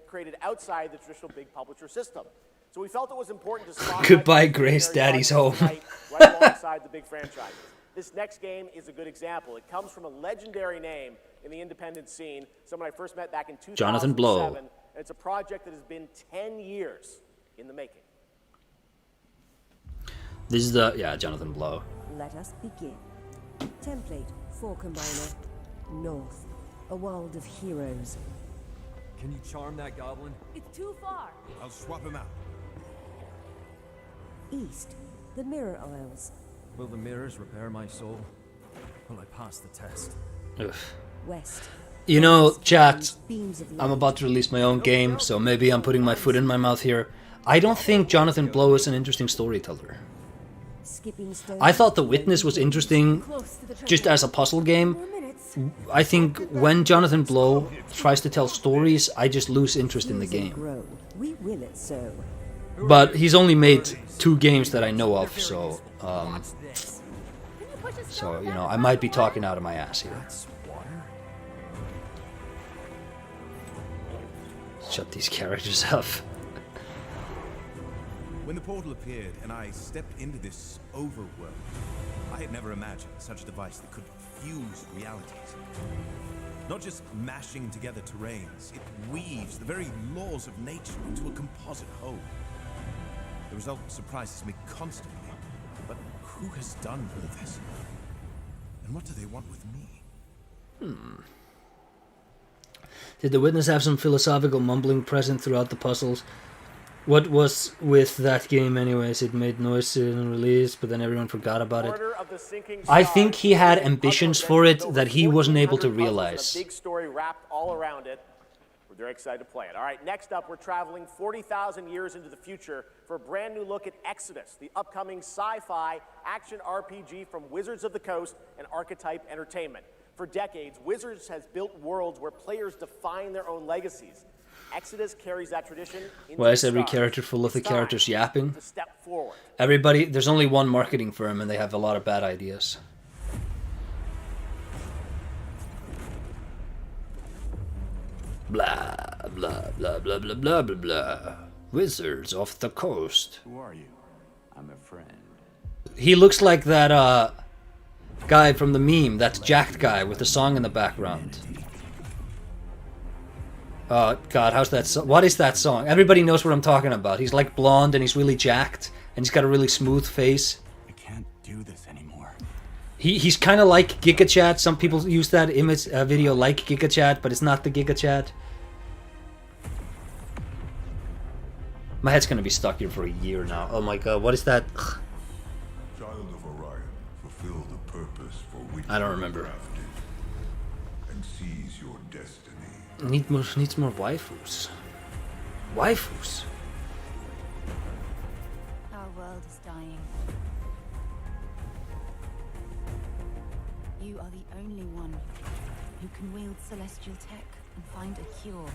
created outside the traditional big publisher system. So we felt it was important to spotlight Goodbye, Grace. Daddy's home. right alongside the big franchises. This next game is a good example. It comes from a legendary name in the independent scene, someone I first met back in 2007. Jonathan Blow. And it's a project that has been 10 years in the making. This is Jonathan Blow. Let us begin. Template for Combiner. North. A world of heroes. Can you charm that goblin? It's too far. I'll swap him out. East. The Mirror Isles. Will the mirrors repair my soul? Will I pass the test? Ugh. West. You know, chat, I'm about to release my own game, so maybe I'm putting my foot in my mouth here. I don't think Jonathan Blow is an interesting storyteller. I thought The Witness was interesting just as a puzzle game. I think when Jonathan Blow tries to tell stories, I just lose interest in the game. We will it so. But he's only made 2 games that I know of, so you know, I might be talking out of my ass here. Shut these characters up. When the portal appeared and I stepped into this overworld, I had never imagined such a device that could fuse realities. Not just mashing together terrains, it weaves the very laws of nature into a composite whole. The result surprises me constantly, but who has done all this? And what do they want with me? Did The Witness have some philosophical mumbling present throughout the puzzles? What was with that game anyways? It made noise in release, but then everyone forgot about it. I think he had ambitions for it that he wasn't able to realize. A big story wrapped all around it. We're very excited to play it. All right, next up, we're traveling 40,000 years into the future for a brand new look at Exodus, the upcoming sci-fi action RPG from Wizards of the Coast and Archetype Entertainment. For decades, Wizards has built worlds where players define their own legacies. Exodus carries that tradition into Why is the every stars. character full of the It's time characters yapping? to step forward. Everybody, there's only one marketing firm and they have a lot of bad ideas. Blah, blah, blah, blah, blah, blah, blah, blah. Wizards of the Coast. Who are you? I'm a friend. He looks like that guy from the meme, that jacked guy with the song in the background. Oh god, how's that song? What is that song? Everybody knows what I'm talking about. He's like blonde and he's really jacked and he's got a really smooth face. I can't do this anymore. He's kind of like GigaChat. Some people use that image video like GigaChat, but it's not the GigaChat. My head's gonna be stuck here for a year now. Oh my god, what is that? Ugh. Child of Orion, fulfill the purpose for which I don't you were remember. crafted, and seize your destiny. Needs more waifus. Waifus. Our world is dying. You are the only one who can wield celestial tech and find a cure.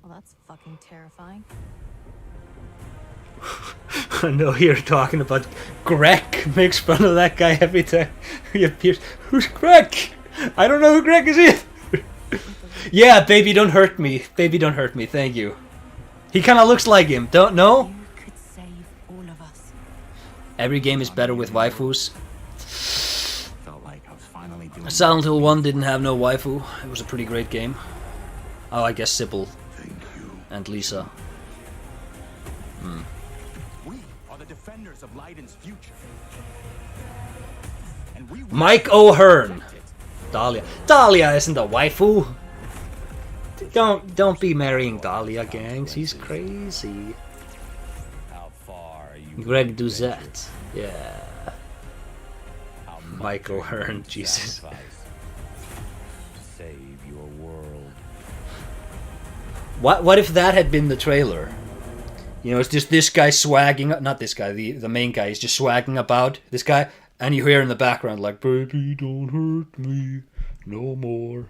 Well, that's fucking terrifying. I know you're talking about Greg. Makes fun of that guy every time he appears. Who's Greg? I don't know who Greg is either. Yeah, baby, don't hurt me. Baby, don't hurt me. Thank you. He kind of looks like him. Don't know? Every game is better with waifus. Felt like I was finally doing Silent Hill 1 didn't have no waifu. It was a pretty great game. Oh, I guess Sybil. And Lisa. We are the defenders of Leiden's future. And we Mike O'Hearn. Dahlia. Dahlia isn't a waifu. Don't be marrying Dahlia, gang. She's crazy. How far are you? Greg Duzette. Yeah. Mike O'Hearn. Jesus. save your world. What if that had been the trailer? You know, it's just this guy swagging, not this guy, the main guy is just swagging about this guy, and you hear in the background like, baby, don't hurt me no more.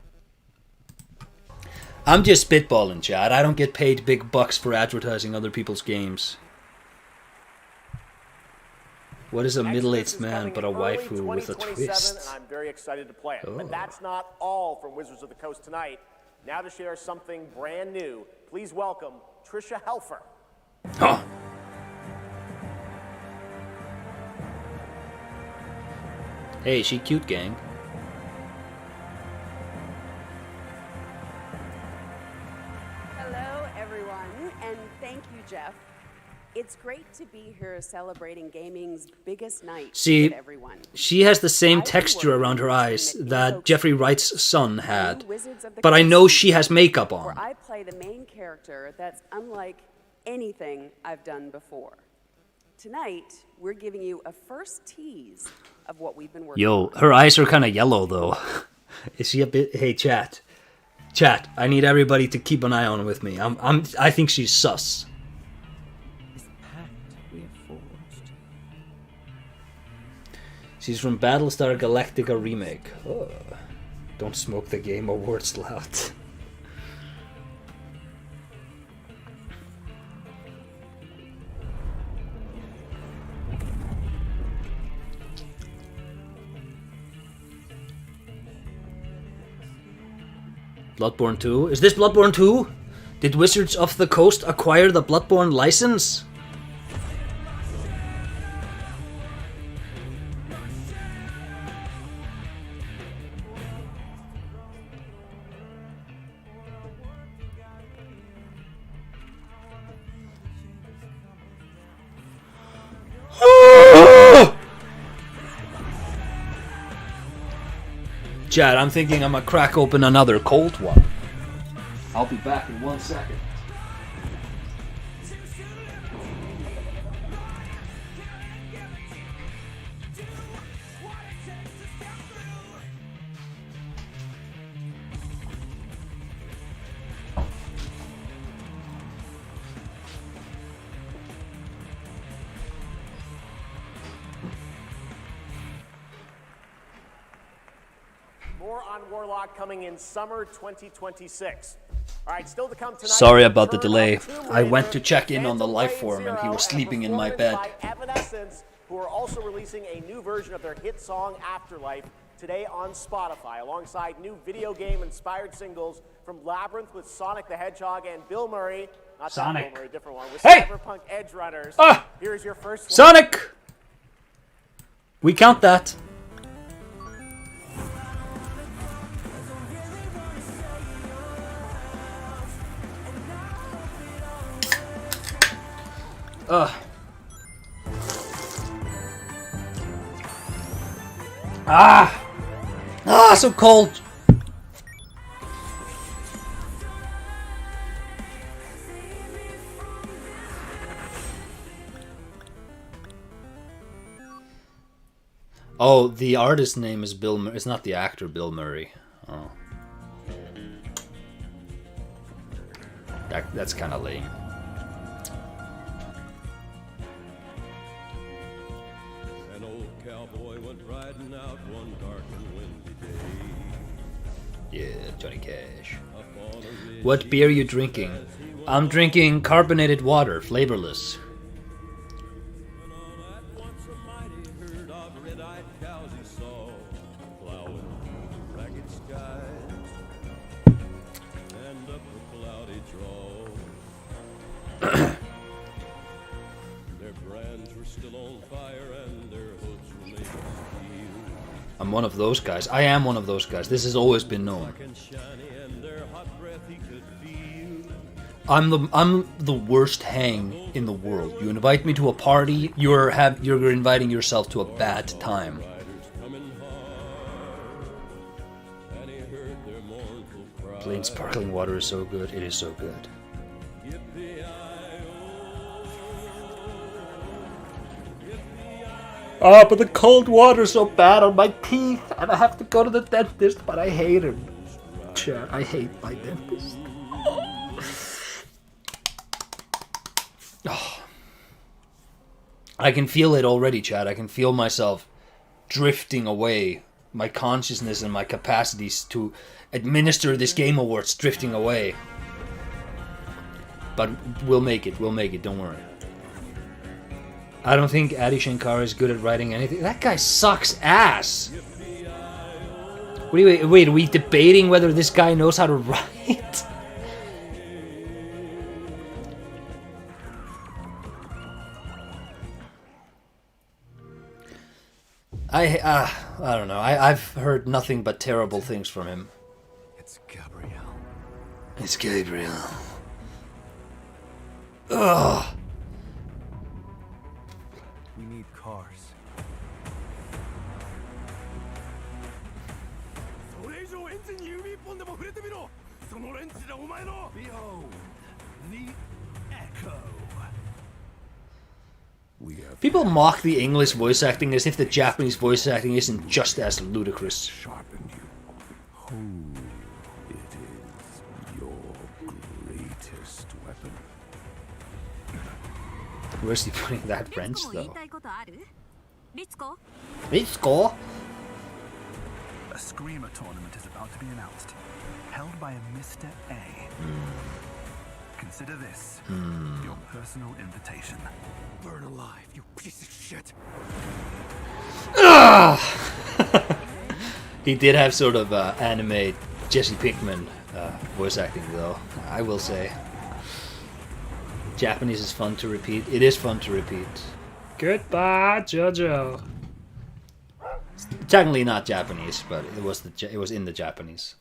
I'm just spitballing, Chad. I don't get paid big bucks for advertising other people's games. What is a middle-aged man but a waifu with a twist? And I'm very excited to play it. Oh. But that's not all from Wizards of the Coast tonight. Now to share something brand new, please welcome Trisha Helfer. Huh. Hey, she cute, gang. Hello, everyone, and thank you, Jeff. It's great to be here celebrating gaming's biggest night See, with everyone. she has the same texture around her eyes that Jeffrey Wright's son had, but I know she has makeup on. Where I play the main character that's unlike anything I've done before. Tonight, we're giving you a first tease of what we've been working on. Yo, her eyes are kind of yellow, though. Is she a bit... Hey, chat, I need everybody to keep an eye on with me. I think she's sus. She's from Battlestar Galactica Remake. Oh, don't smoke the Game Awards loud. Bloodborne 2? Is this Bloodborne 2? Did Wizards of the Coast acquire the Bloodborne license? Chad, I'm thinking I'm gonna crack open another cold one. I'll be back in 1 second. More on Warlock coming in summer 2026. All right, still to come tonight. Sorry about the delay. I went to check in on the life form and he was sleeping in my bed. By Evanescence, who are also releasing a new version of their hit song Afterlife today on Spotify, alongside new video game-inspired singles from Labyrinth with Sonic the Hedgehog and Bill Murray. Not Sonic. That Bill Murray, different one. With Hey! Cyberpunk Edge Runners. Here's your first one. Sonic! We count that. So cold. Oh, the artist's name is Bill Murray. It's not the actor Bill Murray. Oh. That's kind of lame. An old cowboy went riding out one dark and windy day. Yeah, Johnny Cash. What beer are you drinking? I'm drinking carbonated water, flavorless. I'm one of those guys. I am one of those guys. This has always been known. I'm the worst hang in the world. You invite me to a party, you're inviting yourself to a bad time. Plain sparkling water is so good. It is so good. Oh, but the cold water's so bad on my teeth, and I have to go to the dentist, but I hate him. chat. I hate my dentist. Oh. I can feel it already, Chad. I can feel myself drifting away. My consciousness and my capacities to administer this Game Awards drifting away. But we'll make it. We'll make it. Don't worry. I don't think Adi Shankar is good at writing anything. That guy sucks ass. Wait, are we debating whether this guy knows how to write? I don't know. I've heard nothing but terrible things from him. It's Gabriel. It's Gabriel. Ugh. We need cars. Behold, the echo. People mock the English voice acting as if the Japanese voice acting isn't just as ludicrous. Sharpen you. Who it is your greatest weapon? Where's he putting that wrench, though? Let's go. A Screamer tournament is about to be announced, held by a Mr. A. Consider this your personal invitation. Burn alive, you piece of shit. He did have sort of anime Jesse Pinkman voice acting, though, I will say. Japanese is fun to repeat. It is fun to repeat. Goodbye, Jojo. It's technically not Japanese, but it was in the Japanese.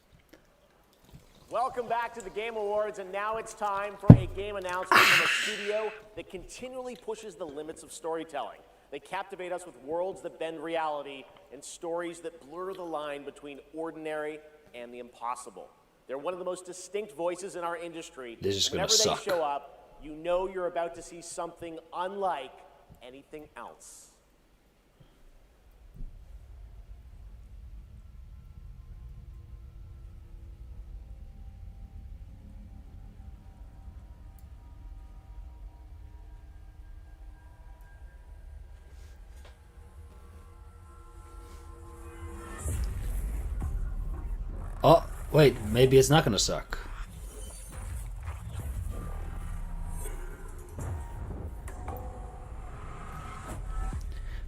Welcome back to the Game Awards, and now it's time for a game announcement from a studio that continually pushes the limits of storytelling. They captivate us with worlds that bend reality and stories that blur the line between ordinary and the impossible. They're one of the most distinct voices in our industry. This is gonna Whenever suck. they show up, you know you're about to see something unlike anything else. Oh, wait, maybe it's not gonna suck.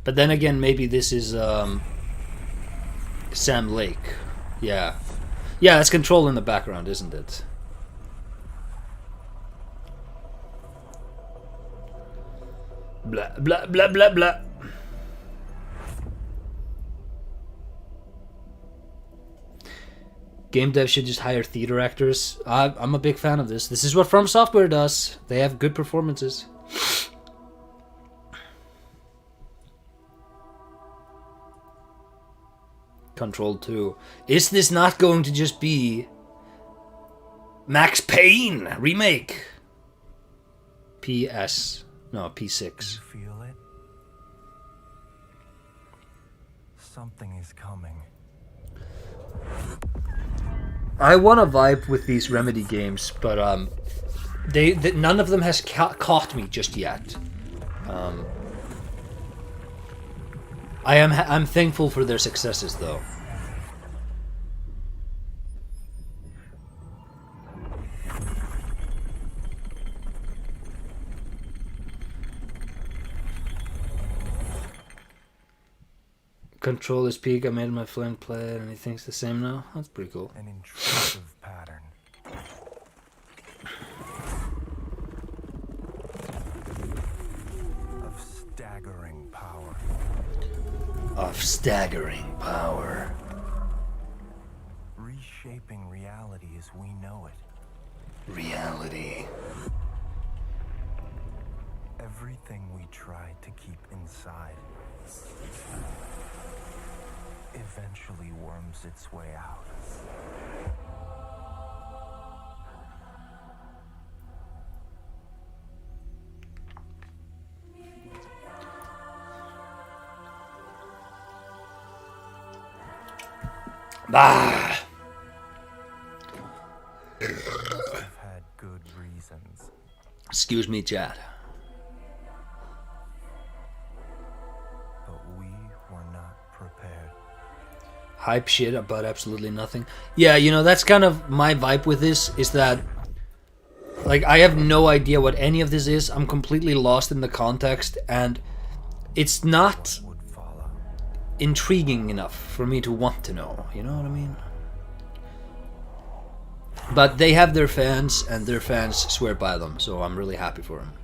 But then again, maybe this is Sam Lake. Yeah. Yeah, that's Control in the background, isn't it? Blah, blah, blah, blah, blah. Game dev should just hire theater actors. I'm a big fan of this. This is what From Software does. They have good performances. Control 2. Is this not going to just be Max Payne remake? PS. No, P6. Feel it? Something is coming. I want to vibe with these Remedy games, but none of them has caught me just yet. I'm thankful for their successes, though. Control is peak. I made my friend play it, and he thinks the same now. That's pretty cool. An intrusive pattern. Of staggering power. Of staggering power. Reshaping reality as we know it. Reality. Everything we tried to keep inside eventually worms its way out. Bah. I've had good reasons. Excuse me, chat. But we were not prepared. Hype shit about absolutely nothing. Yeah, you know, that's kind of my vibe with this, is that, like, I have no idea what any of this is. I'm completely lost in the context, and it's not intriguing enough for me to want to know. You know what I mean? But they have their fans, and their fans swear by them, so I'm really happy for them.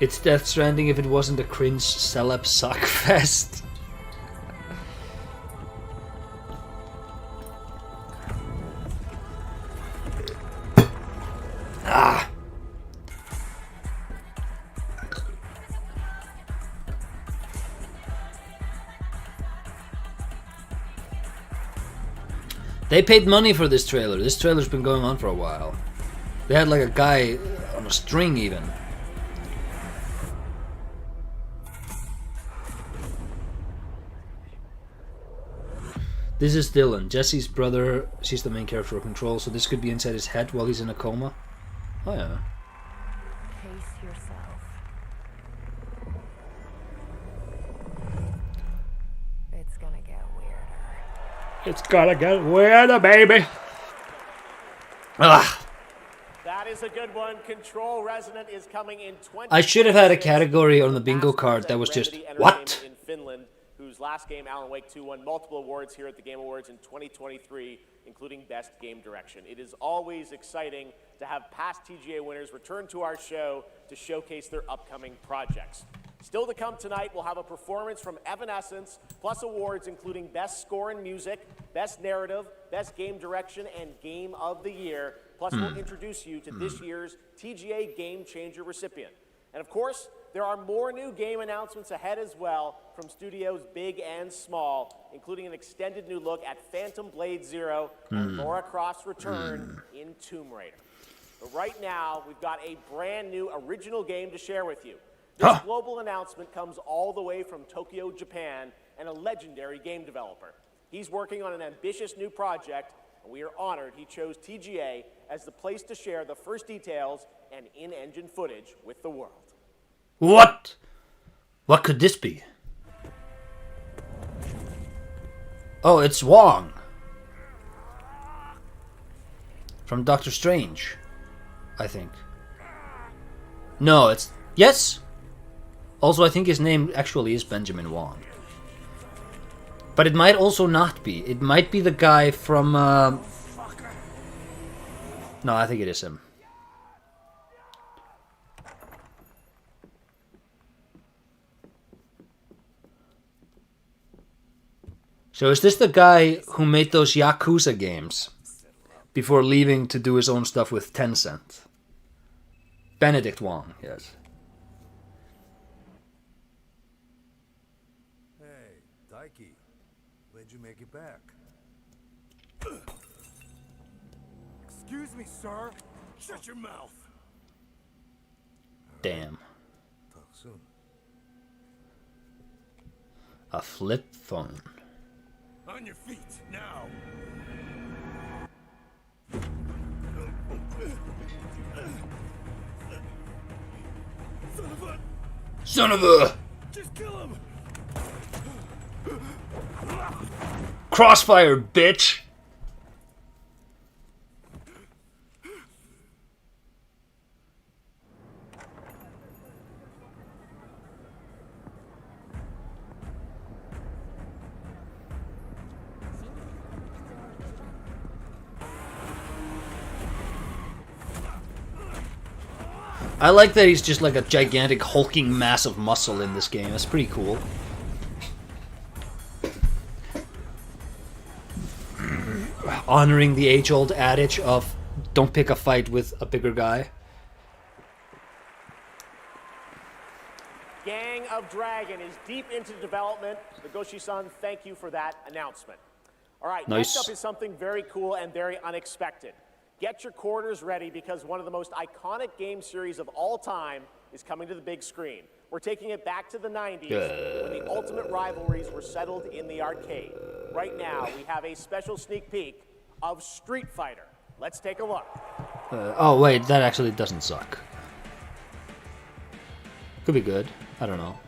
It's Death Stranding if it wasn't a cringe celeb suck fest. Ah! They paid money for this trailer. This trailer's been going on for a while. They had like a guy on a string even. This is Dylan, Jesse's brother. She's the main character of Control, so this could be inside his head while he's in a coma. Oh yeah. Pace yourself. It's gonna get weirder. It's gonna get weirder, baby. Ah. That is a good one. Control Resonant is coming in 20. I should have had a category on the bingo card that was just what? In Finland, whose last game, Alan Wake 2, won multiple awards here at the Game Awards in 2023, including Best Game Direction. It is always exciting to have past TGA winners return to our show to showcase their upcoming projects. Still to come tonight, we'll have a performance from Evanescence, plus awards including Best Score in Music, Best Narrative, Best Game Direction, and Game of the Year. Plus, we'll introduce you to this year's TGA Game Changer recipient. And of course, there are more new game announcements ahead as well from studios big and small, including an extended new look at Phantom Blade Zero and Lara Croft's return in Tomb Raider. But right now, we've got a brand new original game to share with you. This global announcement comes all the way from Tokyo, Japan, and a legendary game developer. He's working on an ambitious new project, and we are honored he chose TGA as the place to share the first details and in-engine footage with the world. What? What could this be? Oh, it's Wong. From Doctor Strange, I think. No, it's... Yes! Also, I think his name actually is Benjamin Wong. But it might also not be. It might be the guy from... No, I think it is him. So is this the guy who made those Yakuza games before leaving to do his own stuff with Tencent? Benedict Wong, yes. Hey, Daiki, when'd you make it back? Excuse me, sir. Shut your mouth. Damn. Talk soon. A flip phone. On your feet, now. Son of a... Just kill him. Crossfire, bitch! I like that he's just like a gigantic hulking mass of muscle in this game. That's pretty cool. Honoring the age-old adage of don't pick a fight with a bigger guy. Gang of Dragon is deep into development. Nagoshi-san, thank you for that announcement. All right, Nice. next up is something very cool and very unexpected. Get your quarters ready because one of the most iconic game series of all time is coming to the big screen. We're taking it back to the 90s when the ultimate rivalries were settled in the arcade. Right now, we have a special sneak peek of Street Fighter. Let's take a look. Oh wait, that actually doesn't suck. Could be good. I don't know.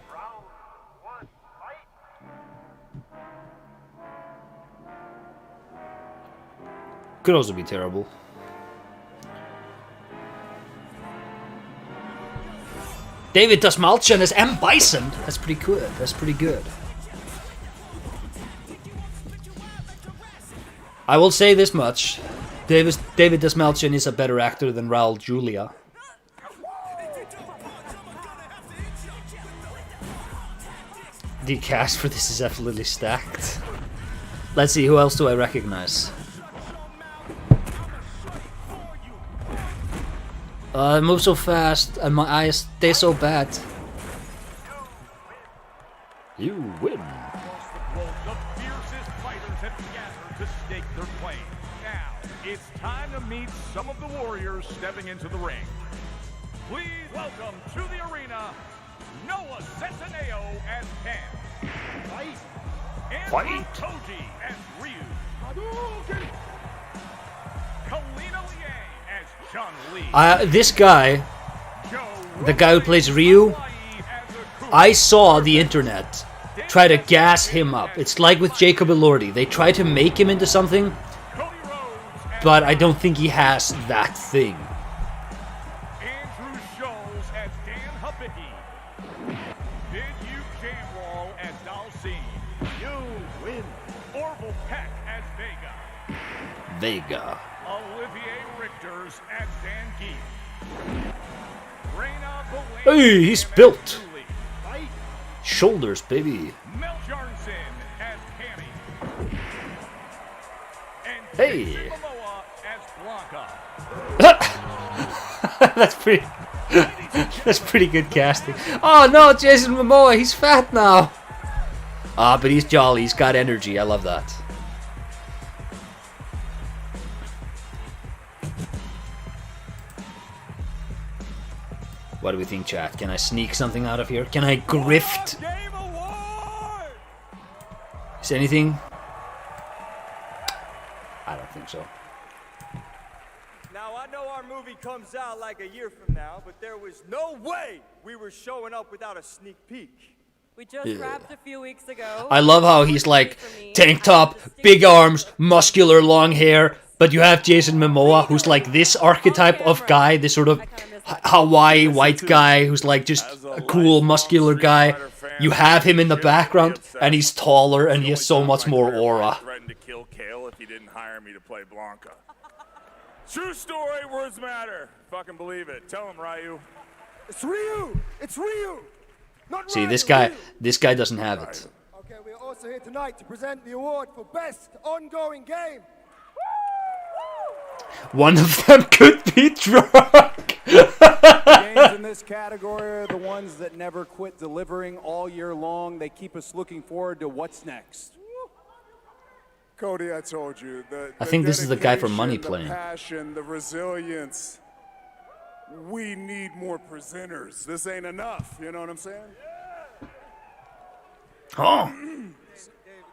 Could also be terrible. David Dasmalchian as M. Bison. That's pretty good. That's pretty good. I will say this much. David Dasmalchian is a better actor than Raul Julia. The cast for this is absolutely stacked. Let's see, who else do I recognize? I move so fast and my eyes stay so bad. You win. The fiercest fighters have gathered to stake their claim. Now, it's time to meet some of the warriors stepping into the ring. Please welcome to the arena, Noah Centineo as Ken. Andrew Toji as Ryu. Hadouken! Kalina Liang as Chun-Li. This guy, the guy who plays Ryu, I saw the internet try to gas him up. It's like with Jacob Elordi. They try to make him into something, but I don't think he has that thing. Andrew Scholes as Dan Hubicki. Bid-Yu Jamwal as Dalcine. You win. Orville Peck as Vega. Vega. Olivier Richters as Dan Geef. Reyna Belair Hey, he's built. Fight. Shoulders, baby. Mel Jarnson as Cammy. And Hey. Jason Momoa as Blanca. That's pretty. That's pretty good casting. Oh no, Jason Momoa, he's fat now. But he's jolly. He's got energy. I love that. What do we think, chat? Can I sneak something out of here? Can I grift? Is anything? I don't think so. Now, I know our movie comes out like a year from now, but there was no way we were showing up without a sneak peek. We just wrapped a few weeks ago. I love how he's like tank top, big arms, muscular, long hair. But you have Jason Momoa, who's like this archetype of guy, this sort of Hawaii white guy who's like just a cool, muscular guy. You have him in the background, and he's taller, and he has so much more aura. Threatened to kill Kale if he didn't hire me to play Blanca. True story, words matter. Fucking believe it. Tell him, Ryu. It's Ryu! It's Ryu! Not See, Ryu, this guy doesn't have it. Okay, we're also here tonight to present the award for Best Ongoing Game. One of them could be drunk. The games in this category are the ones that never quit delivering all year long. They keep us looking forward to what's next. Cody, I told you. I think this is the guy from Money dedication, Plane. The passion, the resilience. We need more presenters. This ain't enough. You know what I'm saying? Oh.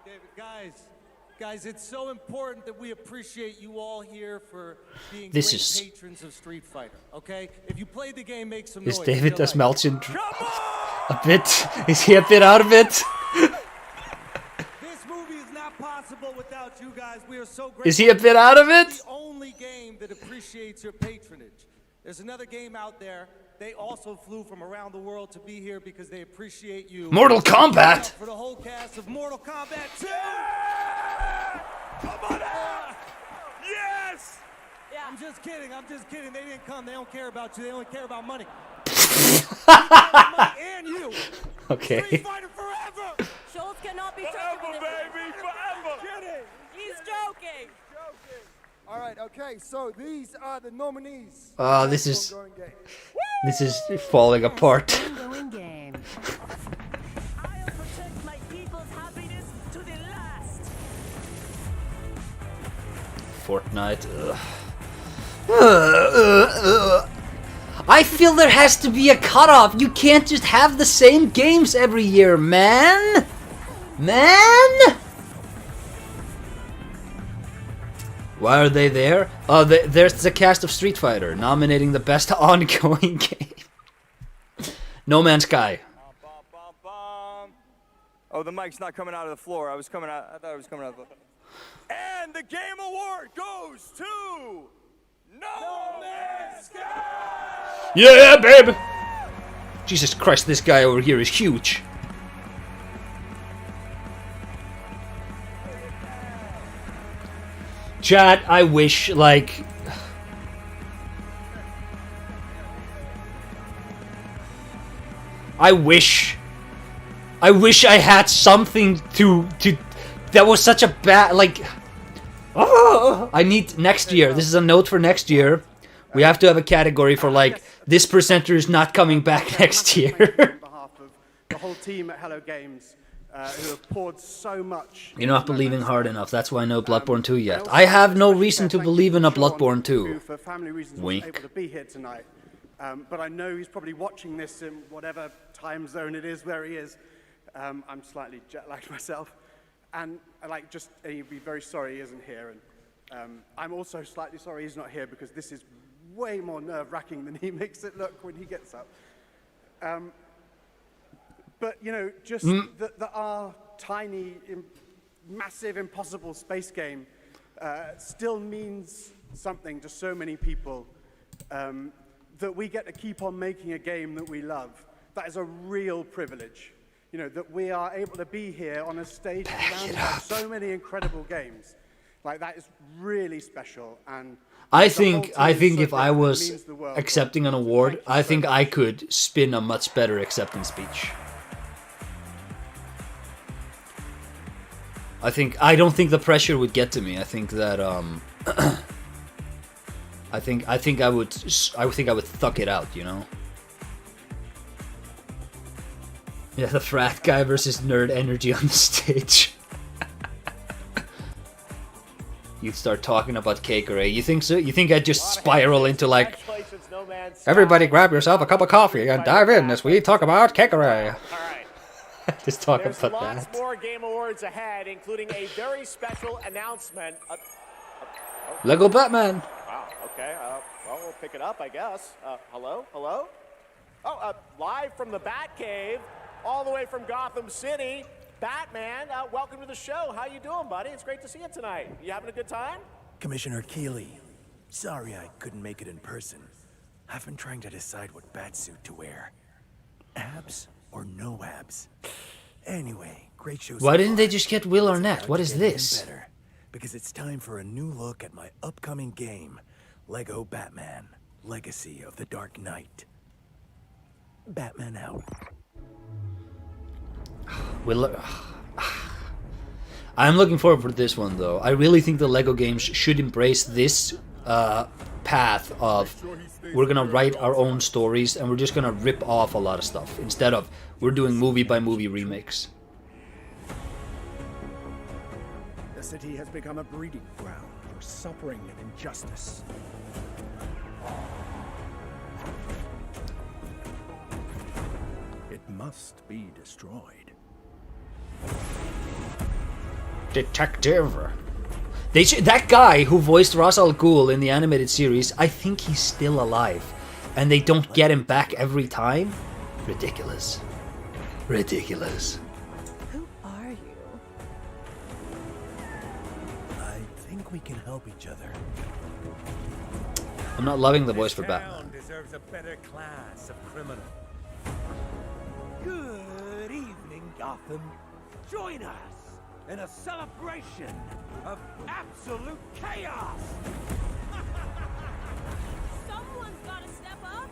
David, guys, it's so important that we appreciate you all here for being This great is- patrons of Street Fighter. Okay, if you played the game, make some Is noise. David Feel like- Dasmalchian a bit? Is he a bit out of it? This movie is not possible without you guys. We are so grateful. Is he a bit out of it? It's the only game that appreciates your patronage. There's another game out there. They also flew from around the world to be here because they appreciate you. Mortal Kombat? For the whole cast of Mortal Kombat 2. Come on out! Yes! Yeah. I'm just kidding. They didn't come. They don't care about you. They only care about money. And you. Okay. Street Fighter forever. Schultz cannot be Forever, joking. baby, forever! Kidding. He's joking. All right, okay, so these are the nominees. This is falling apart. Ongoing game. people's happiness to the last. Fortnite. I feel there has to be a cutoff. You can't just have the same games every year, man. Why are they there? There's the cast of Street Fighter nominating the best ongoing game. No Man's Sky. Oh, the mic's not coming out of the floor. I thought it was coming out of the floor. And the Game Award goes to No Man's Sky! Yeah, baby! Jesus Christ, this guy over here is huge. Chat, I wish, like... I wish I had something to that was such a bad, like... I need next year. This is a note for next year. We have to have a category for, like, this presenter is not coming back next year. On behalf of the whole team at Hello Games, who have poured so much. You're not believing hard enough. That's why no Bloodborne 2 yet. I have no reason to believe in a Bloodborne 2. Who, for family reasons, wasn't able to be here tonight. But I know he's probably watching this in whatever time zone it is where he is. I'm slightly jet-lagged myself. And he'd be very sorry he isn't here. And I'm also slightly sorry he's not here because this is way more nerve-wracking than he makes it look when he gets up. But, you know, just that our tiny, massive, impossible space game still means something to so many people, that we get to keep on making a game that we love. That is a real privilege. You know, that we are able to be here on a stage surrounded by so many incredible games. Like, that is really special. And I think if I was accepting an award, I think I could spin a much better acceptance speech. I don't think the pressure would get to me. I think that I think I would thug it out, you know. Yeah, the frat guy versus nerd energy on the stage. You start talking about cakeray. You think so? You think I'd just spiral into like, everybody grab yourself a cup of coffee and dive in as we talk about cakeray. Just talk There's about lots that. more Game Awards ahead, including a very special announcement. Lego Batman. Wow, okay. Well, we'll pick it up, I guess. Hello? Hello? Oh, live from the Batcave, all the way from Gotham City, Batman, welcome to the show. How you doing, buddy? It's great to see you tonight. You having a good time? Commissioner Keeley, sorry I couldn't make it in person. I've been trying to decide what batsuit to wear. Abs or no abs? Anyway, great show. Why didn't they just get Will Arnett? What is this? Better, because it's time for a new look at my upcoming game, Lego Batman: Legacy of the Dark Knight. Batman out. I'm looking forward for this one, though. I really think the Lego games should embrace this path of we're gonna write our own stories and we're just gonna rip off a lot of stuff instead of we're doing movie by movie remakes. The city has become a breeding ground for suffering and injustice. It must be destroyed. Detective. That guy who voiced Ra's al Ghul in the animated series, I think he's still alive. And they don't get him back every time? Ridiculous. Ridiculous. Who are you? I think we can help each other. I'm not loving the voice for Batman. Town deserves a better class of criminal. Good evening, Gotham. Join us in a celebration of absolute chaos. Someone's got to step up.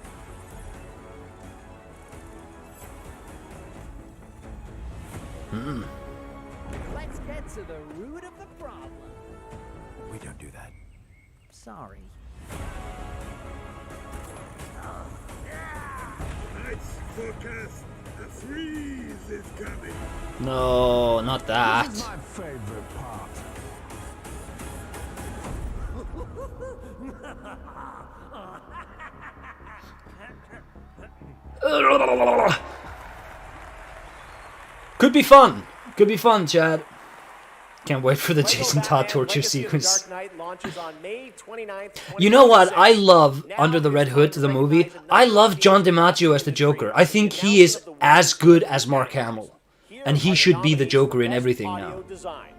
Let's get to the root of the problem. We don't do that. Sorry. Tonight's forecast The freeze is coming. No, not that. This is my favorite part. Could be fun. Could be fun, Chad. Can't wait for the Jason Todd torture sequence. Dark Knight launches on May 29th. You know what I love Under the Red Hood, the movie? I love John DiMaggio as the Joker. I think he is as good as Mark Hamill. And he should be the Joker in everything now. Design.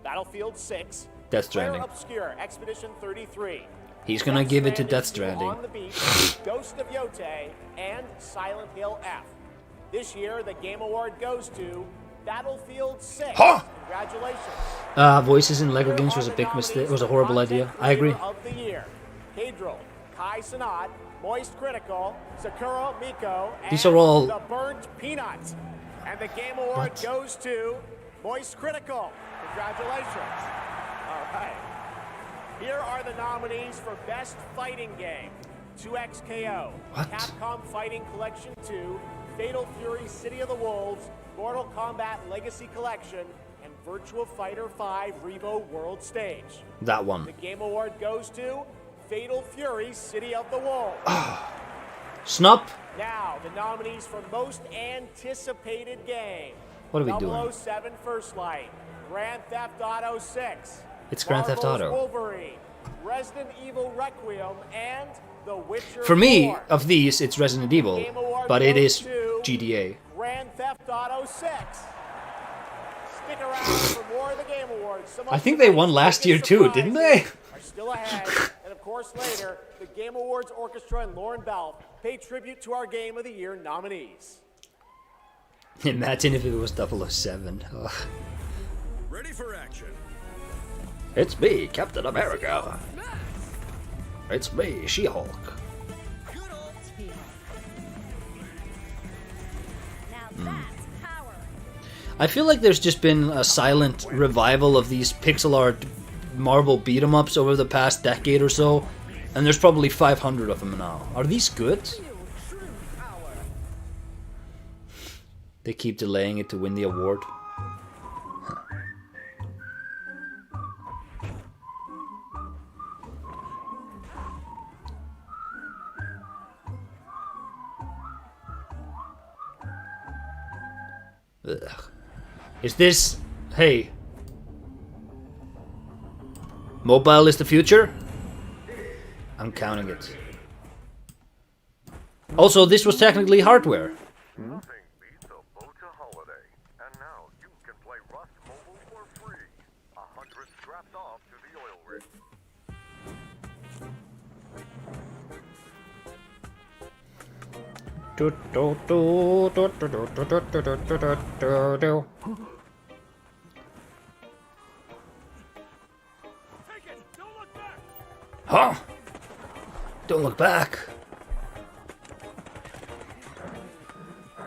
Battlefield 6. Death Stranding. Obscure, Expedition 33. He's gonna give it to Death Stranding. On the Beach, Ghost of Yote, and Silent Hill F. This year, the Game Award goes to Battlefield 6. Huh? Congratulations. Voices in Lego games was a big mistake. Was a horrible idea. I agree. Of the year. Cadril, Kai Sanat, Moist Critical, Sakura Miko, and These are all- The Burnt Peanuts. And the Game Award goes to Moist Critical. Congratulations. All right. Here are the nominees for Best Fighting Game. 2XKO, Capcom Fighting Collection 2, Fatal Fury City of the Wolves, Mortal Kombat Legacy Collection, and Virtua Fighter 5 Revo World Stage. That one. The Game Award goes to Fatal Fury City of the Wolves. Snup. Now, the nominees for Most Anticipated Game. What are we doing? 007 First Light, Grand Theft Auto 6. It's Grand Theft Marvel's Auto. Wolverine, Resident Evil Requiem, and The Witcher For me, 4. of these, it's Resident Evil, but it is GTA. Grand Theft Auto 6. Stick around for more of the Game Awards. Some I of think the they won last year too, didn't they? are still ahead, and of course later, the Game Awards Orchestra and Lauren Bell pay tribute to our Game of the Year nominees. Imagine if it was 007. Ugh. Ready for action. It's me, Captain America. It's me, She-Hulk. I feel like there's just been a silent revival of these pixel art Marvel beat-em-ups over the past decade or so, and there's probably 500 of them now. Are these good? They keep delaying it to win the award. Ugh. Is this... Hey. Mobile is the future? I'm counting it. Also, this was technically hardware. Nothing beats a Bocha holiday. And now you can play Rust Mobile for free. 100 strapped off to the oil rig. Huh? Don't look back.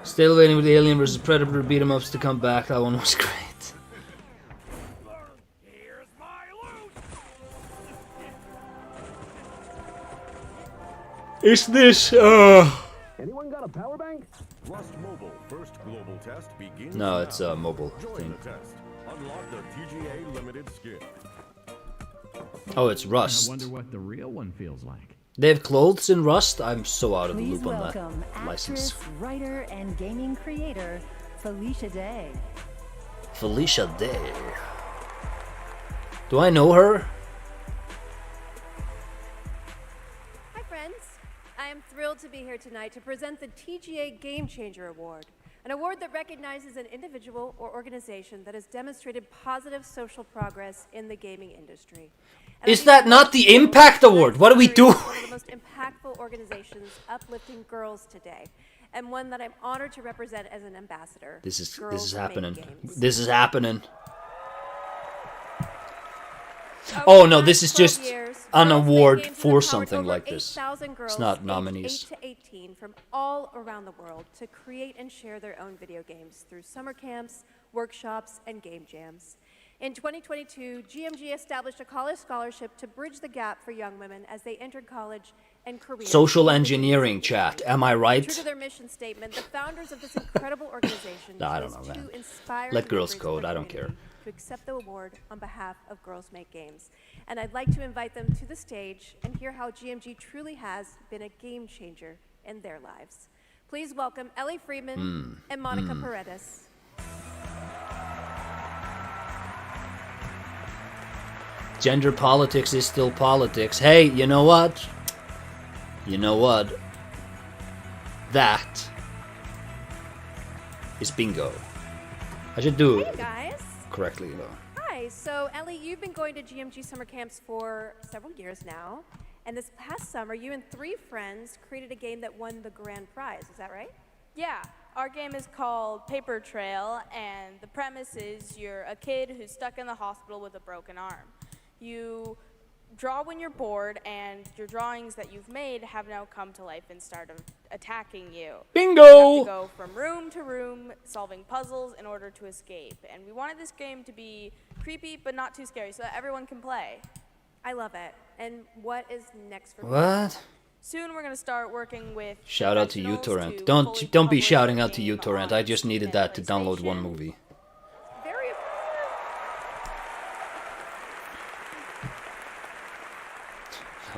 Still waiting for the Alien vs Predator beat 'em ups to come back. That one was great. Is this Anyone got a power bank? Rust Mobile first global test begins. No, it's a now. mobile Join thing. the test. Unlock the TGA limited skin. Oh, it's Rust. I wonder what the real one feels like. They have clothes in Rust? I'm so out of the Please loop on welcome that license. actress, writer, and gaming creator Felicia Day. Felicia Day. Do I know her? Hi, friends. I am thrilled to be here tonight to present the TGA Game Changer Award, an award that recognizes an individual or organization that has demonstrated positive social progress in the gaming industry. And Is that not the Impact Award? What do we do? one of the most impactful organizations uplifting girls today, and one that I'm honored to represent as an ambassador. This is Girls Make happening. Games. This is happening. Oh no, this is just an award for something like this. It's not nominees. 8 to 18 from all around the world to create and share their own video games through summer camps, workshops, and game jams. In 2022, GMG established a college scholarship to bridge the gap for young women as they entered college and careers. Social engineering, chat. Am I right? True to their mission statement, the founders of this incredible organization No, I don't chose know, to man. inspire Let girls members of code. their I don't care. community to accept the award on behalf of Girls Make Games. And I'd like to invite them to the stage and hear how GMG truly has been a game changer in their lives. Please welcome Ellie Friedman and Monica Paredes. Gender politics is still politics. Hey, you know what? You know what? That is bingo. I should do Hey guys. correctly though. Hi, so Ellie, you've been going to GMG summer camps for several years now. And this past summer, you and 3 friends created a game that won the grand prize. Is that right? Yeah, our game is called Paper Trail, and the premise is you're a kid who's stuck in the hospital with a broken arm. You draw when you're bored, and your drawings that you've made have now come to life and start attacking you. Bingo! You have to go from room to room, solving puzzles in order to escape. And we wanted this game to be creepy, but not too scary, so that everyone can play. I love it. And what is next for What? Soon we're going to start working with Shout out to professionals uTorrent. to Don't fully be publish shouting our out to game uTorrent. I just needed that to download one movie. Very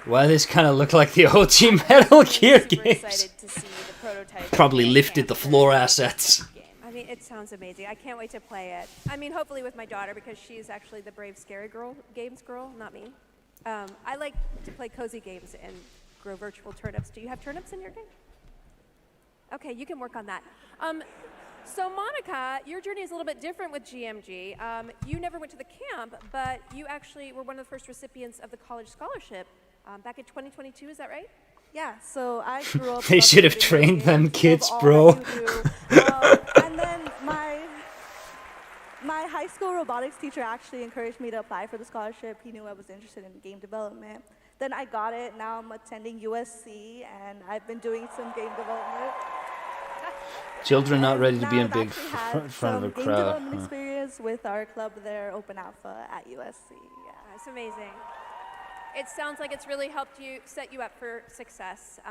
Why this kind of look like the OG Metal Gear games? excited to see the prototype. Probably lifted the floor assets. I mean, it sounds amazing. I can't wait to play it. I mean, hopefully with my daughter, because she's actually the brave, scary girl, games girl, not me. I like to play cozy games and grow virtual turnips. Do you have turnips in your game? Okay, you can work on that. So Monica, your journey is a little bit different with GMG. You never went to the camp, but you actually were one of the first recipients of the college scholarship back in 2022, is that right? Yeah, so I grew up. They should have trained them kids, bro. And then my high school robotics teacher actually encouraged me to apply for the scholarship. He knew I was interested in game development. Then I got it. Now I'm attending USC, and I've been doing some game development. Children not ready to be in I've big actually had in front of a some game crowd. development Huh. experience with our club there, Open Alpha at USC. Yeah. That's amazing. It sounds like it's really helped you set you up for success.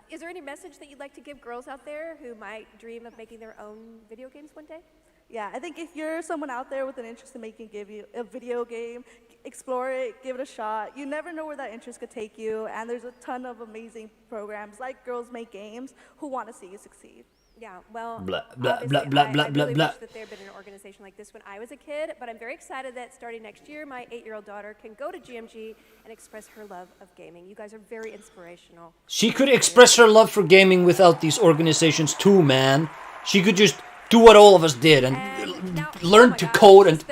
Is there any message that you'd like to give girls out there who might dream of making their own video games one day? Yeah, I think if you're someone out there with an interest in making a video game, explore it, give it a shot. You never know where that interest could take you, and there's a ton of amazing programs like Girls Make Games who want to see you succeed. Yeah, well, Blah, blah, obviously, blah, blah, I blah, really blah, wish that there had been an organization like this when I was a kid, but I'm very excited that starting next year, my 8-year-old daughter can go to GMG and express her love of gaming. You guys are very inspirational. She could express her love for gaming without these organizations too, man. She could just do what all of us did and learn to code and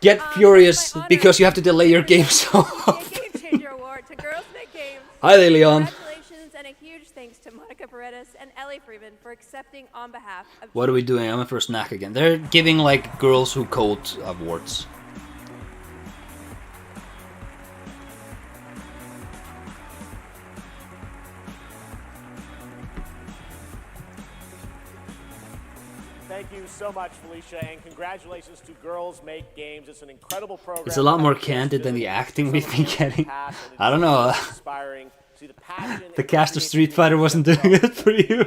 get furious because you have to delay your game so often. Game Changer Award to Girls Make Games. Hi there, Leon. Congratulations and a huge thanks to Monica Paredes and Ellie Freeman for accepting on behalf of What are we doing? I'm in for a snack again. They're giving like girls who code awards. Thank you so much, Felicia, and congratulations to Girls Make Games. It's an incredible program. It's a lot more candid than the acting we've been getting. I don't know. Inspiring. See the passion. The cast of Street Fighter wasn't doing it for you.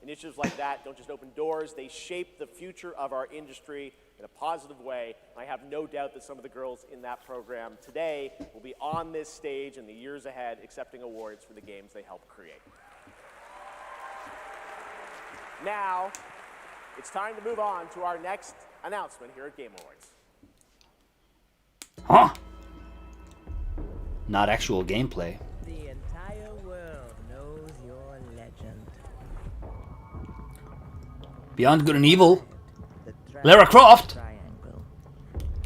Initiatives like that don't just open doors, they shape the future of our industry in a positive way. I have no doubt that some of the girls in that program today will be on this stage in the years ahead accepting awards for the games they helped create. Now, it's time to move on to our next announcement here at Game Awards. Huh? Not actual gameplay. The entire world knows your legend. Beyond Good and Evil. Lara Croft.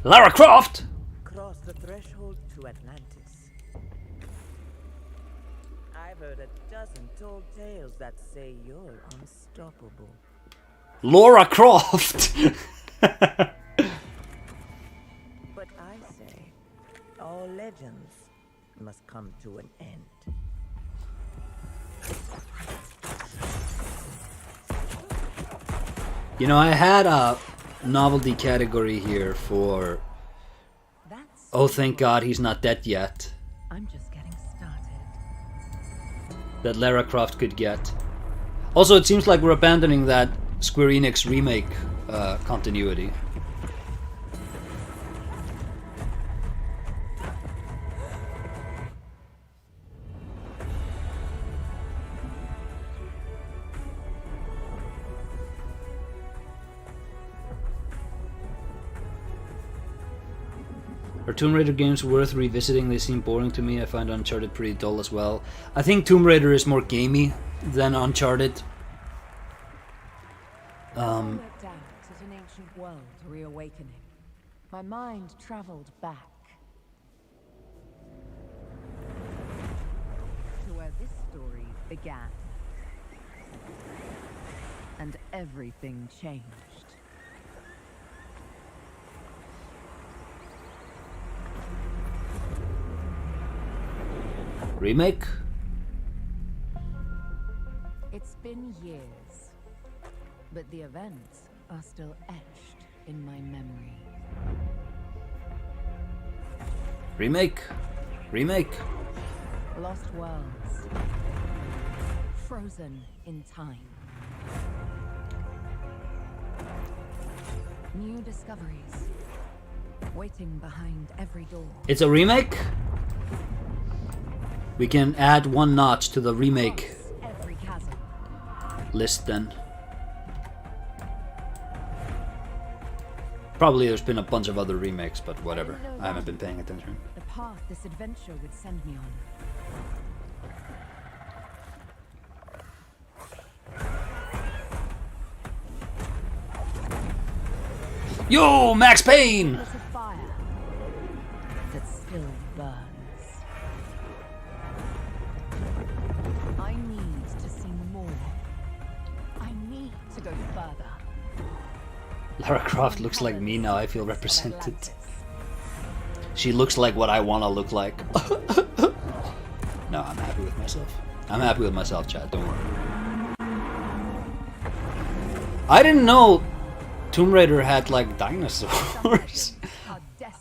Lara Croft. Cross the threshold to Atlantis. I've heard a dozen tall tales that say you're unstoppable. Lara Croft. But I say, all legends must come to an end. You know, I had a novelty category here for Oh, thank God he's not dead yet. I'm just getting started. that Lara Croft could get. Also, it seems like we're abandoning that Square Enix remake continuity. Are Tomb Raider games worth revisiting? They seem boring to me. I find Uncharted pretty dull as well. I think Tomb Raider is more gamey than Uncharted. I looked out at an ancient world reawakening. My mind traveled back to where this story began. And everything changed. Remake? It's been years, but the events are still etched in my memory. Remake? Remake? Lost worlds, frozen in time. New discoveries, waiting behind every door. It's a remake? We can add one notch to the remake list then. Probably there's been a bunch of other remakes, but whatever. I haven't been paying attention. The path this adventure would send me on. Yo, Max Payne! There's a fire that still burns. I need to see more. I need to go further. Lara Croft looks like me now. I feel represented. She looks like what I want to look like. No, I'm happy with myself. I'm happy with myself, chat. Don't worry. I didn't know Tomb Raider had like dinosaurs.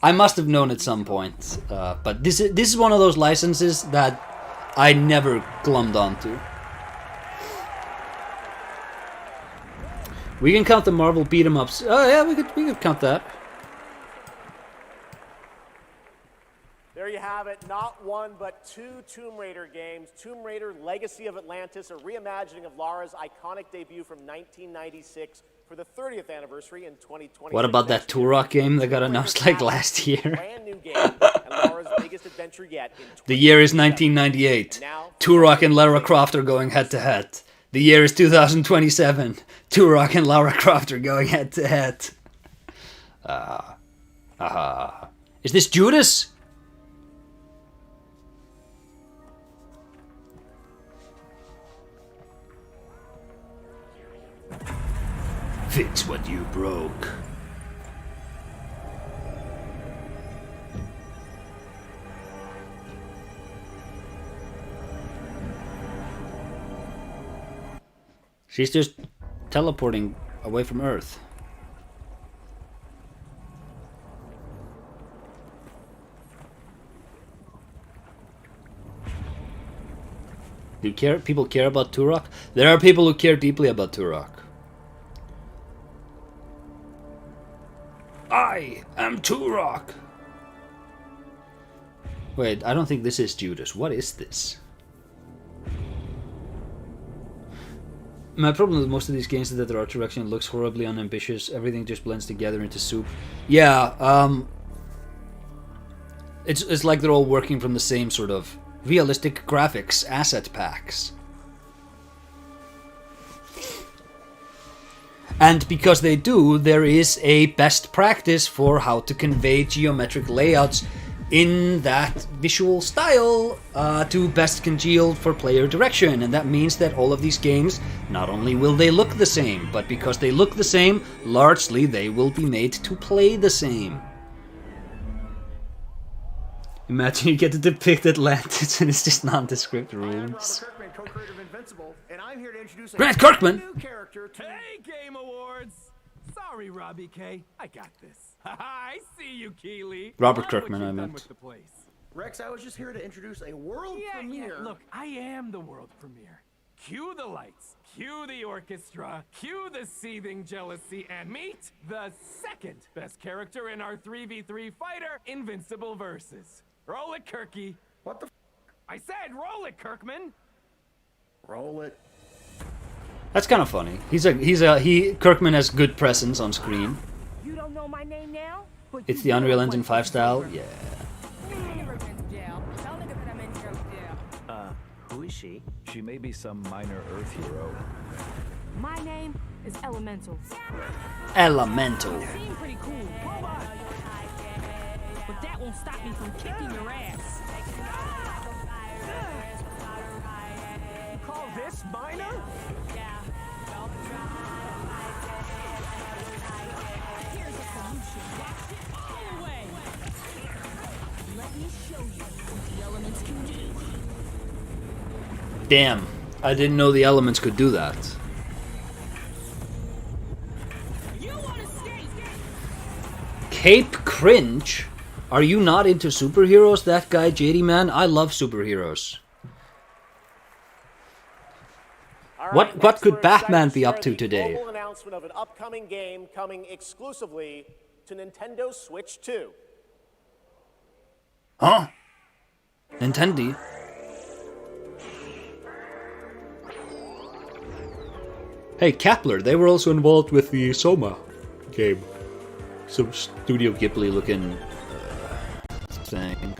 I must have known at some point, but this is one of those licenses that I never glommed onto. We can count the Marvel beat 'em ups. Oh yeah, we could count that. There you have it, not one but two Tomb Raider games. Tomb Raider Legacy of Atlantis, a reimagining of Lara's iconic debut from 1996 for the 30th anniversary in 2020. What about that Turok game that got announced like last year? Brand new game, and Lara's biggest adventure yet. The year is 1998. Turok and Lara Croft are going head to head. The year is 2027. Turok and Lara Croft are going head to head. Is this Judas? Fix what you broke. She's just teleporting away from Earth. Do people care about Turok? There are people who care deeply about Turok. I am Turok! Wait, I don't think this is Judas. What is this? My problem with most of these games is that their art direction looks horribly unambitious. Everything just blends together into soup. Yeah, it's like they're all working from the same sort of realistic graphics asset packs. And because they do, there is a best practice for how to convey geometric layouts in that visual style to best congeal for player direction. And that means that all of these games, not only will they look the same, but because they look the same, largely they will be made to play the same. Imagine you get to depict Atlantis and it's just nondescript ruins. Grant Kirkman! Hey, Game Awards! Sorry, Robbie K. I got this. I see you, Keeley. Robert Kirkman, I meant. Rex, I was just here to introduce a world premiere. Look, I am the world premiere. Cue the lights, cue the orchestra, cue the seething jealousy, and meet the second best character in our 3v3 fighter Invincible Versus. Roll it, Kirky. What the f? I said roll it, Kirkman. Roll it. That's kind of funny. Kirkman has good presence on screen. You don't know my name now? But It's the Unreal Engine 5 style. Yeah. Who is she? She may be some minor Earth hero. My name is Elemental. Elemental. Seem pretty cool. But that won't stop me from kicking your ass. You call this minor? Here's a solution. Anyway, let me show you what the elements can do. Damn. I didn't know the elements could do that. Cape Cringe? Are you not into superheroes, that guy, JD Man? I love superheroes. What could Batman be up to today? Global announcement of an upcoming game coming exclusively to Nintendo Switch 2. Huh? Nintendo? Hey, Kepler, they were also involved with the Soma game. Some Studio Ghibli looking thing.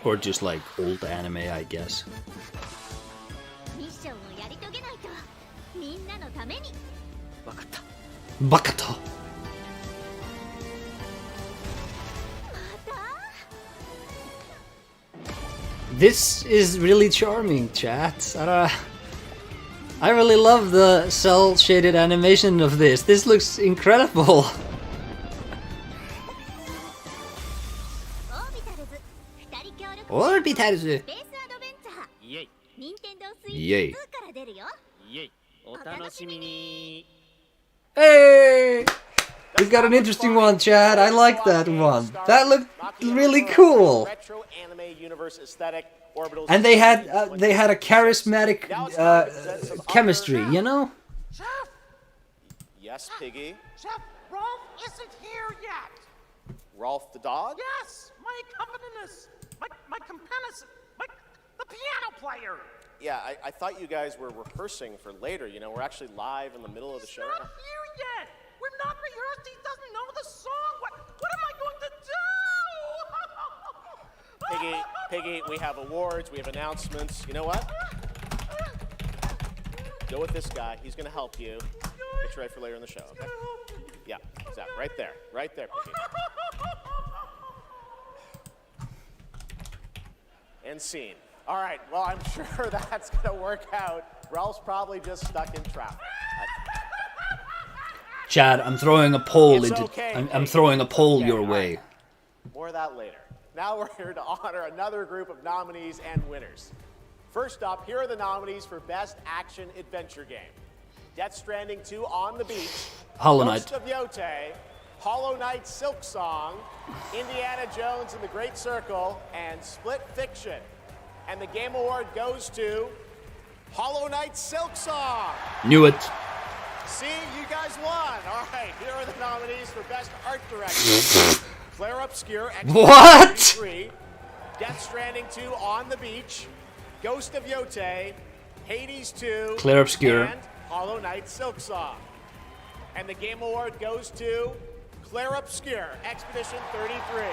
Or just like old anime, I guess. Bakata. This is really charming, chat. I really love the cel-shaded animation of this. This looks incredible. Orbitals. Yay. Hey! We got an interesting one, Chad. I like that one. That looked really cool. Retro anime universe aesthetic. And they had a charismatic chemistry, you know? Chef. Yes, Piggy. Chef, Rolf isn't here yet. Rolf the dog? Yes, my accompanist, my companist, the piano player. Yeah, I thought you guys were rehearsing for later. You know, we're actually live in the middle of the show. He's not here yet. We're not rehearsed. He doesn't know the song. What am I going to do? Piggy, we have awards, we have announcements. You know what? Go with this guy. He's going to help you. Get you ready for later in the show, okay? Yeah, exactly. Right there, Piggy. And scene. All right, well, I'm sure that's going to work out. Ralph's probably just stuck in traffic. Chad, I'm throwing a poll It's into. okay, I'm throwing a poll okay, your all way. right. More of that later. Now we're here to honor another group of nominees and winners. First up, here are the nominees for Best Action Adventure Game. Death Stranding 2 On the Beach, Hollow Knight. Ghost of Yote, Hollow Knight Silk Song, Indiana Jones and the Great Circle, and Split Fiction. And the Game Award goes to Hollow Knight Silk Song. Knew it. See, you guys won. All right, here are the nominees for Best Art Direction. Claire Obscure, What? 3, Death Stranding 2 On the Beach, Ghost of Yote, Hades 2, Claire Obscure. and Hollow Knight Silk Song. And the Game Award goes to Claire Obscure, Expedition 33.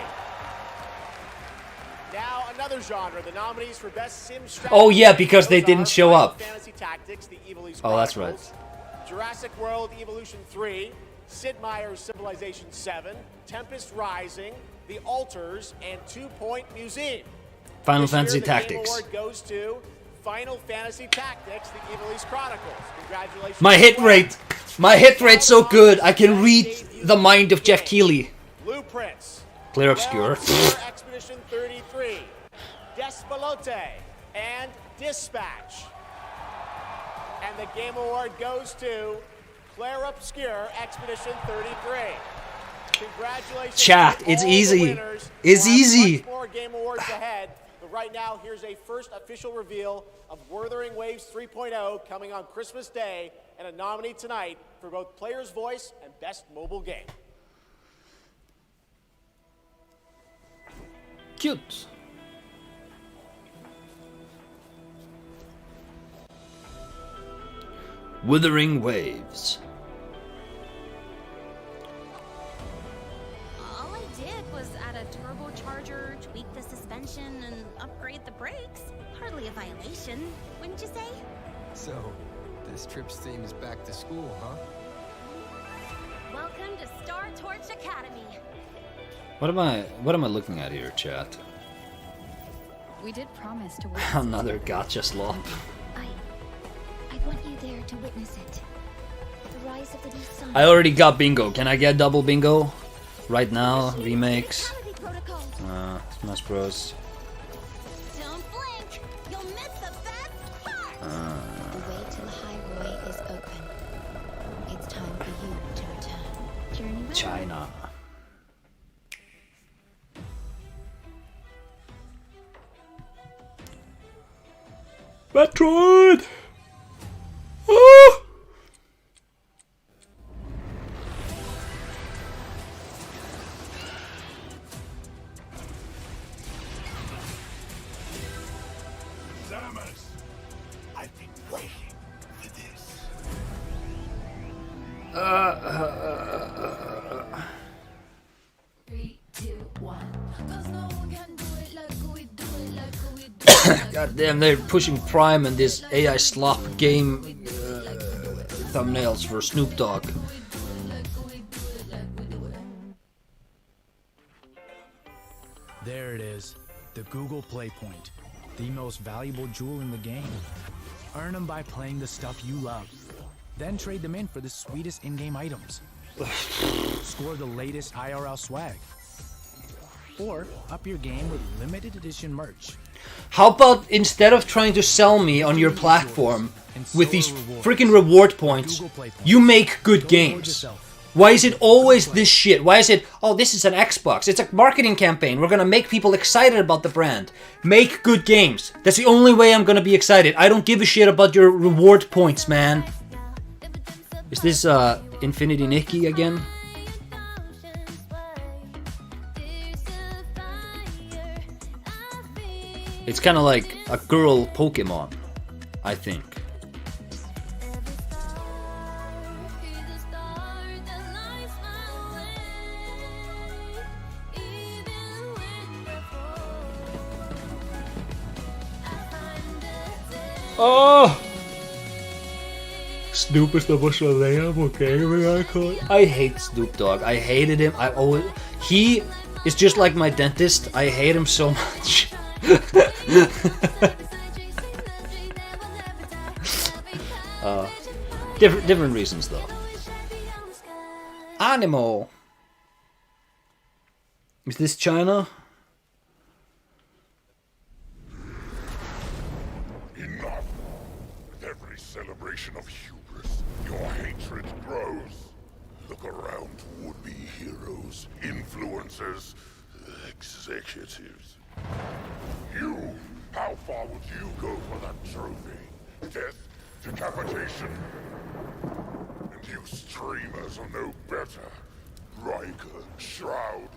Now, another genre, the nominees for Best Sim Strategy. Oh yeah, because they Those didn't are show Final up. Fantasy Tactics, the Evil East Oh, that's Chronicles, Jurassic World Evolution 3, Sid Meier's Civilization 7, Tempest Rising, The Alters, and 2 Point Museum. Final This year, Fantasy the Tactics. Game Award goes to Final Fantasy Tactics, the Evil East Chronicles. Congratulations. My hit rate's so good. I can read the mind of Jeff Keighley. Blueprints. Claire Obscure. Expedition 33, Despalote, and Dispatch. And the Game Award goes to Claire Obscure Expedition 33. Congratulations. Chat, to it's all easy. the winners. It's We'll have easy. much more Game Awards ahead, but right now, here's a first official reveal of Wuthering Waves 3.0 coming on Christmas Day, and a nominee tonight for both Player's Voice and Best Mobile Game. Cute. Withering Waves. All I did was add a turbocharger, tweak the suspension, and upgrade the brakes. Hardly a violation, wouldn't you say? So, this trip's theme is back to school, huh? Welcome to Star Torch Academy. What am I looking at here, chat? We did promise to work. Another gotcha slop. I want you there to witness it. The rise of the new sun. I already got bingo. Can I get double bingo? Right now, remakes. Smash Bros. Don't blink, you'll miss the best part. The way to the highway is open. It's time for you to return. Journey with China. Metroid! Ah! Samus! I've been waiting for this. 3, 2, 1. God damn, they're pushing Prime and this AI slop game thumbnails for Snoop Dogg. There it is, the Google Play Point, the most valuable jewel in the game. Earn them by playing the stuff you love. Then trade them in for the sweetest in-game items. Score the latest IRL swag. Or up your game with limited edition merch. How about instead of trying to sell me on your platform with these freaking reward points, you make good games? Why is it always this shit? Why is it, oh, this is an Xbox. It's a marketing campaign. We're gonna make people excited about the brand. Make good games. That's the only way I'm gonna be excited. I don't give a shit about your reward points, man. Is this Infinity Nikki again? It's kind of like a girl Pokemon, I think. Oh! Snoop is the most gaming icon. I hate Snoop Dogg. I hated him. He is just like my dentist. I hate him so much. Different reasons though. Animo. Is this China? Enough! With every celebration of hubris, your hatred grows. Look around, would-be heroes, influencers, executives. You! How far would you go for that trophy? Death? Decapitation? And you streamers are no better. Riker, Shroud,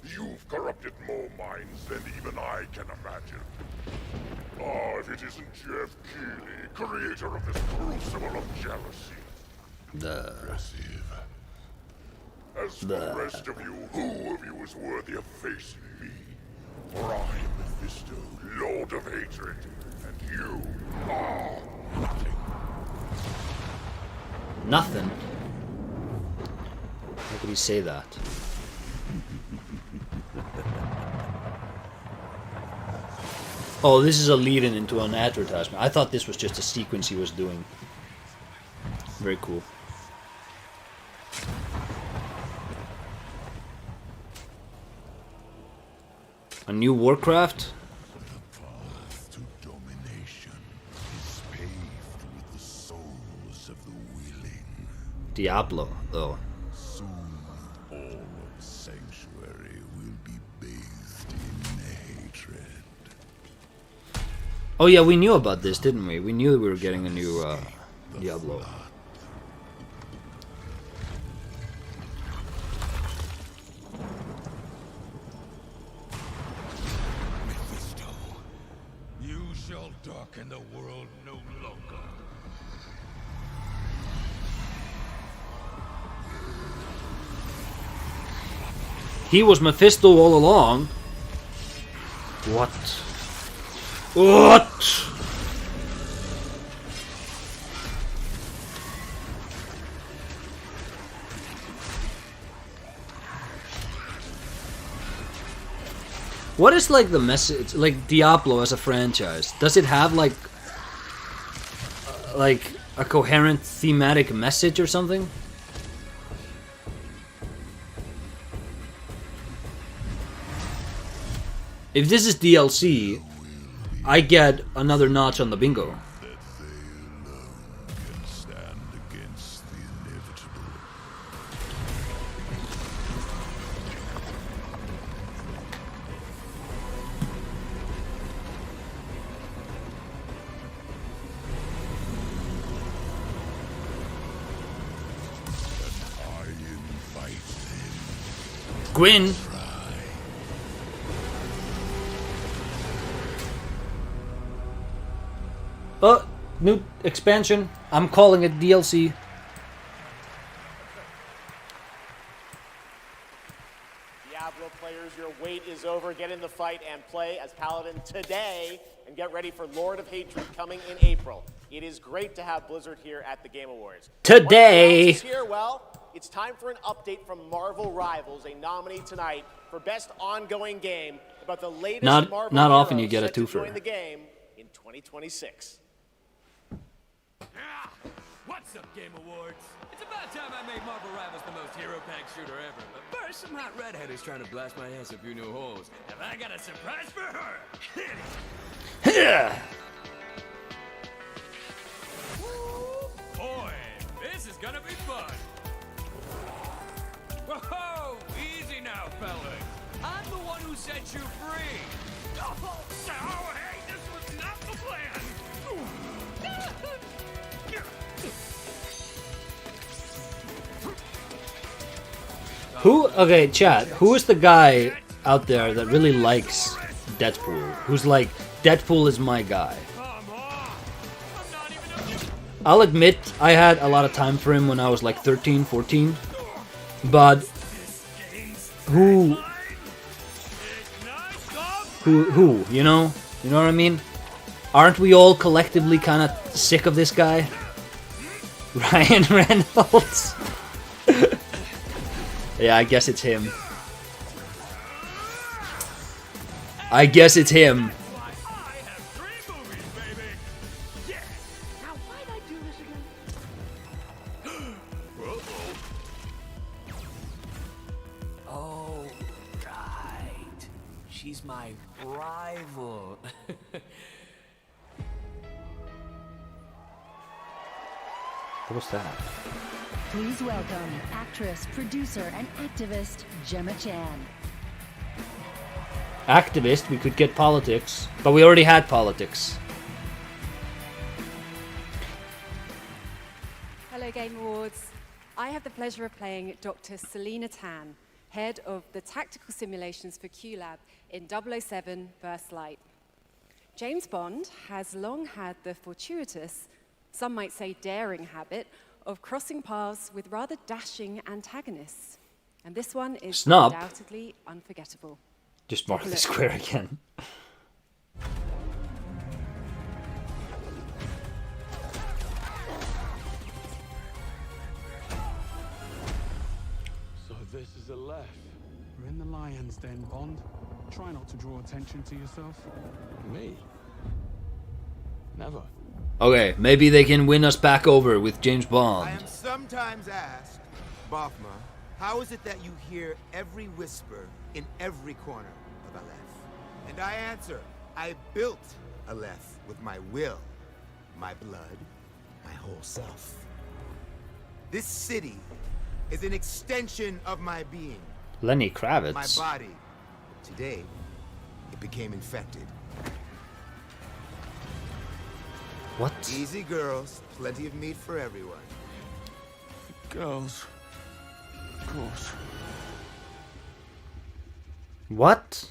you've corrupted more minds than even I can imagine. Oh, if it isn't Jeff Keighley, creator of this crucible of jealousy. Impressive. As for the rest of you, who of you is worthy of facing me? For I am Mephisto, Lord of Hatred, and you are nothing. Nothing? How could he say that? Oh, this is a lead-in into an advertisement. I thought this was just a sequence he was doing. Very cool. A new Warcraft? The path to domination is paved with the souls of the willing. Diablo, though. Soon, all of Sanctuary will be bathed in hatred. Oh yeah, we knew about this, didn't we? We knew we were getting a new Diablo. Mephisto, you shall darken the world no longer. He was Mephisto all along. What? What? What is like the message, like Diablo as a franchise? Does it have like a coherent thematic message or something? If this is DLC, I get another notch on the bingo. Gwyn. New expansion. I'm calling it DLC. Diablo players, your wait is over. Get in the fight and play as Paladin today, and get ready for Lord of Hatred coming in April. It is great to have Blizzard here at the Game Awards. Today. Once here, well, it's time for an update from Marvel Rivals, a nominee tonight for best ongoing game about the latest Marvel not often heroes you get a set to twofer. join the game in 2026. What's up, Game Awards? It's about time I made Marvel Rivals the most hero-packed shooter ever. But first, some hot redhead is trying to blast my ass a few new holes. And I got a surprise for her! Boy, this is gonna be fun! Whoa! Easy now, fellas! I'm the one who set you free! Oh, hey, this was not the plan! Who? Okay, chat. Who is the guy out there that really likes Deadpool? Who's like, Deadpool is my guy? I'll admit, I had a lot of time for him when I was like 13, 14. But who? You know? You know what I mean? Aren't we all collectively kind of sick of this guy? Ryan Reynolds. Yeah, I guess it's him. I guess it's him. Oh, right. She's my rival. What was that? Please welcome actress, producer, and activist Gemma Chan. Activist, we could get politics, but we already had politics. Hello, Game Awards. I have the pleasure of playing Dr. Selena Tan, head of the tactical simulations for QLab in 007 First Light. James Bond has long had the fortuitous, some might say daring habit, of crossing paths with rather dashing antagonists. And this one is Snub. undoubtedly unforgettable. Just mark the square again. So this is a left. We're in the lion's den, Bond. Try not to draw attention to yourself. Me? Never. Okay, maybe they can win us back over with James Bond. I am sometimes asked, Bothma, how is it that you hear every whisper in every corner of Aleph? And I answer, I built Aleph with my will, my blood, my whole self. This city is an extension of my being. Lenny My Kravitz. body. Today, it became infected. What? Easy, girls. Plenty of meat for everyone. Girls. Of course. What?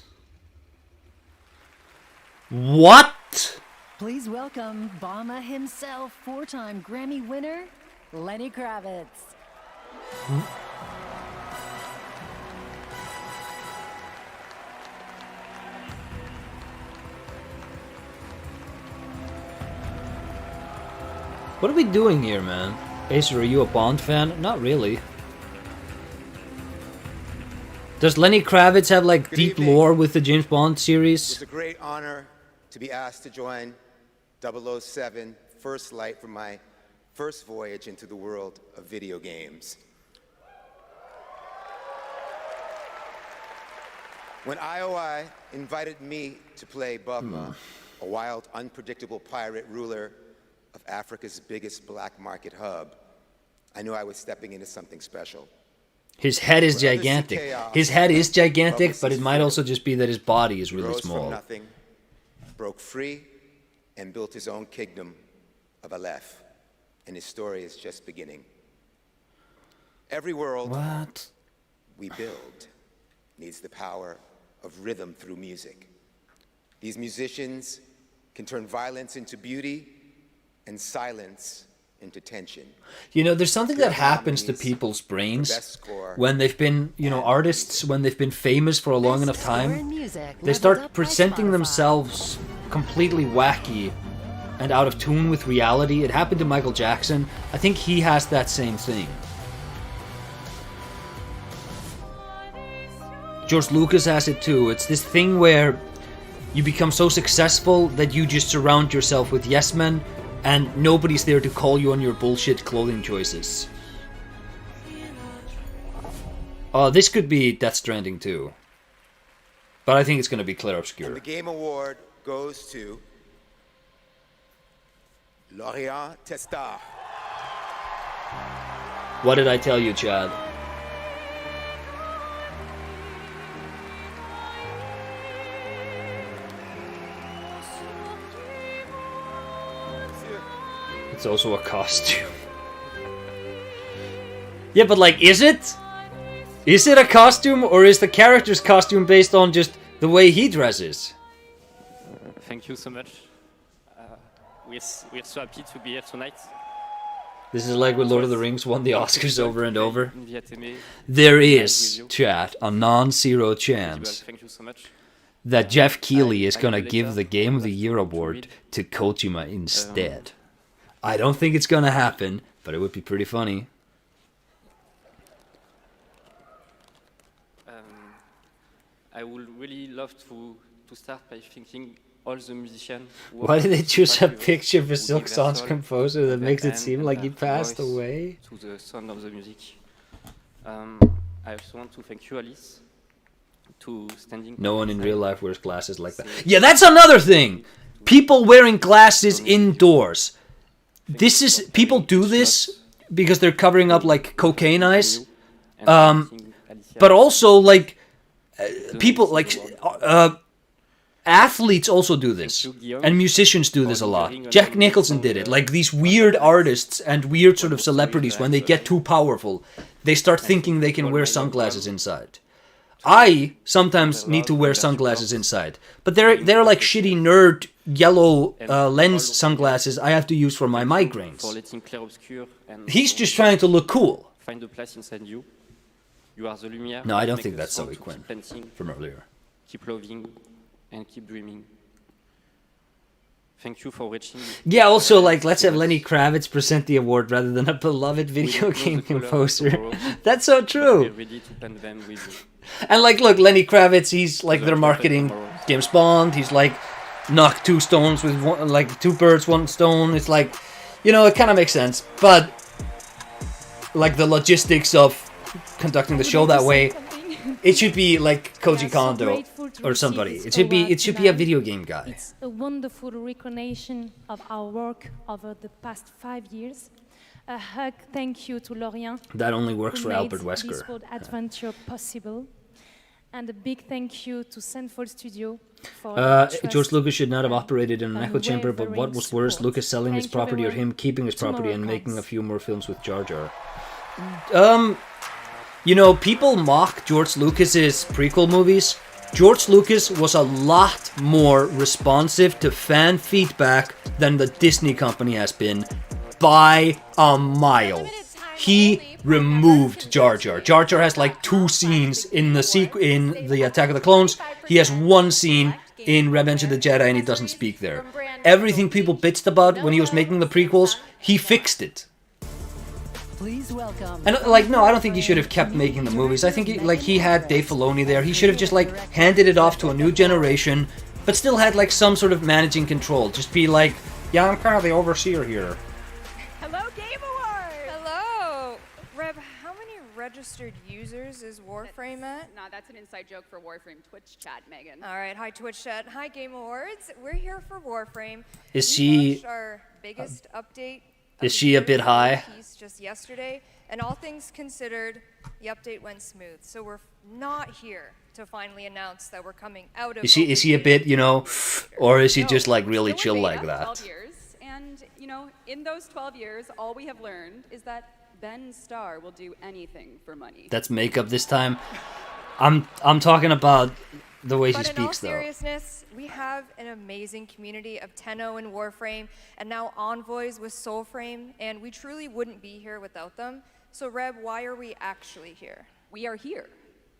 What? Please welcome Obama himself, 4-time Grammy winner, Lenny Kravitz. What are we doing here, man? Acer, are you a Bond fan? Not really. Does Lenny Kravitz have like Good deep evening. lore with the James Bond series? It's a great honor to be asked to join 007 First Light for my first voyage into the world of video games. When IOI invited me to play Bavma, a wild, unpredictable pirate ruler of Africa's biggest black market hub, I knew I was stepping into something special. His head is Where others see gigantic. chaos, His head is gigantic, Bubba but it sees might freedom. also just be that his body is He really rose from small. nothing, broke free, and built his own kingdom of Aleph. And his story is just beginning. Every world What? we build needs the power of rhythm through music. These musicians can turn violence into beauty and silence into tension. You know, there's something that happens to nominees people's brains best score when they've been, you know, artists, when they've been famous for a long enough Score in time. music, They leveled start up by presenting Spotify. themselves completely wacky and out of tune with reality. It happened to Michael Jackson. I think he has that same thing. George Lucas has it too. It's this thing where you become so successful that you just surround yourself with yes men and nobody's there to call you on your bullshit clothing choices. Oh, this could be Death Stranding too. But I think it's going to be Clair Obscur. The Game Award goes to Lorient Testar. What did I tell you, Chad? It's also a costume. Yeah, but like, is it? Is it a costume, or is the character's costume based on just the way he dresses? Thank you so much. We're so happy to be here tonight. This is like when Lord of the Rings won the Oscars over and over. There There is, chat, a non-zero chance Thank you so much. that Jeff Keighley is gonna give the Game of the Year award to Kojima instead. I don't think it's gonna happen, but it would be pretty funny. I would really love to start by thanking all the musicians. Why did they choose a picture of a Silk Song's composer that makes it seem like he passed away? To the sound of the music. I also want to thank you, Alice, to standing. No one in real life wears glasses like that. Yeah, that's another thing! People wearing glasses indoors. This is... People do this because they're covering up, like, cocaine eyes. But also, like... people, like... athletes also do this. And musicians do this a lot. Jack Nicholson did it. Like, these weird artists and weird sort of celebrities, when they get too powerful, they start thinking they can wear sunglasses inside. I sometimes need to wear sunglasses inside. But they're like shitty nerd yellow lens sunglasses I have to use for my migraines. He's just trying to look cool. Find a place inside you. You are the lumière. No, I don't Make think a that's sound Zoe to Quinn keep dancing, from earlier. Keep loving and keep dreaming. Thank you for reaching. Yeah, also, like, let's have Lenny Kravitz present the award rather than a beloved video game composer. That's so true. We're ready to plan them with you. And, like, look, Lenny Kravitz, he's, like, they're marketing James Bond. He's, like, knock two stones with one, like, two birds, one stone. It's like, you know, it kind of makes sense. But, like, the logistics of conducting the show that way, it should be, like, Koji Kondo or somebody. It should be a video game guy. It's a wonderful recognition of our work over the past 5 years. A hug thank you to Lorient. That only works who for made Albert Wesker. this world adventure possible. And a big thank you to Central Studio for George Lucas should not have operated in an echo chamber, but what was worse, support. Lucas selling his Thank you, property or everyone. him keeping his property and Tomorrow making a comes. few more films with Jar Jar? You know, people mock George Lucas's prequel movies. George Lucas was a lot more responsive to fan feedback than the Disney company has been by a mile. He removed Jar Jar. Jar Jar has like 2 scenes in the Attack of the Clones. He has 1 scene in Revenge of the Jedi and he doesn't speak there. Everything people bitched about when he was making the prequels, he fixed it. Please welcome. And like, no, I don't think he should have kept making the movies. I think he had Dave Filoni there. He should have just like handed it off to a new generation, but still had like some sort of managing control. Just be like, yeah, I'm kind of the overseer here. Hello, Game Awards! Hello! Reb, how many registered users is Warframe at? Nah, that's an inside joke for Warframe Twitch chat, Megan. All right, hi Twitch chat, hi Game Awards. We're here for Warframe. Is We she- launched our biggest update. Is she a bit high? Piece just yesterday, and all things considered, the update went smooth. So we're not here to finally announce that we're coming out of. Is he a bit, you know, or is he just like really chill like Beta, that? 12 years, and you know, in those 12 years, all we have learned is that Ben Starr will do anything for money. That's makeup this time. I'm talking about the way she But in all speaks though. seriousness, we have an amazing community of Tenno and Warframe, and now Envoys with Soulframe, and we truly wouldn't be here without them. So Reb, why are we actually here? We are here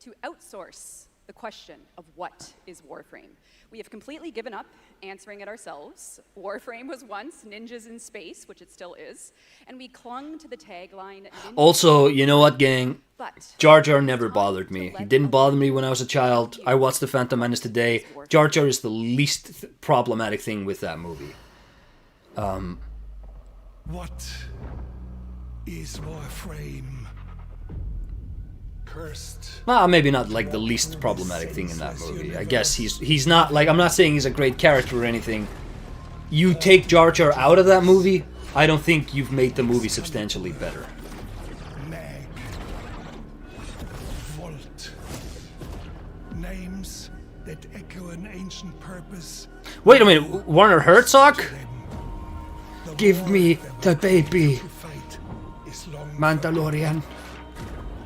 to outsource the question of what is Warframe. We have completely given up answering it ourselves. Warframe was once Ninjas in Space, which it still is, and we clung to the tagline. Also, you know what, gang? But Jar Jar never bothered me. He didn't bother me when I was a child. I watched The Phantom Menace today. Jar Jar is the least problematic thing with that movie. What is Warframe? Cursed. Well, maybe not like the least problematic thing in that movie. I guess he's not like, I'm not saying he's a great character or anything. You take Jar Jar out of that movie, I don't think you've made the movie substantially better. Vault. Names that echo an ancient purpose. Wait a minute, Werner Herzog? Give me the baby, Mandalorian.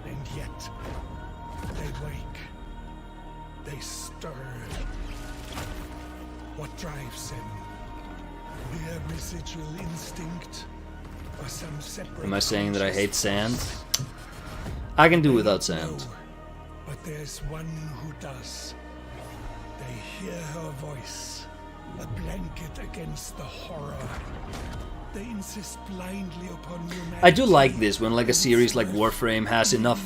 And yet, they wake. They stir. What drives them? Mere residual instinct? Or some separate... Am I saying that I hate sand? I can do without sand. But there's one who does. They hear her voice, a blanket against the horror. They insist blindly upon humanity. I do like this when like a series like Warframe has enough,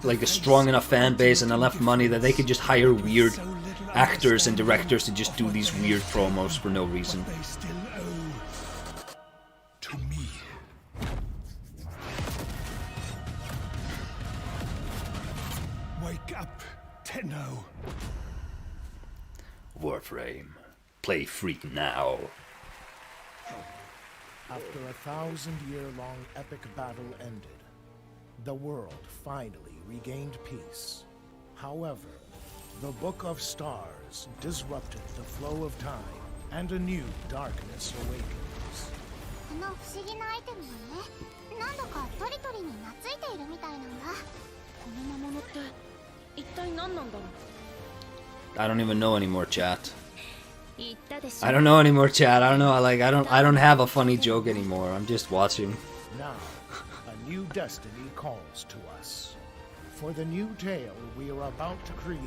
like a strong enough fan base and enough money that they could just hire weird actors and directors to just do these weird promos for no reason. They still owe to me. Wake up, Tenno. Warframe. Play free now. After a 1,000-year-long epic battle ended, the world finally regained peace. However, the Book of Stars disrupted the flow of time, and a new darkness awakens. この不思議なアイテムはね、なんだかトリトリに懐いているみたいなんだ。この魔物って一体何なんだろう。 I don't even know anymore, chat. I don't know anymore, chat. I don't know. I don't have a funny joke anymore. I'm just watching. Now, a new destiny calls to us. For the new tale we are about to create.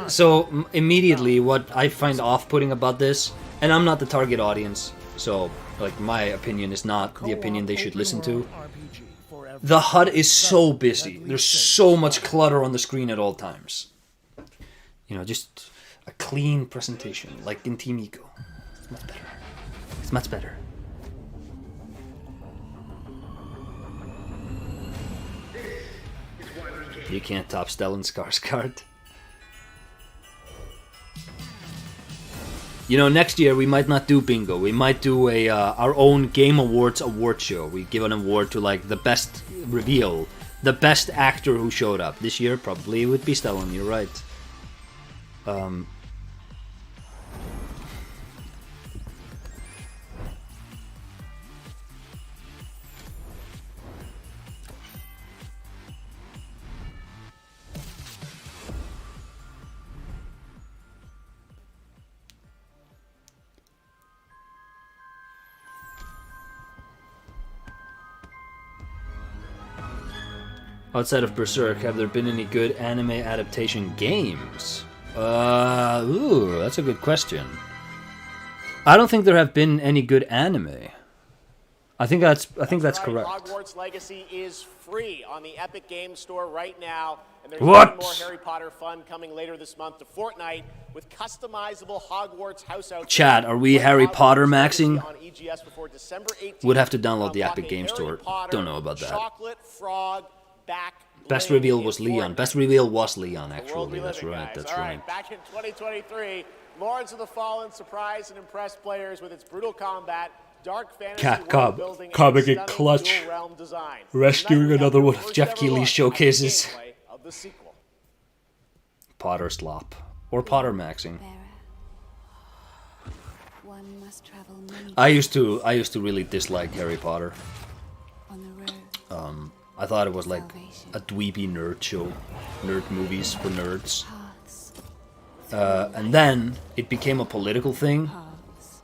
So immediately what I find off-putting about this, and I'm not the target audience, so like my opinion is not the opinion they should listen to. The HUD is so busy. There's so much clutter on the screen at all times. You know, just a clean presentation, like in Team Eco. It's much better. It's much better. You can't top Stellan Skarsgård. You know, next year we might not do bingo. We might do a our own Game Awards award show. We give an award to like the best reveal, the best actor who showed up. This year probably it would be Stellan. You're right. Outside of Berserk, have there been any good anime adaptation games? Ooh, that's a good question. I don't think there have been any good anime. I think that's right. correct. Hogwarts Legacy is free on the Epic Games Store right now, and there's What? even more Harry Potter fun coming later this month to Fortnite with customizable Hogwarts house outfits. Chat, are we Play Harry Hogwarts Potter Legacy maxing? on EGS before December 18th. Would have to download the Unlock Epic a Games Harry Store. Potter Don't know about that. Chocolate frog back Best bling reveal in was Leon. Fortnite. Best reveal was Leon, The world actually. we live That's in, right. guys. That's All right. Back in 2023, Lords of the Fallen surprised and impressed players with its brutal combat, dark fantasy world building, and Cobb stunning clutch. dual realm design. Rescuing Tonight we have another the one of first Jeff ever Keighley's look at the showcases. gameplay of the sequel. Potter slop. Or Potter maxing. One must travel many I used to really dislike Harry Potter. on the road. I thought it was like a dweeby nerd show. Nerd movies for nerds. And then it became a political thing.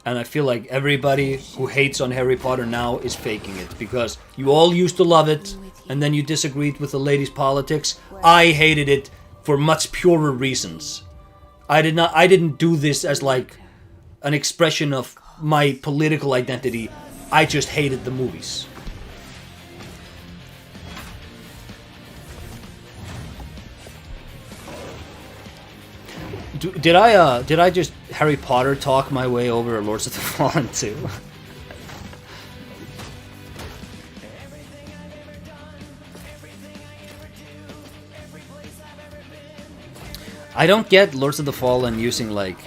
And I feel like everybody who hates on Harry Potter now is faking it. Because you all used to love it, and then you disagreed with the ladies' politics. I hated it for much purer reasons. I didn't do this as like an expression of my political identity. I just hated the movies. Did I just Harry Potter talk my way over Lords of the Fallen too? I don't get Lords of the Fallen using like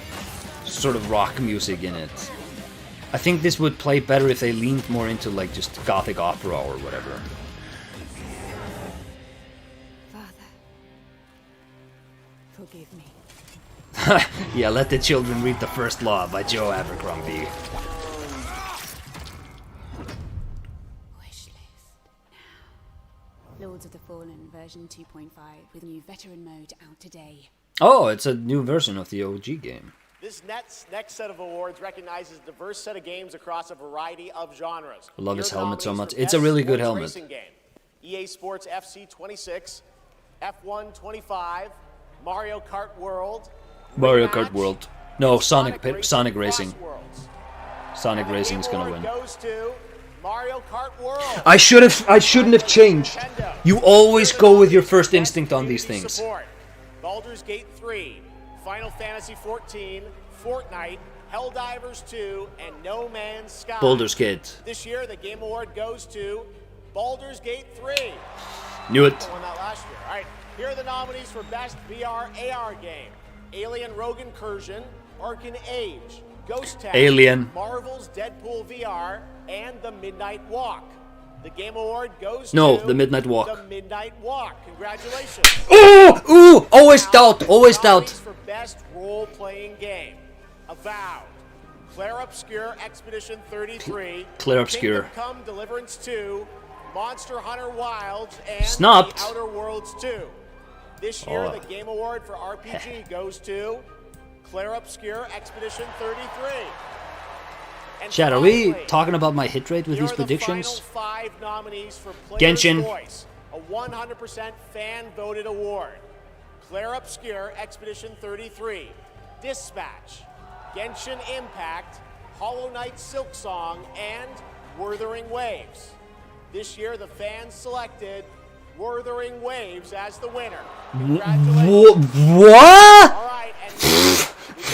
sort of rock music in it. I think this would play better if they leaned more into like just gothic opera or whatever. Forgive me. Yeah, let the children read the first law by Joe Abercrombie. Lords of the Fallen version 2.5 with new veteran mode out today. Oh, it's a new version of the OG game. This next set of awards recognizes a diverse set of games across a variety of genres. I love Here this are the helmet so nominees much. for It's a Best really good Sports helmet. Racing game. EA Sports FC 26, F1 25, Mario Kart World, Mario Rematch, Kart World. No, Sonic Sonic Racing. Crossworlds. Sonic Racing is gonna win. Goes to Mario Kart World. I shouldn't have changed. You always go with your first instinct on these things. Support. Baldur's Gate 3, Final Fantasy 14, Fortnite, Helldivers 2, and No Man's Sky. Baldur's Gate. This year, the Game Award goes to Baldur's Gate 3. Knew it. Won that last year. All right, here are the nominees for Best VR AR Game. Alien Rogue Incursion, Arcan Age, Ghost Town, Alien. Marvel's Deadpool VR, and The Midnight Walk. The Game Award goes No, to The Midnight Walk. The Midnight Walk. Congratulations. Ooh! Always doubt. Always doubt. For Best Role-Playing Game. Avowed, Claire Obscure Expedition 33, Claire Obscure. Kingdom Come Deliverance 2, Monster Hunter Wilds, and Snubbed. The Outer Worlds 2. This year, Oh. the Game Award for RPG goes to Claire Obscure Expedition 33. And Chat, are we finally, talking about my hit rate with here these are the predictions? final 5 nominees for Player's Genshin. Voice, a 100% fan-voted award. Claire Obscure Expedition 33, Dispatch, Genshin Impact, Hollow Knight Silksong, and Wuthering Waves. This year, the fans selected Wuthering Waves as the winner. What? All right, and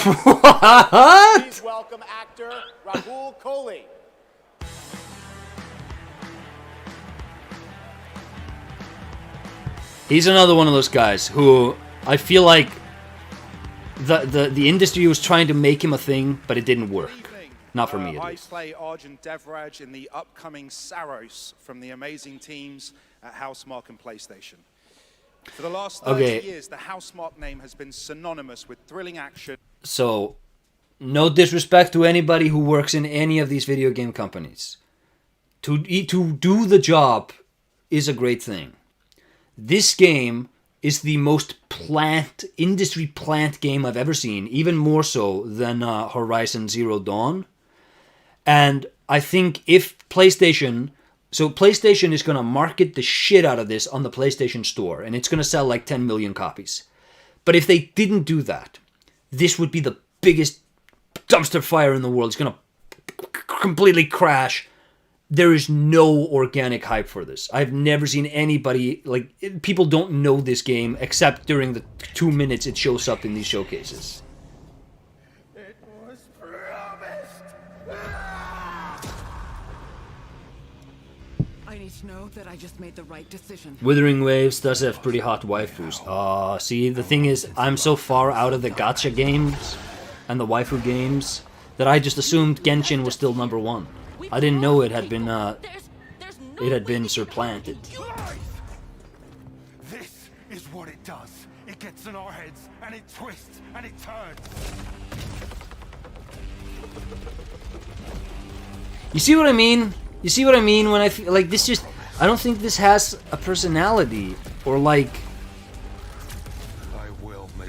now, please welcome actor Rahul Kohli. He's another one of those guys who I feel like the industry was trying to make him a thing, but it didn't work. Not for me, at I least. play Arjun Devraj in the upcoming Saros from the amazing teams at Housemarque and PlayStation. For the last 30 years, the Housemarque name has been synonymous with thrilling action. So, no disrespect to anybody who works in any of these video game companies. To do the job is a great thing. This game is the most industry plant game I've ever seen, even more so than Horizon Zero Dawn. And I think if PlayStation is going to market the shit out of this on the PlayStation Store, and it's going to sell like 10 million copies. But if they didn't do that, this would be the biggest dumpster fire in the world. It's going to completely crash. There is no organic hype for this. I've never seen anybody, people don't know this game except during the 2 minutes it shows up in these showcases. It was promised. I need to know that I just made the right decision. Wuthering Waves does have pretty hot waifus. See, the thing is, I'm so far out of the gacha games and the waifu games that I just assumed Genshin was still number one. I didn't know it had been supplanted. This is what it does. It gets in our heads, and it twists, and it turns. You see what I mean? You see what I mean when I feel like this just... I don't think this has a personality, or like...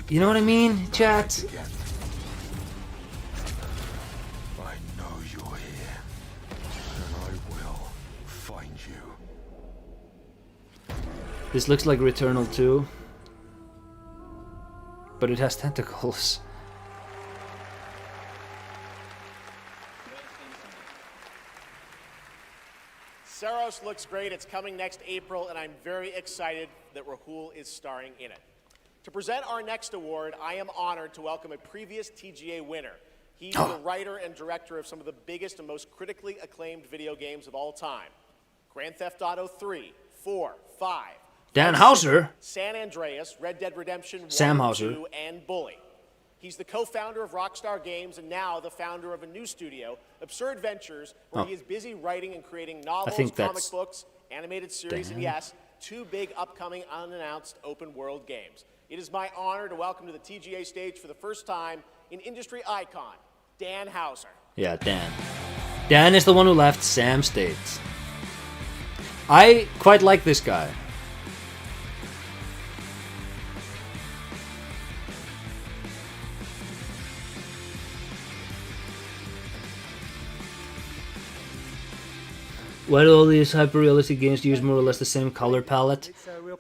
You know what I mean, chat? This looks like Returnal 2, but it has tentacles. Saros looks great. It's coming next April, and I'm very excited that Rahul is starring in it. To present our next award, I am honored to welcome a previous TGA winner. He's the writer and director of some of the biggest and most critically acclaimed video games of all time. Grand Theft Auto 3, 4, 5. Dan Houser. San Andreas, Red Dead Redemption 1, Sam Houser. 2, and Bully. He's the co-founder of Rockstar Games and now the founder of a new studio, Absurd Ventures, where he is busy writing and creating novels, comic books, animated series, and yes, 2 big upcoming unannounced open world games. It is my honor to welcome to the TGA stage for the first time an industry icon, Dan Houser. Yeah, Dan. Dan is the one who left, Sam states. I quite like this guy. Why do all these hyper-realistic games use more or less the same color palette?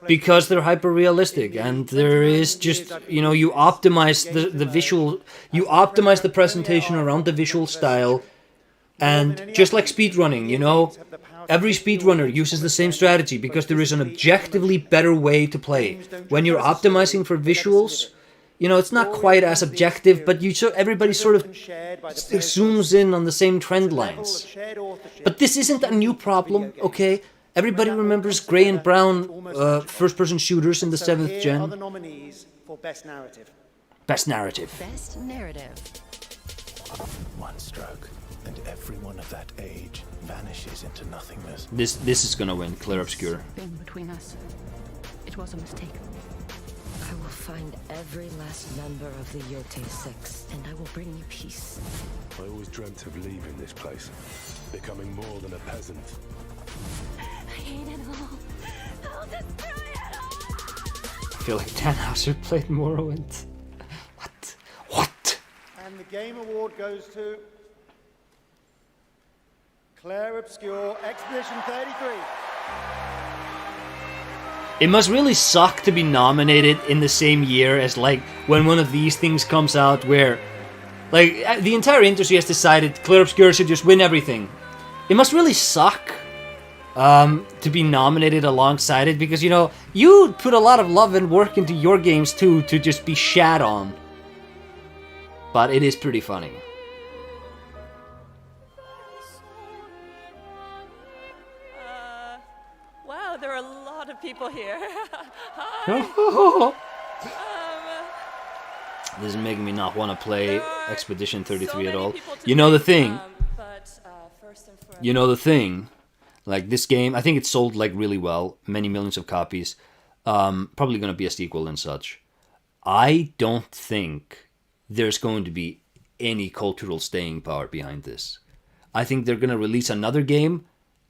Because they're hyper-realistic, and there is just, you optimize the visual, you optimize the presentation around the visual style, and just like speedrunning, every speedrunner uses the same strategy because there is an objectively better way to play. When you're optimizing for visuals, it's not quite as objective, but everybody sort of zooms in on the same trend lines. But this isn't a new problem, okay? Everybody remembers grey and brown first-person shooters in the 7th gen. Are the nominees for Best Narrative? Best Narrative. Best Narrative. One stroke, and everyone of that age vanishes into nothingness. This is gonna win, Clair Obscur. Being between us, it was a mistake. I will find every last member of the Yote Six, and I will bring you peace. I always dreamt of leaving this place, becoming more than a peasant. I hate it all. I'll destroy it all. I feel like Dan Houser played Morrowind. What? And the Game Award goes to Clair Obscur Expedition 33. It must really suck to be nominated in the same year as when one of these things comes out where the entire industry has decided Clair Obscur should just win everything. It must really suck to be nominated alongside it because you put a lot of love and work into your games too to just be shat on. But it is pretty funny. Wow, there are a lot of people here. Hi. This is making me not want to play Expedition 33 at all. You know the thing. You know the thing. Like this game, I think it sold like really well, many millions of copies. Probably going to be a sequel and such. I don't think there's going to be any cultural staying power behind this. I think they're going to release another game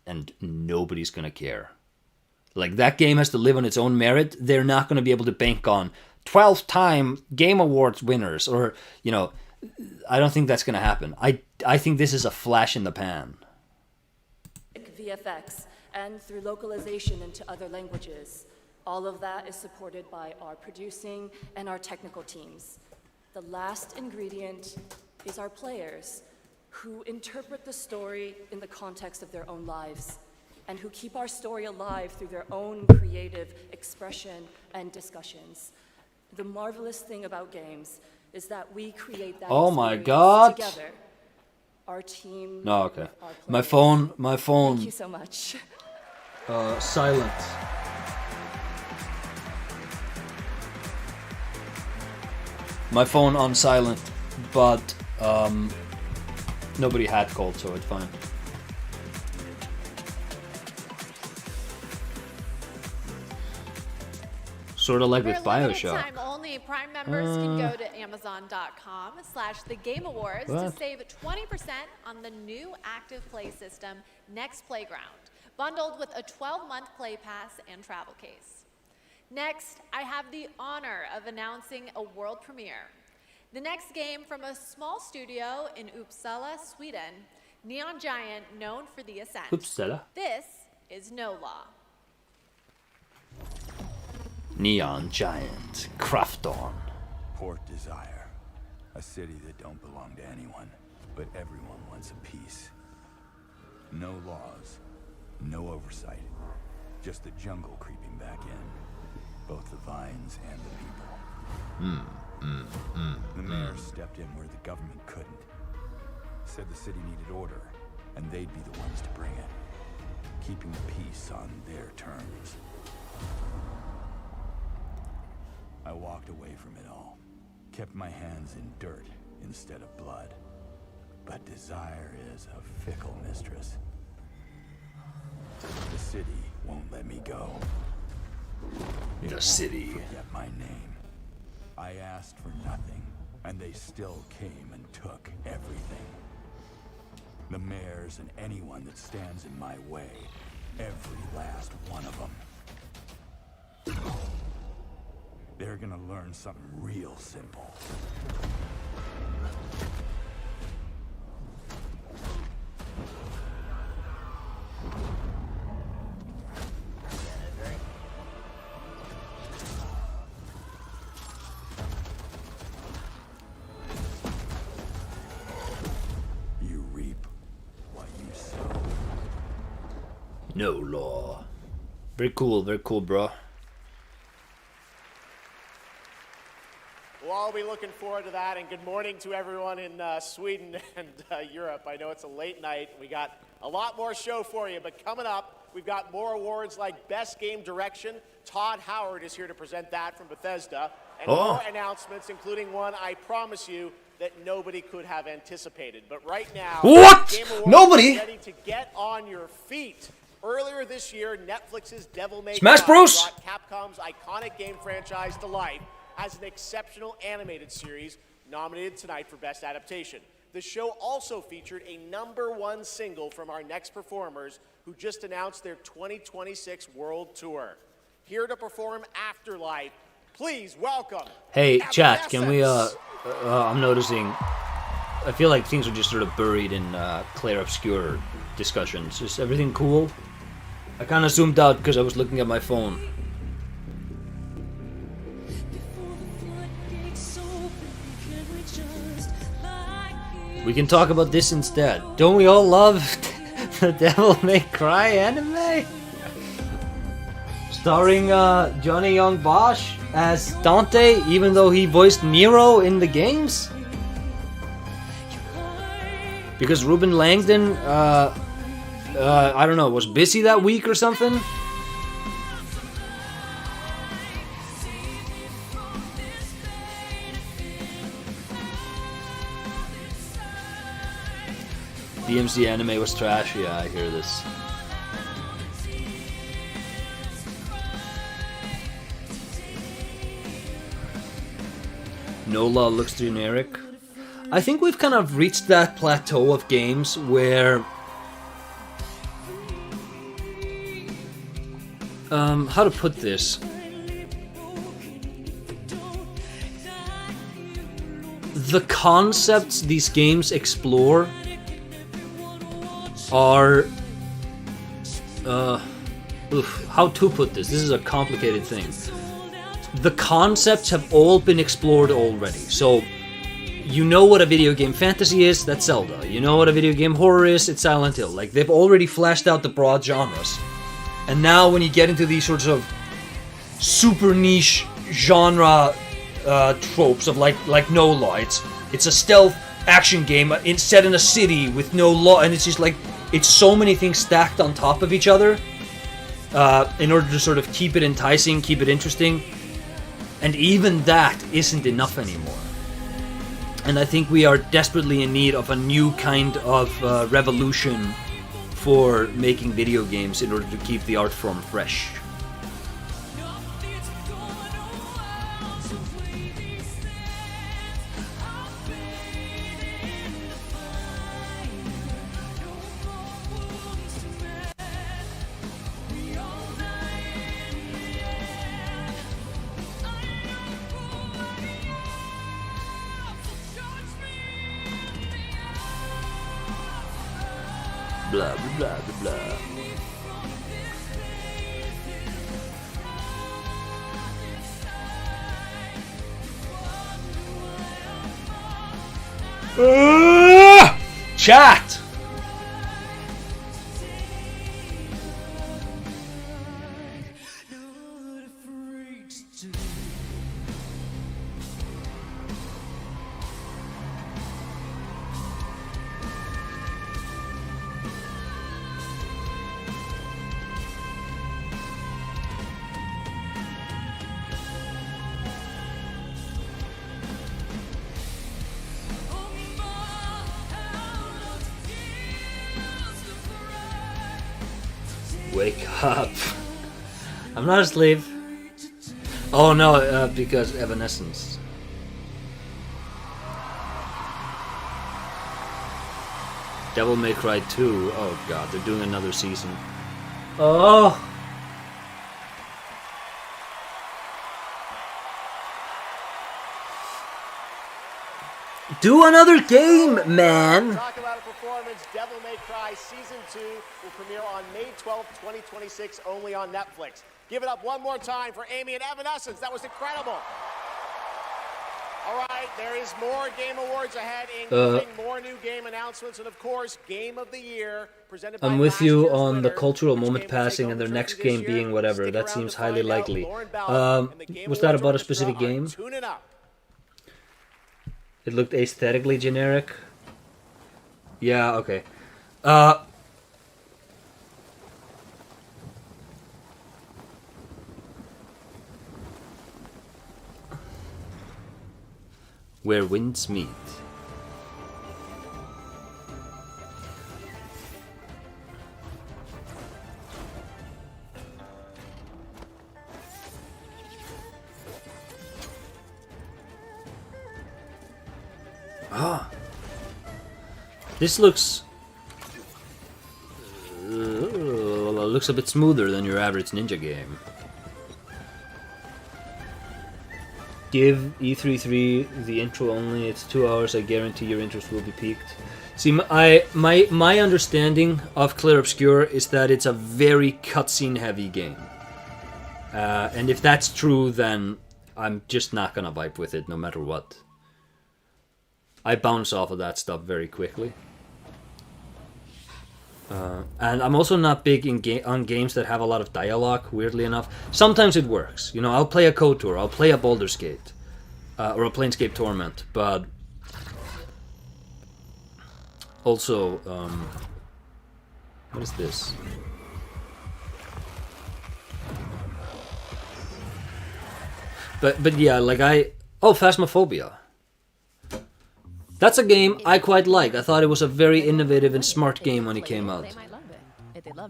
and nobody's going to care. Like, that game has to live on its own merit. They're not going to be able to bank on 12-time Game Awards winners or, you know, I don't think that's going to happen. I think this is a flash in the pan. VFX and through localization into other languages. All of that is supported by our producing and our technical teams. The last ingredient is our players, who interpret the story in the context of their own lives, and who keep our story alive through their own creative expression and discussions. The marvelous thing about games is that we create that Oh my experience God. together. Our team. No, okay. with our My players. phone. Thank you so much. Silent. My phone on silent, but nobody had called, so it's fine. Sort of like with Bioshock. Time only, Prime members can go to Amazon.com/thegameawards to What? save 20% on the new Active Play system, Next Playground, bundled with a 12-month play pass and travel case. Next, I have the honor of announcing a world premiere. The next game from a small studio in Uppsala, Sweden, Neon Giant, known for The Ascent. Uppsala? This is No Law. Neon Giant, Krafton. Port Desire, a city that don't belong to anyone, but everyone wants a piece. No laws, no oversight, just the jungle creeping back in, both the vines and the people. The mayor stepped in where the government couldn't. Said the city needed order, and they'd be the ones to bring it, keeping the peace on their terms. I walked away from it all, kept my hands in dirt instead of blood. But desire is a fickle mistress. The city won't let me go. It The city. won't forget my name. I asked for nothing, and they still came and took everything. The mayors and anyone that stands in my way, every last one of them. They're gonna learn something real simple. You reap what you sow. No law. Very cool, bro. We'll all be looking forward to that, and good morning to everyone in Sweden and Europe. I know it's a late night. We got a lot more show for you, but coming up, we've got more awards like Best Game Direction. Todd Howard is here to present that from Bethesda, and more announcements, including one I promise you that nobody could have anticipated. But right now, What? Game Awards Nobody? is ready to get on your feet. Earlier this year, Netflix's Devil May Smash Cry Bros. brought Capcom's iconic game franchise to life as an exceptional animated series nominated tonight for Best Adaptation. The show also featured a #1 single from our next performers who just announced their 2026 World Tour. Here to perform Afterlife, please welcome. Hey, chat, can we, I'm noticing, I feel like things are just sort of buried in Claire Obscure discussions. Is everything cool? I kind of zoomed out because I was looking at my phone. We can talk about this instead. Don't we all love the Devil May Cry anime? Starring Johnny Young Bosch as Dante, even though he voiced Nero in the games? Because Ruben Langdon, I don't know, was busy that week or something? DMZ anime was trash. Yeah, I hear this. NOLA looks generic. I think we've kind of reached that plateau of games where how to put this? The concepts these games explore are how to put this? This is a complicated thing. The concepts have all been explored already. So you know what a video game fantasy is, that's Zelda. You know what a video game horror is, it's Silent Hill. Like, they've already fleshed out the broad genres. And now when you get into these sorts of super niche genre tropes of like No Law, it's a stealth action game set in a city with no law, and it's just like, it's so many things stacked on top of each other in order to sort of keep it enticing, keep it interesting. And even that isn't enough anymore. And I think we are desperately in need of a new kind of revolution for making video games in order to keep the art form fresh. Blah, blah, blah, blah, blah. Chat! Wake up. I'm not asleep. Oh no, because Evanescence. Devil May Cry 2. Oh god, they're doing another season. Oh! Do another game, man! Talk about a performance. Devil May Cry Season 2 will premiere on May 12th, 2026, only on Netflix. Give it up one more time for Amy and Evanescence. That was incredible. All right, there is more Game Awards ahead, including more new game announcements, and of course, Game of the Year presented by I'm with you on the cultural moment passing and their next game being whatever. That seems highly likely. Was that about a specific game? Tune it up. It looked aesthetically generic. Yeah, okay. Where winds meet. Ah, this looks a bit smoother than your average ninja game. Give E33 the intro only. It's 2 hours. I guarantee your interest will be piqued. See, my understanding of Clair Obscur is that it's a very cutscene heavy game, and if that's true, then I'm just not gonna vibe with it, no matter what. I bounce off of that stuff very quickly. And I'm also not big on games that have a lot of dialogue, weirdly enough. Sometimes it works. You know, I'll play a KOTOR, I'll play a Baldur's Gate, or a Planescape Torment, but also, what is this? But yeah, like oh, Phasmophobia. That's a game I quite like. I thought it was a very innovative and smart game when it came out.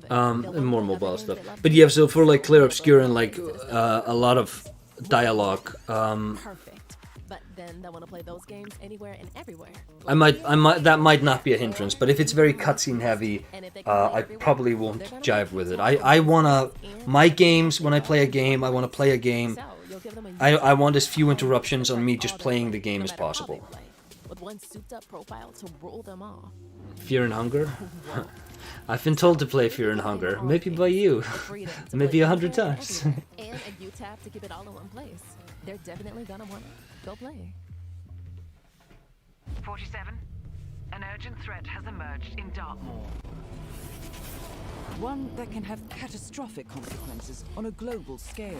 And more mobile stuff. But yeah, so for like Clair Obscur and like a lot of dialogue, But then they want to play those games anywhere and everywhere. I might, that might not be a hindrance, but if it's very cutscene heavy, I probably won't jive with it. I wanna, my games, when I play a game, I wanna play a game, I want as few interruptions on me just playing the game as possible. With one souped up profile to rule them all. Fear and Hunger? I've been told to play Fear and Hunger, maybe by you, maybe 100 times. And a U-tab to keep it all in one place. They're definitely gonna want to go play. 47. An urgent threat has emerged in Dartmoor. One that can have catastrophic consequences on a global scale.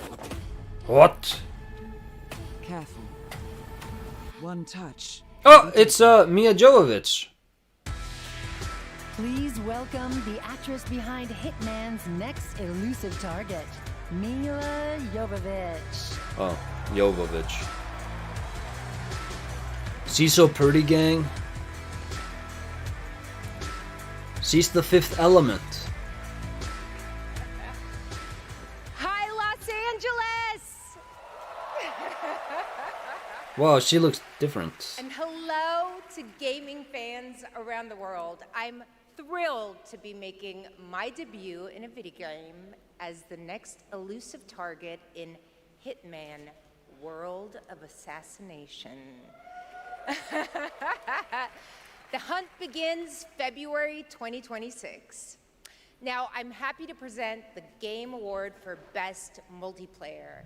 What? Careful. One touch. Oh, it's Mia Jovovich. Please welcome the actress behind Hitman's next elusive target, Mila Jovovich. Oh, Jovovich. She's so pretty, gang. She's the fifth element. Hi, Los Angeles! Wow, she looks different. And hello to gaming fans around the world. I'm thrilled to be making my debut in a video game as the next elusive target in Hitman World of Assassination. The hunt begins February 2026. Now, I'm happy to present the Game Award for Best Multiplayer.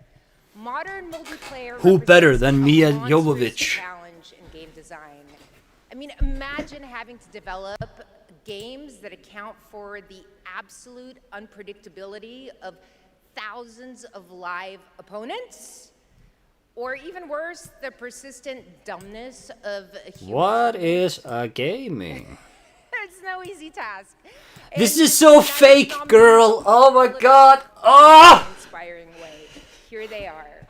Modern multiplayer. Who better than Mia represents a monstrous Jovovich? Challenge in game design. I mean, imagine having to develop games that account for the absolute unpredictability of thousands of live opponents. Or even worse, the persistent dumbness of a human. What is a gaming? It's no easy task. This is so fake, girl. Oh my god. Oh! Inspiring way. Here they are.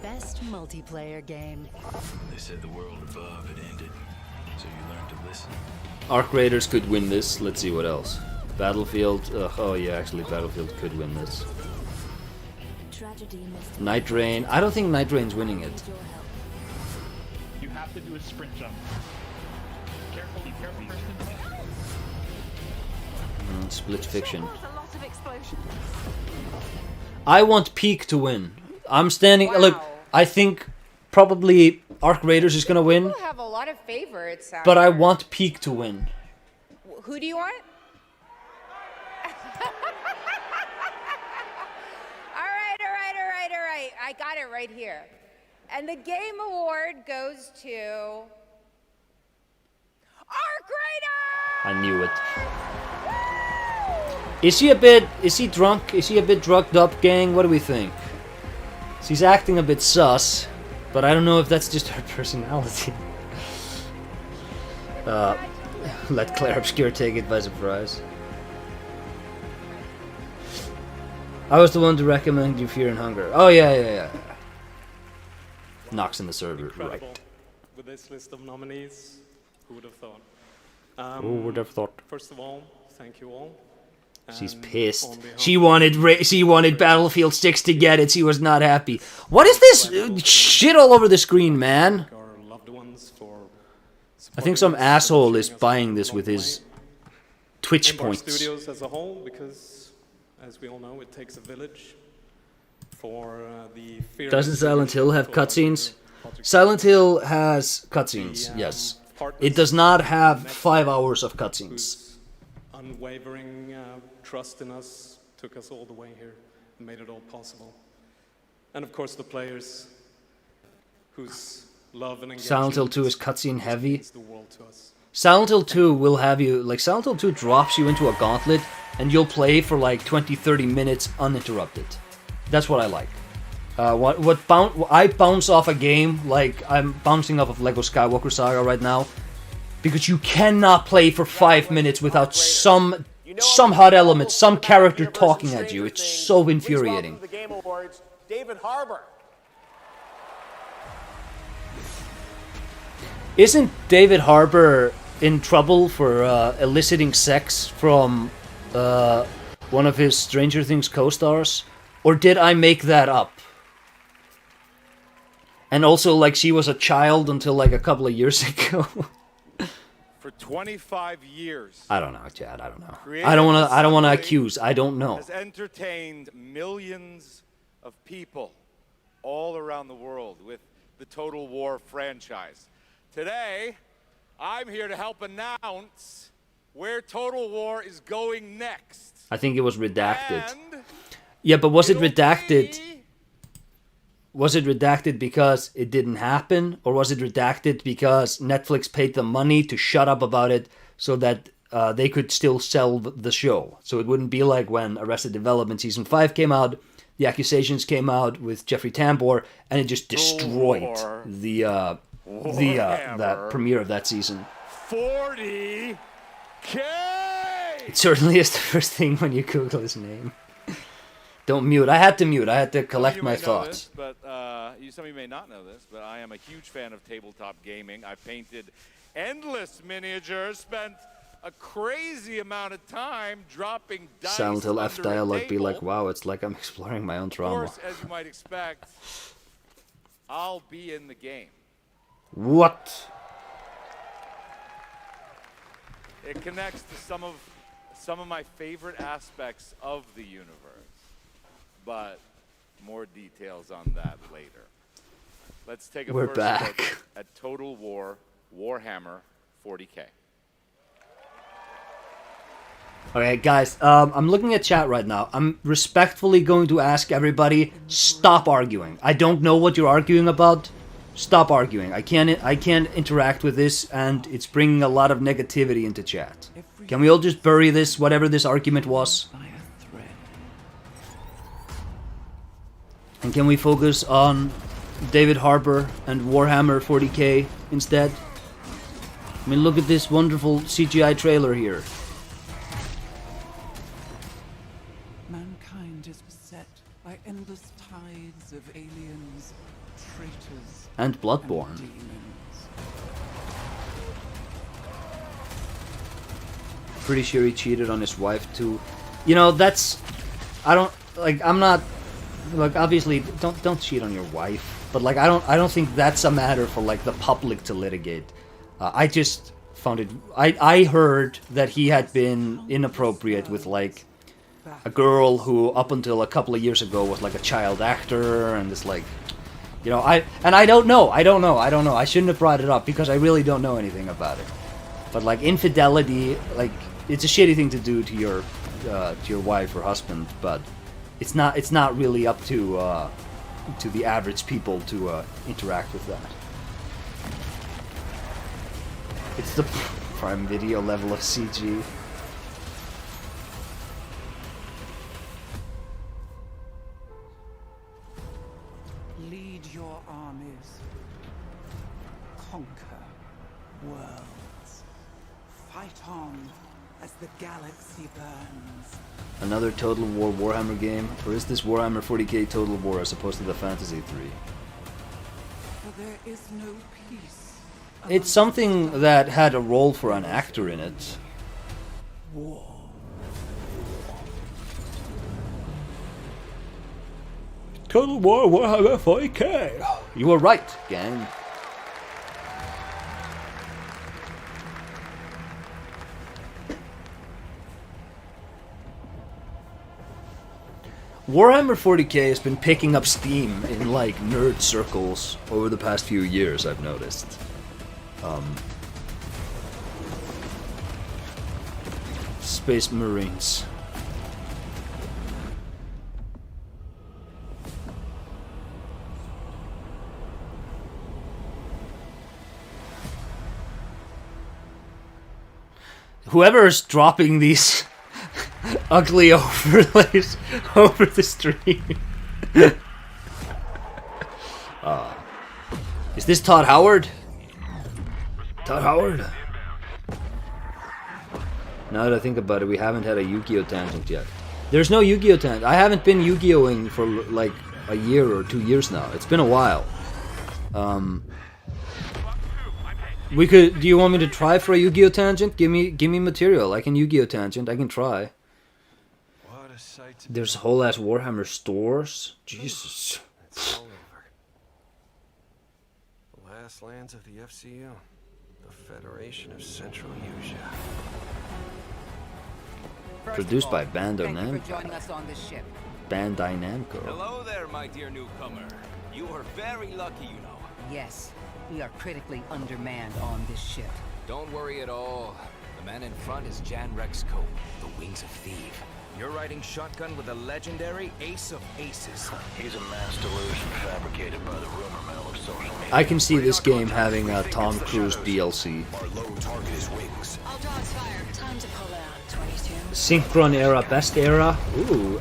Best multiplayer game. They said the world above had ended, so you learned to listen. Arc Raiders could win this. Let's see what else. Battlefield. Oh yeah, actually Battlefield could win this. Night Rain. I don't think Night Rain's winning it. You have to do a sprint jump. Carefully, careful first in the Split Fiction. I want Peak to win. I'm standing. Wow. Look, I think probably Arc Raiders is gonna win, You have a lot of favorites. but I want Peak to win. Who do you want? All right. I got it right here. And the Game Award goes to Arc Raider! I knew it. Is he drunk? Is he a bit drugged up, gang? What do we think? She's acting a bit sus, but I don't know if that's just her personality. Let Clair Obscur take it by surprise. I was the one to recommend you Fear and Hunger. Oh yeah. Knocks in the server, Incredible. right. With this list of nominees, who would have thought? Who would have thought? First of all, thank you all. She's And pissed. on behalf She wanted Battlefield 6 to get it. She was not happy. What is this shit all over the screen, man? of our loved ones for I think some asshole is buying this with his Twitch Embark points. Studios as a whole, because as we all know, it takes a village for the fear. Doesn't Silent Hill have cutscenes? Silent Hill has cutscenes, yes. It does not have 5 hours of cutscenes. Unwavering trust in us took us all the way here and made it all possible. And of course the players whose love and engagement Silent Hill 2 is cutscene heavy. means the world to us. Silent Hill 2 will have you, like Silent Hill 2 drops you into a gauntlet and you'll play for like 20-30 minutes uninterrupted. That's what I like. I bounce off a game like I'm bouncing off of Lego Skywalker Saga right now because you cannot play for 5 minutes without some hot element, some character talking at you. It's so infuriating. Please welcome to the Game Awards, David Harbour. Isn't David Harbour in trouble for eliciting sex from one of his Stranger Things co-stars? Or did I make that up? And also, like, she was a child until like a couple of years ago. For 25 years. I don't know, Chad. I don't know. I don't want to accuse. I don't know. Has entertained millions of people all around the world with the Total War franchise. Today, I'm here to help announce where Total War is going next. I think it was redacted. Yeah, but was it redacted? Was it redacted because it didn't happen? Or was it redacted because Netflix paid them money to shut up about it so that they could still sell the show? So it wouldn't be like when Arrested Development Season 5 came out, the accusations came out with Jeffrey Tambor, and it just destroyed the premiere of that season. 40K! It certainly is the first thing when you Google his name. Don't mute. I had to mute. I had to collect my thoughts. This, but some of you may not know this, but I am a huge fan of tabletop gaming. I painted endless miniatures, spent a crazy amount of time dropping dice. Silent Hill F dialogue be like, wow, it's like I'm exploring my own trauma. Of course, as you might expect, I'll be in the game. What? It connects to some of my favorite aspects of the universe. But more details on that later. Let's take a first look at Total War Warhammer 40K. Okay, guys, I'm looking at chat right now. I'm respectfully going to ask everybody, stop arguing. I don't know what you're arguing about. Stop arguing. I can't interact with this, and it's bringing a lot of negativity into chat. Can we all just bury this, whatever this argument was? And can we focus on David Harbour and Warhammer 40K instead? I mean, look at this wonderful CGI trailer here. Mankind is beset by endless tides of aliens, traitors, and Bloodborne. Pretty sure he cheated on his wife too. You know, that's... I'm not... Like, obviously, don't cheat on your wife, but like I don't think that's a matter for like the public to litigate. I just found it. I heard that he had been inappropriate with like a girl who up until a couple of years ago was like a child actor, and it's like, you know, I don't know. I shouldn't have brought it up because I really don't know anything about it. But like infidelity, like it's a shitty thing to do to your wife or husband, but it's not really up to the average people to interact with that. It's the Prime Video level of CG. Lead your armies. Conquer worlds. Fight on as the galaxy burns. Another Total War Warhammer game? Or is this Warhammer 40k Total War as opposed to the Fantasy 3? For there is no peace. It's something that had a role for an actor in it. War. Total War Warhammer 40k! You were right, gang. Warhammer 40k has been picking up steam in like nerd circles over the past few years, I've noticed. Space Marines. Whoever is dropping these ugly overlays over the stream. Is this Todd Howard? Todd Howard? Now that I think about it, we haven't had a Yu-Gi-Oh tangent yet. There's no Yu-Gi-Oh tangent. I haven't been Yu-Gi-Oh-ing for like a year or 2 years now. It's been a while. We could. Do you want me to try for a Yu-Gi-Oh tangent? Give me material. I can Yu-Gi-Oh tangent. I can try. There's whole ass Warhammer stores. Jesus. It's all over. The last lands of the FCU, the Federation of Central Asia. Produced by Bandai Thank you for Namco. joining us on this ship. Bandai Namco. Hello there, my dear newcomer. You are very lucky, you know. Yes, we are critically undermanned on this ship. Don't worry at all. The man in front is Jan Rexco, the Wings of Thief. You're riding shotgun with the legendary Ace of Aces. He's a mass delusion fabricated by the rumor mill of social media. I can see this game having a Tom Cruise DLC. Our lone target is Wings. All dogs fire. Time to pull out. 22. Synchron era, best era. Ooh,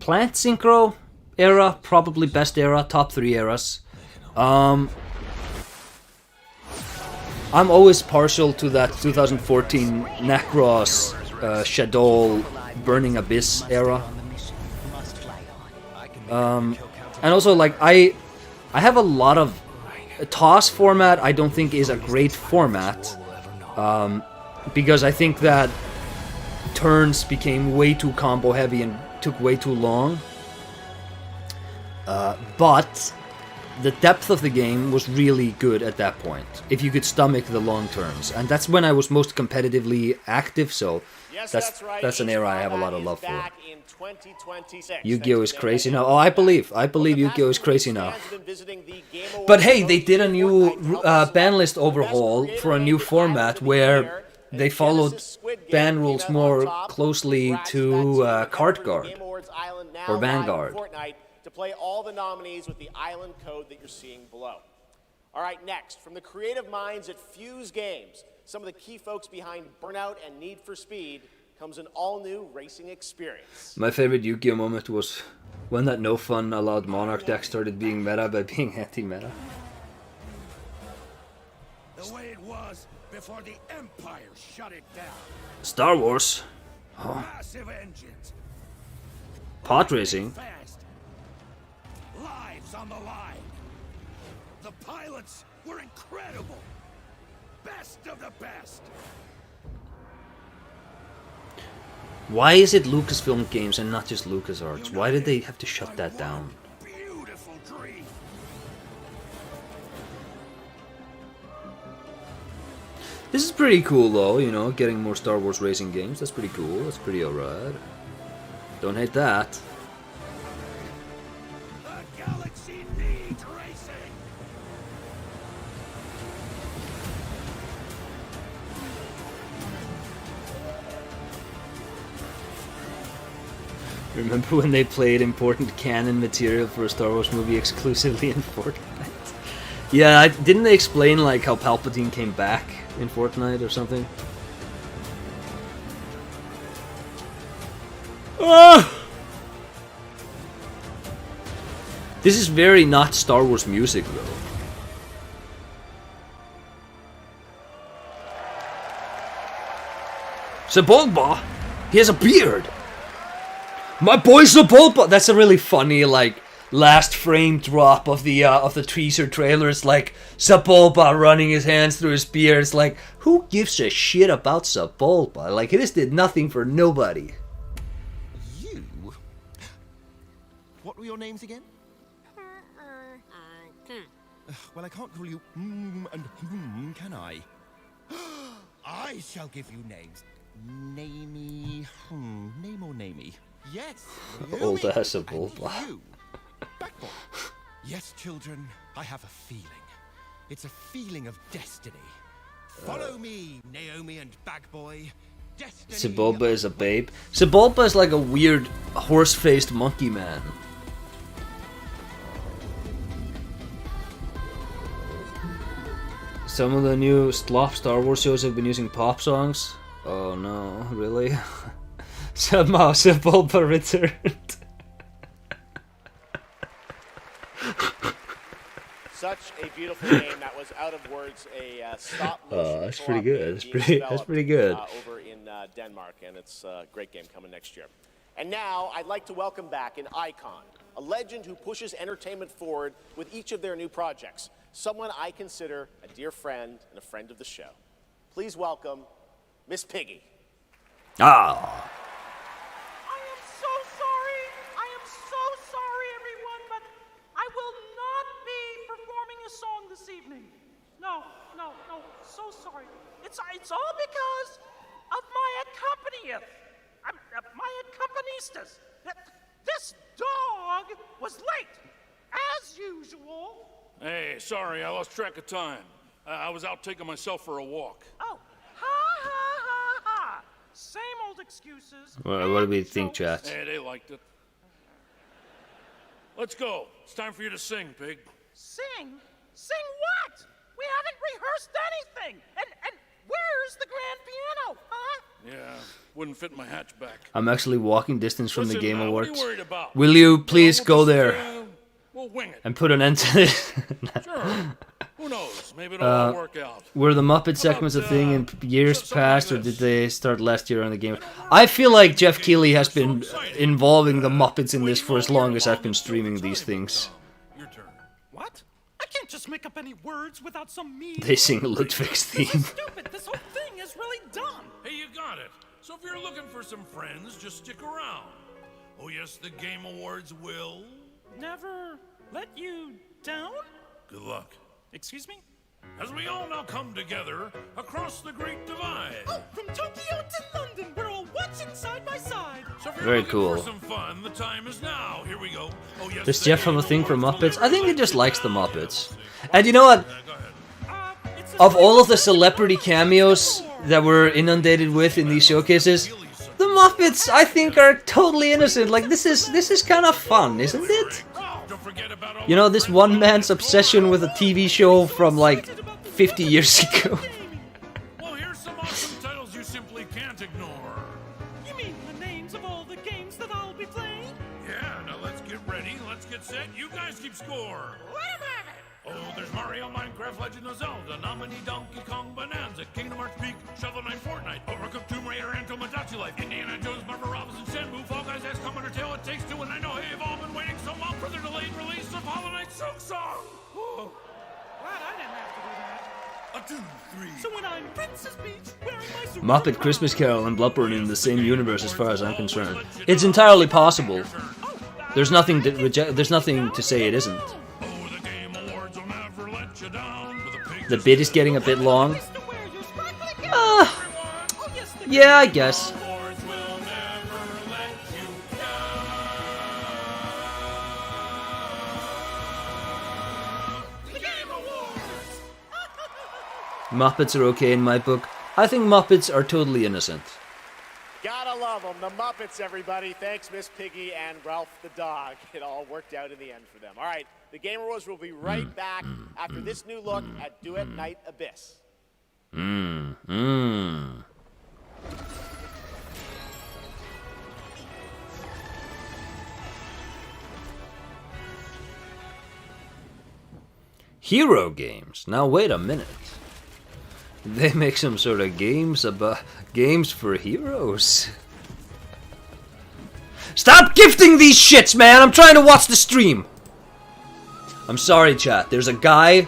Plant Synchro era, probably best era, top 3 eras. I'm always partial to that 2014 Necros, Shadow, Burning Abyss era. And also, like, I have a lot of... TOS format I don't think is a great format. Because I think that turns became way too combo heavy and took way too long. But the depth of the game was really good at that point, if you could stomach the long turns. And that's when I was most competitively active, so that's an era I have a lot of love for. Yu-Gi-Oh is crazy now. Oh, I believe Yu-Gi-Oh is crazy now. But hey, they did a new ban list overhaul for a new format where they followed ban rules more closely to Card Guard or Vanguard. To play all the nominees with the island code that you're seeing below. All right, next, from the creative minds at Fuse Games, some of the key folks behind Burnout and Need for Speed, comes an all-new racing experience. My favorite Yu-Gi-Oh moment was when that no fun allowed Monarch deck started being meta by being anti-meta. The way it was before the Empire shut it down. Star Wars. Oh. Massive engines. Pod racing. Fast. Lives on the line. The pilots were incredible. Best of the best. Why is it Lucasfilm Games and not just LucasArts? Why did they have to shut that down? Beautiful dream. This is pretty cool though, you know, getting more Star Wars racing games. That's pretty cool. That's pretty alright. Don't hate that. The galaxy needs racing. Remember when they played important canon material for a Star Wars movie exclusively in Fortnite? Yeah, didn't they explain like how Palpatine came back in Fortnite or something? Ah! This is very not Star Wars music though. Sebulba, he has a beard. My boy Sebulba. That's a really funny like last frame drop of the teaser trailer. It's like Sebulba running his hands through his beard. It's like, who gives a shit about Sebulba? Like, he just did nothing for nobody. You? What were your names again? Well, I can't call you and can I? I shall give you names. Namey, name or namey? Yes. Old ass Sebulba. Backbone. Yes, children, I have a feeling. It's a feeling of destiny. Follow me, Naomi and Bagboy. Destiny. Sebulba is a babe. Sebulba is like a weird horse-faced monkey man. Some of the new Star Wars shows have been using pop songs. Oh no, really? Somehow Sebulba returned. Such a beautiful game that was out of words. A stop motion. That's pretty good. That's pretty good. Over in Denmark, and it's a great game coming next year. And now I'd like to welcome back an icon, a legend who pushes entertainment forward with each of their new projects. someone I consider a dear friend and a friend of the show. Please welcome Miss Piggy. Ah. I am so sorry. I am so sorry, everyone, but I will not be performing a song this evening. No. So sorry. It's all because of my my accompanisters. This dog was late, as usual. Hey, sorry, I lost track of time. I was out taking myself for a walk. Oh, ha. Same old excuses. Well, what do we think, chat? Hey, they liked it. Let's go. It's time for you to sing, Pig. Sing? Sing what? We haven't rehearsed anything. And where's the grand piano, huh? Yeah, wouldn't fit in my hatchback. I'm actually walking distance from Listen, the Game what are Awards. you worried about? Will you please go there We'll wing it. and put an end to this? Sure. Who knows? Maybe it'll all work out. Were the Muppet segments a thing in years past, or did they start last year on the game? I feel like Jeff Keighley has been involving the Muppets in this for as long as I've been streaming these things. What? I can't just make up any words without some meaning. They sing Ludwig's theme. Stupid. This whole thing is really dumb. Hey, you got it. So if you're looking for some friends, just stick around. Oh yes, the Game Awards will... Never let you down? Good luck. Excuse me? As we all now come together across the Great Divide. Oh, from Tokyo to London, we're all watching side by side. So if you're Very looking cool. for some fun, the time is now. Here we go. Oh yes. Does the Jeff have Game a thing for Awards Muppets? I think he just likes the will Muppets. And you know what? Of all of the celebrity cameos that we're inundated with in these showcases, the Muppets, I think, are totally innocent. Like, this is kind of fun, isn't it? You know, this one man's obsession with a TV show from, like, 50 years ago. Well, here's some awesome titles you simply can't ignore. You mean the names of all the games that I'll be playing? Yeah, now let's get ready, let's get set, you guys keep score. Oh, there's Mario, Minecraft, Legend of Zelda, Nominee, Donkey Kong, Bonanza, Kingdom Hearts Peak, Shovel Knight, Fortnite, Overcooked, Tomb Raider, and Tomodachi Life, Indiana Jones, Marvel Robinson, Shenmue, Fall Guys, XCOM, Undertale, It Takes Two, and I know you've all been waiting so long for the delayed release of Hollow Knight Silk Song. Glad I didn't have to do that. 1, 2, 3. So when I'm Princess Peach, wearing my super Muppet Christmas Carol and Bloodborne in the same universe as far as I'm concerned. It's entirely possible. There's nothing to say it isn't. The bit is getting a bit long. Yeah, I guess. Muppets are okay in my book. I think Muppets are totally innocent. Gotta love them. The Muppets, everybody. Thanks, Miss Piggy and Ralph the dog. It all worked out in the end for them. All right, the Game Awards will be right back after this new look at Duet Night Abyss. Hero games. Now wait a minute. They make some sort of games for heroes. Stop gifting these shits, man! I'm trying to watch the stream. I'm sorry, chat. There's a guy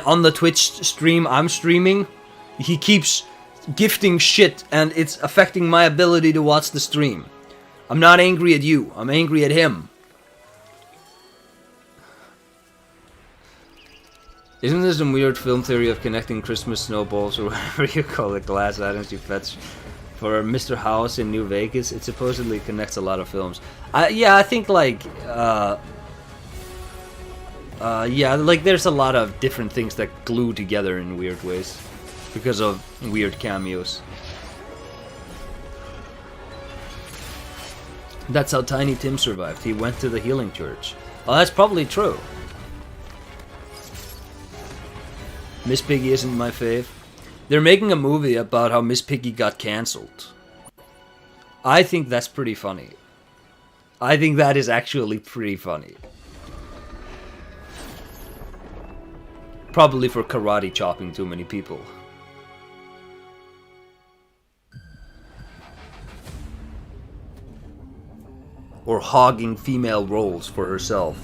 on the Twitch stream I'm streaming. He keeps gifting shit, and it's affecting my ability to watch the stream. I'm not angry at you. I'm angry at him. Isn't there some weird film theory of connecting Christmas snowballs, or whatever you call it, glass items you fetch for Mr. House in New Vegas? It supposedly connects a lot of films. Yeah, I think like there's a lot of different things that glue together in weird ways because of weird cameos. That's how Tiny Tim survived. He went to the healing church. Well, that's probably true. Miss Piggy isn't my fave. They're making a movie about how Miss Piggy got cancelled. I think that's pretty funny. I think that is actually pretty funny. Probably for karate chopping too many people. Or hogging female roles for herself.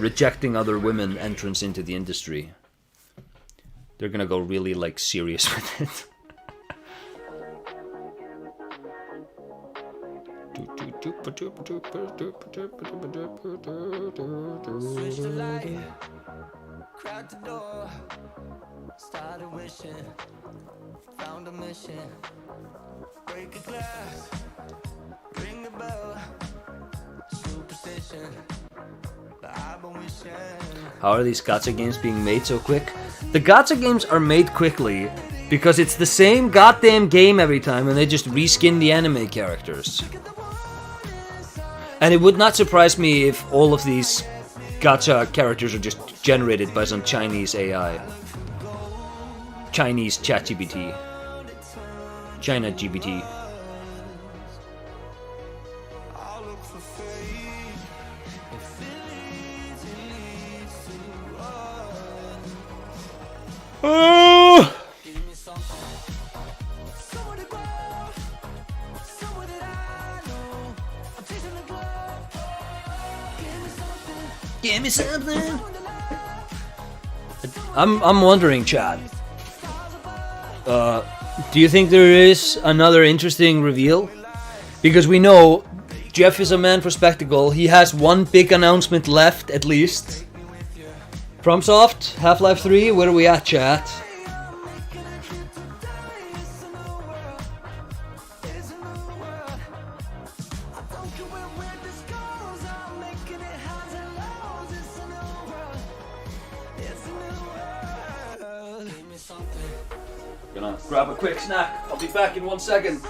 rejecting other women entrance into the industry. They're gonna go really like serious with it. Switch the light, crack the door, started wishing, found a mission, break a glass, ring the bell, superstition, but I've been wishing. How are these gacha games being made so quick? The gacha games are made quickly because it's the same goddamn game every time and they just reskin the anime characters. And it would not surprise me if all of these gacha characters are just generated by some Chinese AI. Chinese ChatGPT. China GPT. Oh! Give me something. I'm wondering, Chad. Do you think there is another interesting reveal? Because we know Jeff is a man for spectacle. He has one big announcement left, at least. FromSoft, Half-Life 3, where are we at, chat? Gonna grab a quick snack. I'll be back in 1 second.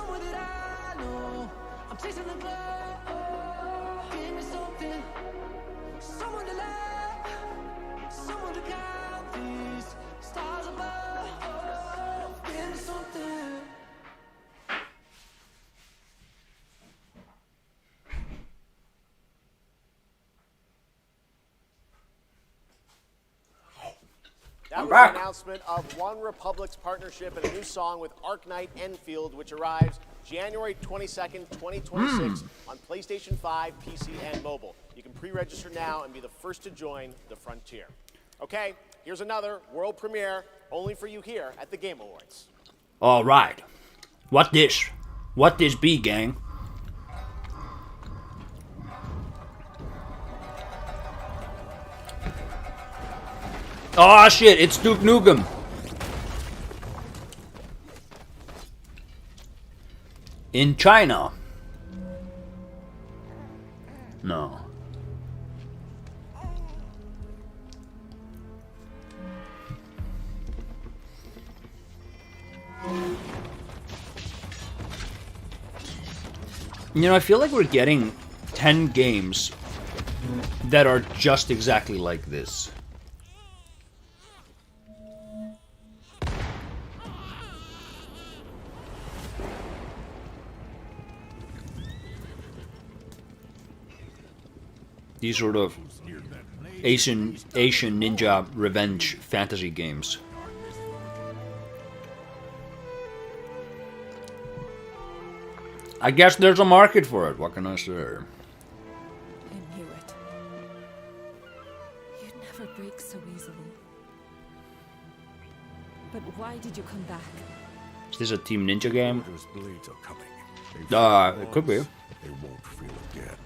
That was the announcement of One Republic's partnership and a new song with Arknight Enfield, which arrives January 22nd, 2026 on PlayStation 5, PC, and mobile. You can pre-register now and be the first to join the frontier. Okay, here's another world premiere, only for you here at the Game Awards. All right. What this? What this be, gang? Oh shit, it's Duke Nukem. In China. No. You know, I feel like we're getting 10 games that are just exactly like this. These sort of Asian ninja revenge fantasy games. I guess there's a market for it. What can I say? I knew it. You'd never break so easily. But why did you come back? Is this a Team Ninja game? Those blades are coming. It could be. They won't feel again.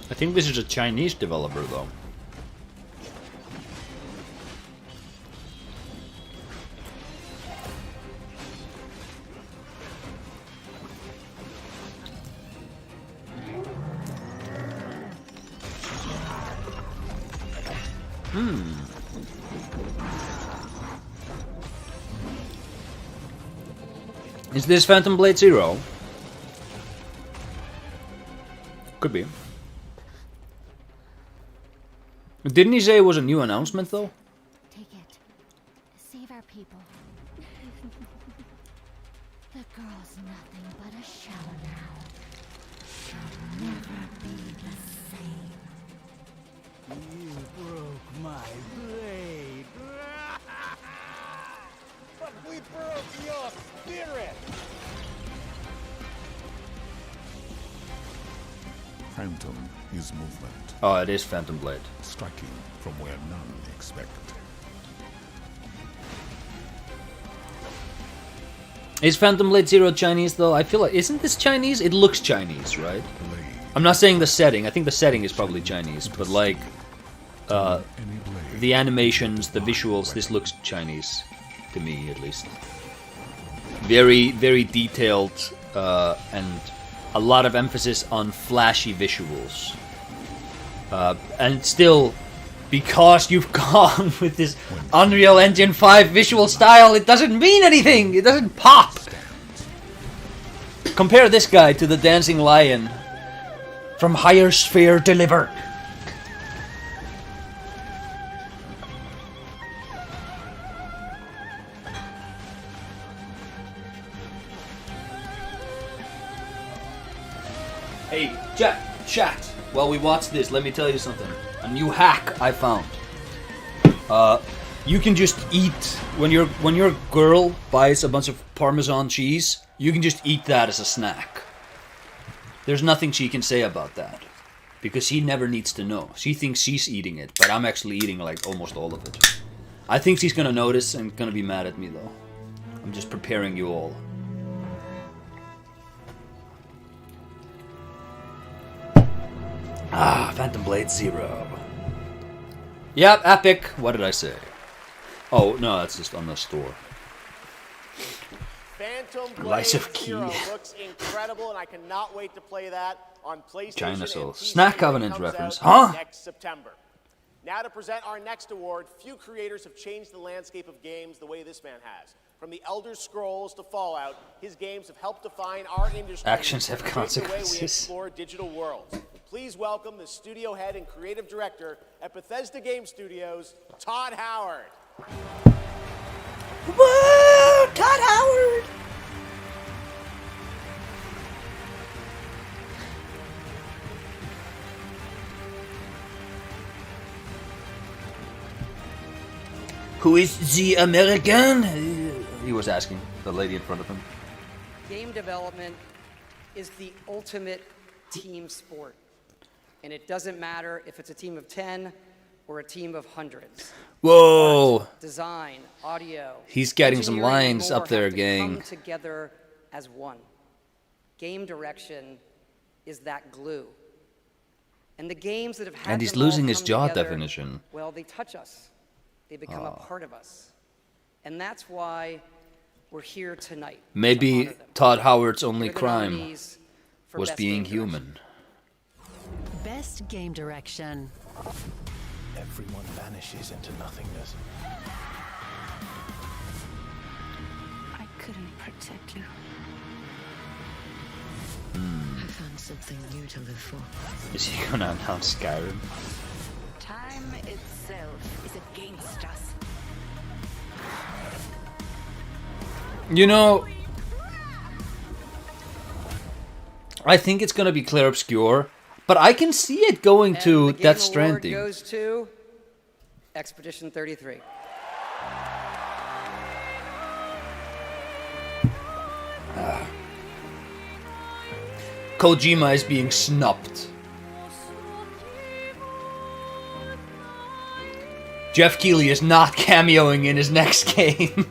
I think this is a Chinese developer, though. Is this Phantom Blade Zero? Could be. Didn't he say it was a new announcement, though? Take it. Save our people. The girl's nothing but a shell now. She'll never be the same. You broke my blade. But we broke your spirit. Phantom is movement. Oh, it is Phantom Blade. Striking from where none expect. Is Phantom Blade Zero Chinese though? I feel like, isn't this Chinese? It looks Chinese, right? I'm not saying the setting. I think the setting is probably Chinese, but like the animations, the visuals, this looks Chinese to me at least. Very, very detailed and a lot of emphasis on flashy visuals. And still, because you've gone with this Unreal Engine 5 visual style, it doesn't mean anything! It doesn't pop! Compare this guy to the Dancing Lion from Higher Sphere Delivered. Hey, chat, while we watch this, let me tell you something. A new hack I found. You can just eat when your girl buys a bunch of Parmesan cheese. You can just eat that as a snack. There's nothing she can say about that, because she never needs to know. She thinks she's eating it, but I'm actually eating like almost all of it. I think she's gonna notice and gonna be mad at me though. I'm just preparing you all. Ah, Phantom Blade Zero. Yep, epic. What did I say? Oh, no, that's just on the store. Phantom Blade Lies of Key. Zero looks incredible, and I cannot wait to play that on PlayStation China Soul. and PC Snack when it Covenant comes reference. out Huh? next September. Now to present our next award, few creators have changed the landscape of games the way this man has. From the Elder Scrolls to Fallout, his games have helped define our industry. Actions have and shape the way we consequences. explore digital worlds. Please welcome the studio head and creative director at Bethesda Game Studios, Todd Howard. Whoa, Todd Howard! Who is the American? He was asking the lady in front of him. Game development is the ultimate team sport. And it doesn't matter if it's a team of 10 or a team of hundreds. Whoa! Art, design, audio. He's getting some engineering, and lines more up there, have to gang. Come together as one. Game direction is that glue. And the games that have had And he's them all losing his come jaw together, definition. well, they touch us. They become a part of us. And that's why we're here tonight. Maybe Todd Howard's only You're the crime nominees for was Best being Game human. Best game direction. Everyone vanishes into nothingness. I couldn't protect you. I found something new to live for. Is he gonna announce Skyrim? Time itself is against us. You know, I think it's gonna be Clair Obscur, but I can see it going to And the Game Death Award Stranding. goes to Expedition 33. Kojima is being snubbed. Jeff Keighley is not cameoing in his next game.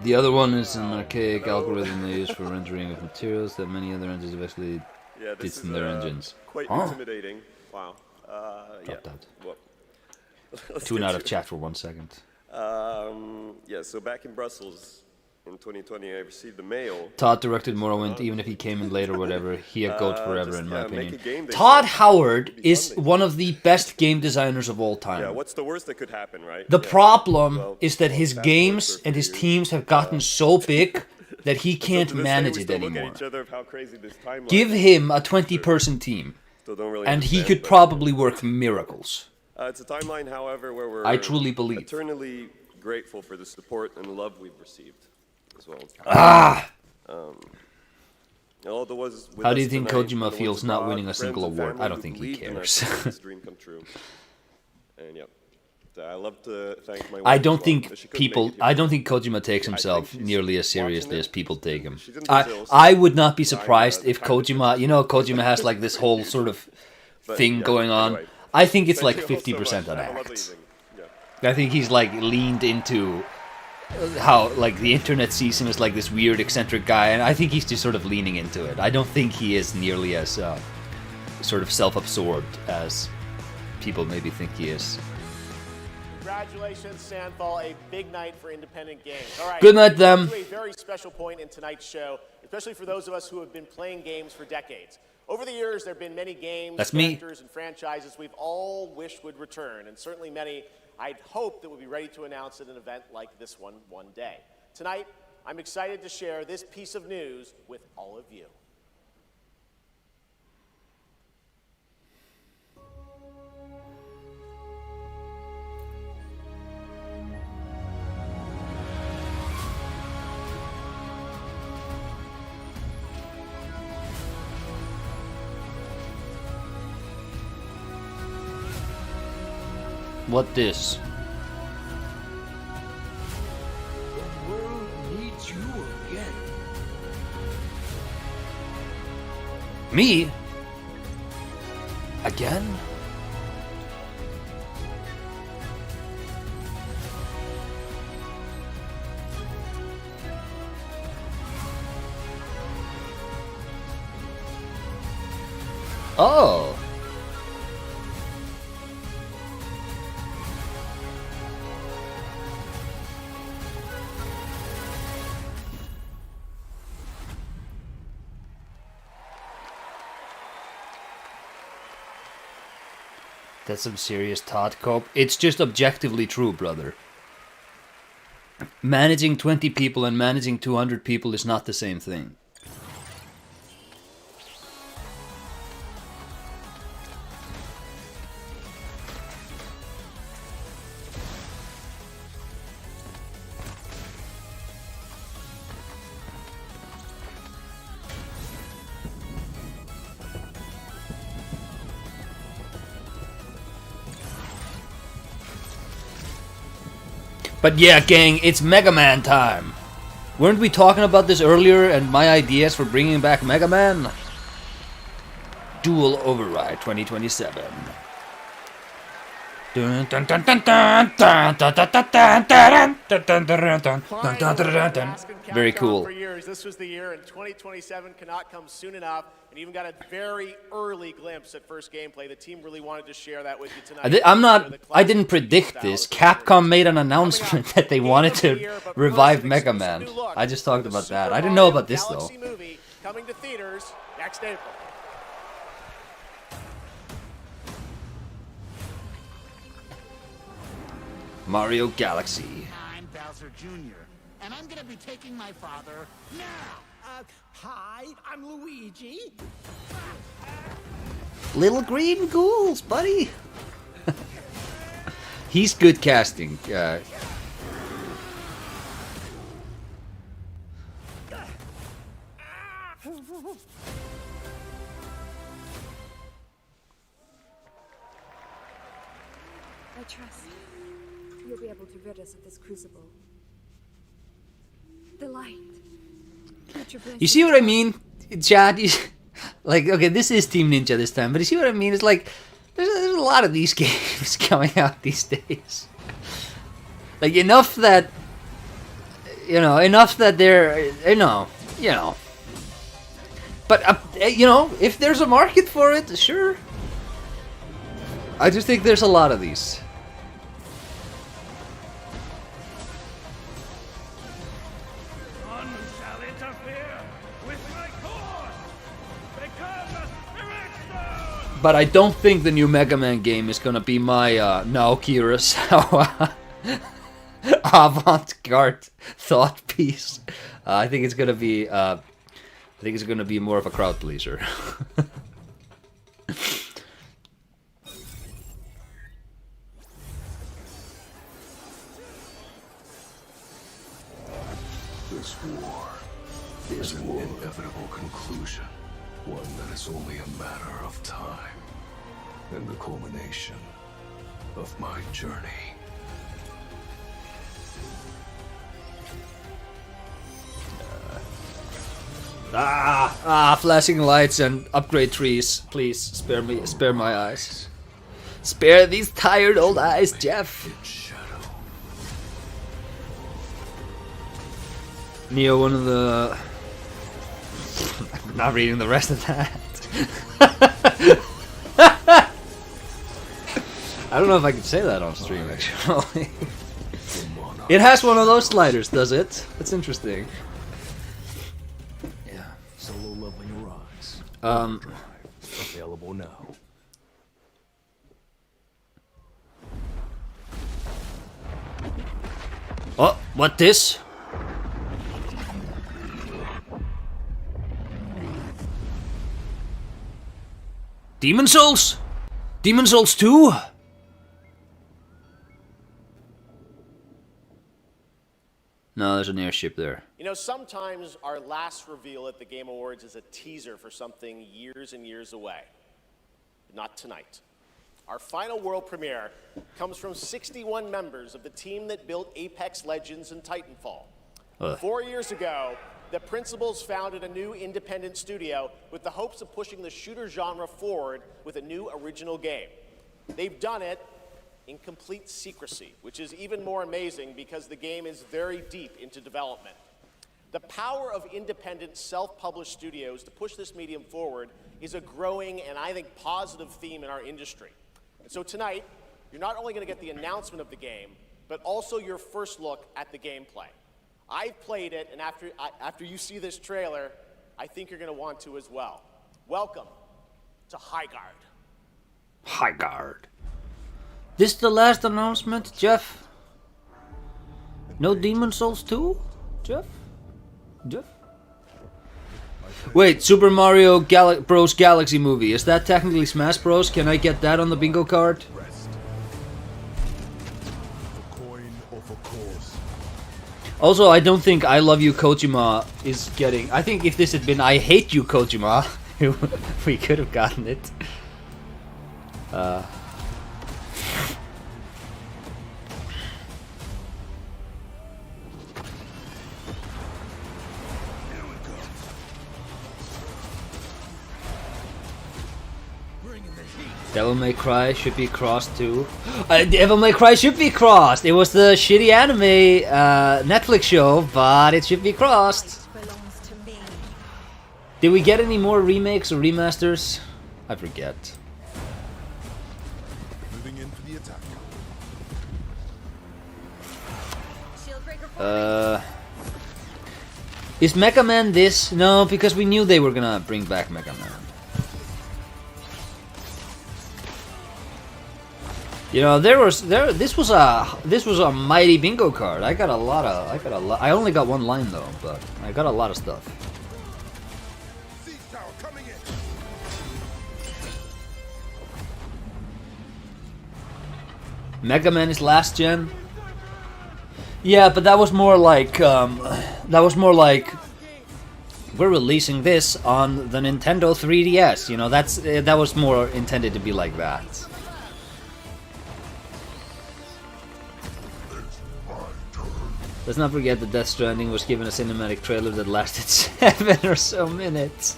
The other one is an archaic algorithm they use for rendering of materials that many other engines have actually did in their engines. Quite Huh? intimidating. Wow. Yeah. that. Well, let's Tune get out of to chat it. for 1 second. Yeah, so back in Brussels in 2020, I received a mail. Todd directed Morrowind, even if he came in late or whatever. He a goat forever, just, in my yeah, make a opinion. game, they Todd said. Howard is one of the best game designers of all time. Yeah, what's the worst that could happen, right? The Yeah. problem Well, is that his fast games forward and for a his few teams have gotten so big that he So can't to this day, manage we it still look anymore. at each other of how crazy this timeline Give is. him a 20-person team, Still don't really and he understand, could but- probably work miracles. It's a timeline, however, where we're I truly believe. eternally grateful for the support and love we've received as well. Ah! All there was with How do you us think tonight, Kojima and the feels ones not abroad, winning a friends single and award? family I don't who think he believed in cares. us to make this dream come true. And yeah, I love to thank my wife I as don't well, think but she couldn't people. make it here. I don't think Kojima takes himself she's nearly as seriously watching as it. people take him. She's in Brazil, so I would not be flying, surprised the if time difference. Kojima. You know, Kojima has like this whole sort of But, thing yeah, going on. anyway, I think it's thank like you all so 50% much. on Have a lovely acts. evening. Yeah. I think he's like leaned into how like the internet sees him as like this weird eccentric guy, and I think he's just sort of leaning into it. I don't think he is nearly as sort of self-absorbed as people maybe think he is. Congratulations, Sandfall. A big night for independent games. All right. Good night, we're them. to a very special point in tonight's show, especially for those of us who have been playing games for decades. Over the years, there have been many games, That's me. characters, and franchises we've all wished would return, and certainly many I'd hoped that would be ready to announce at an event like this one day. Tonight, I'm excited to share this piece of news with all of you. What this? The world needs you again. Me? Again? Oh. That's some serious Todd Cope. It's just objectively true, brother. Managing 20 people and managing 200 people is not the same thing. But yeah, gang, it's Mega Man time. Weren't we talking about this earlier and my ideas for bringing back Mega Man? Dual Override 2027. Dun, dun, dun, dun, dun, dun, dun, dun, dun, dun, dun, dun, dun, dun, dun, dun, dun. Very cool. For years, this was the year, and 2027 cannot come soon enough. And even got a very early glimpse at first gameplay. The team really wanted to share that with you tonight. I didn't predict this. Capcom made an announcement that they wanted to revive Mega Man. I just talked about that. I didn't know about this though. Movie coming to theaters next April. Mario Galaxy. I'm Bowser Jr., and I'm gonna be taking my father now. Hi, I'm Luigi. Little green ghouls, buddy. He's good casting. I trust you'll be able to rid us of this crucible. The light. You see what I mean, Chad? Like, okay, this is Team Ninja this time, but you see what I mean? It's like, there's a lot of these games coming out these days. Like, enough that they're, But, if there's a market for it, sure. I just think there's a lot of these. But I don't think the new Mega Man game is gonna be my Naoki Urasawa avant-garde thought piece. I think it's gonna be more of a crowd pleaser. This war is an inevitable conclusion, one that is only a matter of time, and the culmination of my journey. Flashing lights and upgrade trees. Please spare me, spare my eyes. Spare these tired old eyes, Jeff. Neo, one of the... I'm not reading the rest of that. I don't know if I can say that on stream, actually. It has one of those sliders, does it? That's interesting. Yeah, solo leveling rocks. Available now. Oh, what this? Demon Souls? Demon Souls 2? No, there's an airship there. You know, sometimes our last reveal at the Game Awards is a teaser for something years and years away. Not tonight. Our final world premiere comes from 61 members of the team that built Apex Legends and Titanfall. 4 years ago, the principals founded a new independent studio with the hopes of pushing the shooter genre forward with a new original game. They've done it in complete secrecy, which is even more amazing because the game is very deep into development. The power of independent, self-published studios to push this medium forward is a growing and I think positive theme in our industry. And so tonight, you're not only going to get the announcement of the game, but also your first look at the gameplay. I've played it, and after you see this trailer, I think you're going to want to as well. Welcome to Highguard. Highguard. This the last announcement, Jeff? No Demon Souls 2? Jeff? Wait, Super Mario Bros. Galaxy movie. Is that technically Smash Bros? Can I get that on the bingo card? Also, I don't think I Love You Kojima is getting... I think if this had been I Hate You Kojima, we could have gotten it. Devil May Cry should be crossed too. Devil May Cry should be crossed! It was the shitty anime Netflix show, but it should be crossed. Did we get any more remakes or remasters? I forget. Moving in for the attack. Is Mega Man this? No, because we knew they were gonna bring back Mega Man. You know, this was a mighty bingo card. I only got one line though, but I got a lot of stuff. Mega Man is last gen. Yeah, but that was more like we're releasing this on the Nintendo 3DS. You know, that was more intended to be like that. Let's not forget that Death Stranding was given a cinematic trailer that lasted 7 or so minutes.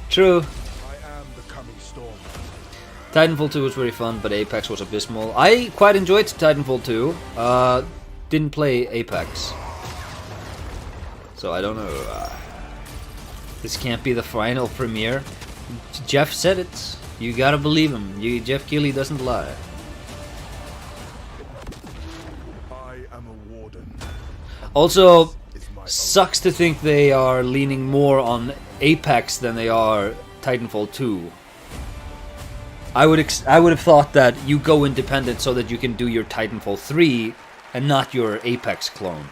True. Titanfall 2 was very fun, but Apex was abysmal. I quite enjoyed Titanfall 2. Didn't play Apex. So I don't know. This can't be the final premiere. Jeff said it. You gotta believe him. Jeff Keighley doesn't lie. Also, sucks to think they are leaning more on Apex than they are Titanfall 2. I would have thought that you go independent so that you can do your Titanfall 3 and not your Apex clone.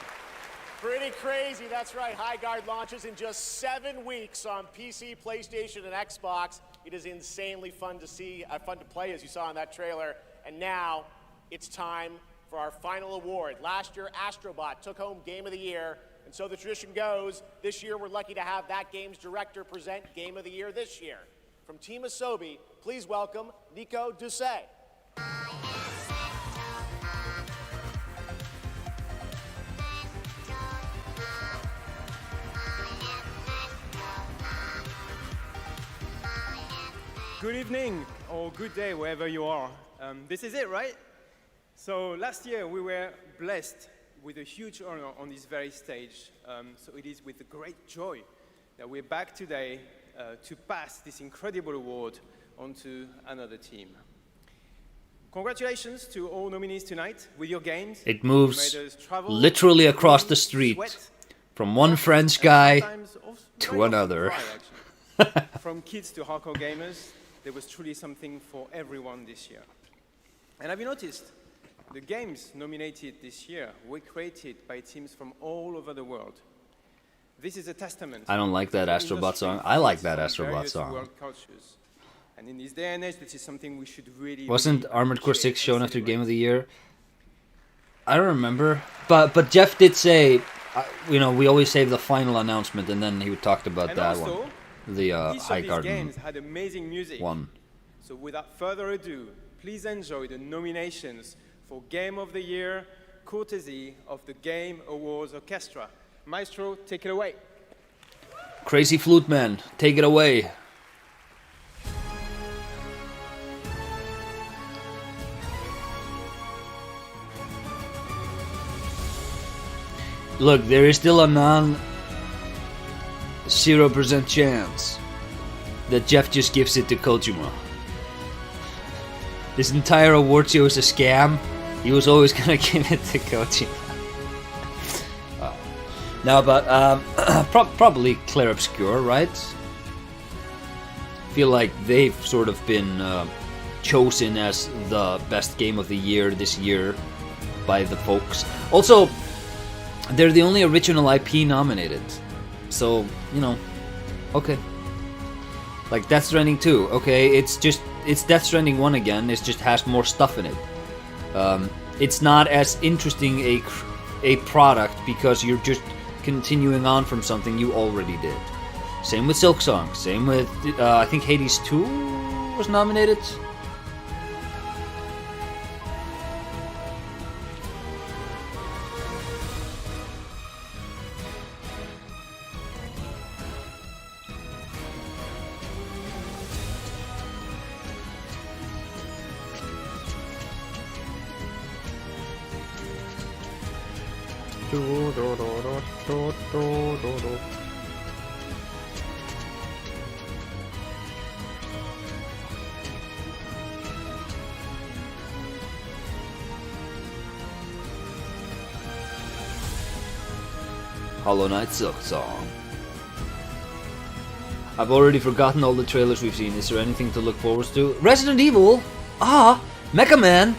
Pretty crazy, that's right. Highguard launches in just 7 weeks on PC, PlayStation, and Xbox. It is insanely fun to see, fun to play, as you saw in that trailer. And now it's time for our final award. Last year, Astrobot took home Game of the Year, and so the tradition goes, this year we're lucky to have that game's director present Game of the Year this year. From Team Asobi, please welcome Nico Doucet. Good evening, or good day, wherever you are. This is it, right? So last year we were blessed with a huge honor on this very stage. So it is with great joy that we're back today to pass this incredible award on to another team. Congratulations to all nominees tonight with your games. It moves You made us travel, literally across the swim, street sweat, from one French guy to another. From kids to hardcore gamers, there was truly something for everyone this year. And have you noticed? The games nominated this year were created by teams from all over the world. This is a testament. I don't like that Astrobot song. I like that Astrobot song. World cultures. And in this day and age, this is something we should really. Wasn't Armored Core 6 shown after Game of the Year? I don't remember. But Jeff did say, you know, we always save the final announcement, and then he talked about And that also, one. The each High of these Garden games had amazing music. one. So without further ado, please enjoy the nominations for Game of the Year, courtesy of the Game Awards Orchestra. Maestro, take it away. Crazy Flute Man, take it away. Look, there is still a 0% chance that Jeff just gives it to Kojima. This entire award show is a scam. He was always gonna give it to Kojima. No, but probably Clair Obscur, right? Feel like they've sort of been chosen as the best game of the year this year by the folks. Also, they're the only original IP nominated. So, you know, okay. Like Death Stranding 2, okay, it's Death Stranding 1 again, it just has more stuff in it. It's not as interesting a product because you're just continuing on from something you already did. Same with Silksong, same with, I think Hades 2 was nominated. Hollow Knight Silksong. I've already forgotten all the trailers we've seen. Is there anything to look forward to? Resident Evil! Mega Man!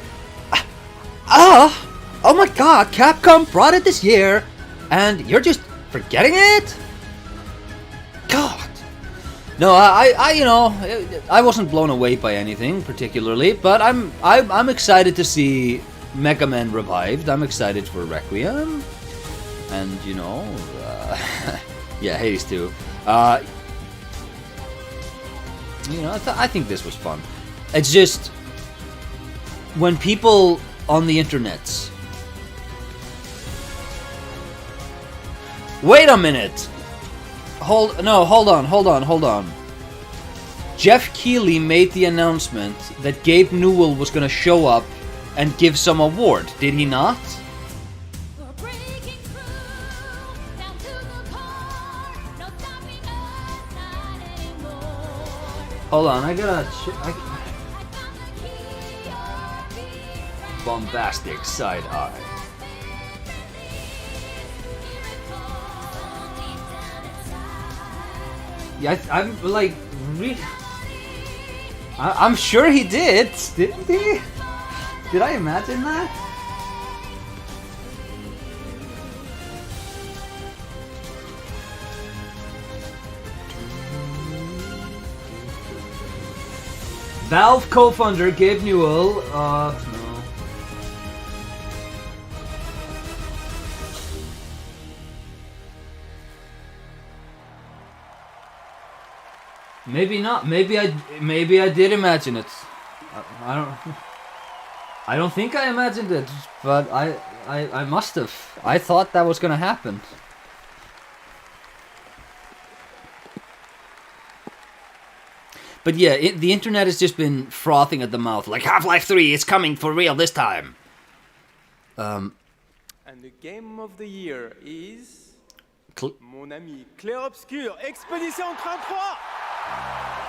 Oh my god, Capcom brought it this year, and you're just forgetting it? God. No, you know, I wasn't blown away by anything particularly, but I'm excited to see Mega Man revived. I'm excited for Requiem. And, you know, yeah, Hades 2. You know, I think this was fun. It's just, when people on the internets... Wait a minute! Hold on. Jeff Keighley made the announcement that Gabe Newell was gonna show up and give some award, did he not? Hold on, I gotta bombastic side eye. Yeah, I'm like, I'm sure he did, didn't he? Did I imagine that? Valve co-founder Gabe Newell, no. Maybe not. Maybe I did imagine it. I don't think I imagined it, but I must have. I thought that was gonna happen. But yeah, the internet has just been frothing at the mouth, like Half-Life 3, it's coming for real this time. And the game of the year is... Mon ami, Clair Obscur, Expédition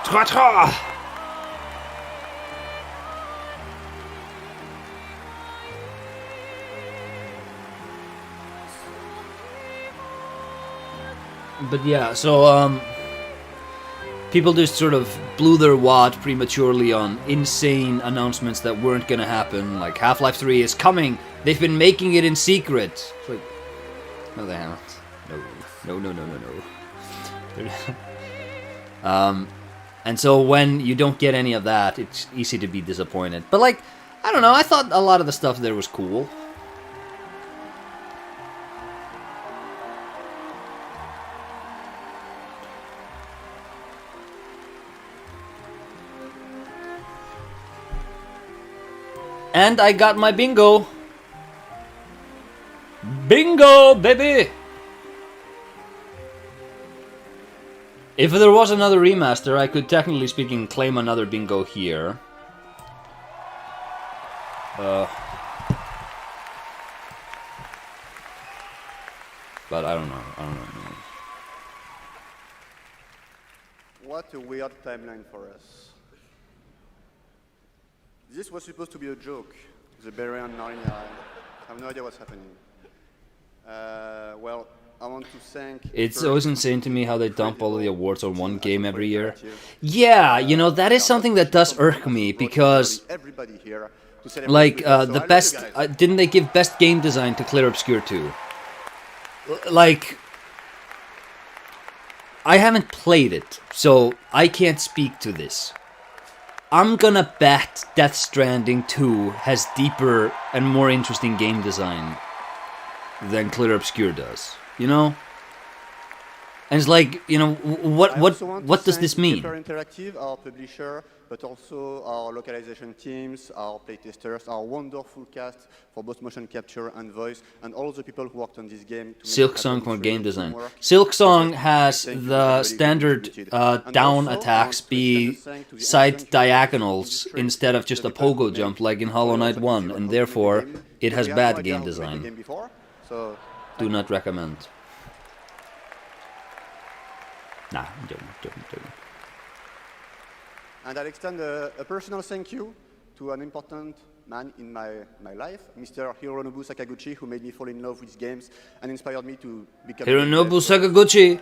33! But yeah, so people just sort of blew their wad prematurely on insane announcements that weren't gonna happen, like Half-Life 3 is coming, they've been making it in secret. It's like, no they haven't. No. And so when you don't get any of that, it's easy to be disappointed. But like, I don't know, I thought a lot of the stuff there was cool. And I got my bingo. Bingo, baby! If there was another remaster, I could technically speaking claim another bingo here. But I don't know. What a weird timeline for us. This was supposed to be a joke. The Berry and Narnia. I have no idea what's happening. Well, I want to thank... It's always insane to me how they dump all of the awards on one game every year. Yeah, you know, that is something that does irk me, because... Like, the best... didn't they give Best Game Design to Clair Obscur 2? Like... I haven't played it, so I can't speak to this. I'm gonna bet Death Stranding 2 has deeper and more interesting game design than Clair Obscur does, you know? And it's like, you know, what does this mean? Interactive, our publisher, but also our localization teams, our playtesters, our wonderful cast for both motion capture and voice, and all the people who worked on this game. Silksong for game design. Silksong has the standard down attacks be side diagonals instead of just a pogo jump like in Hollow Knight 1, and therefore it has bad game design. Do not recommend. Nah, I'm joking. And I'll extend a personal thank you to an important man in my life, Mr. Hironobu Sakaguchi, who made me fall in love with games and inspired me to become... Hironobu Sakaguchi!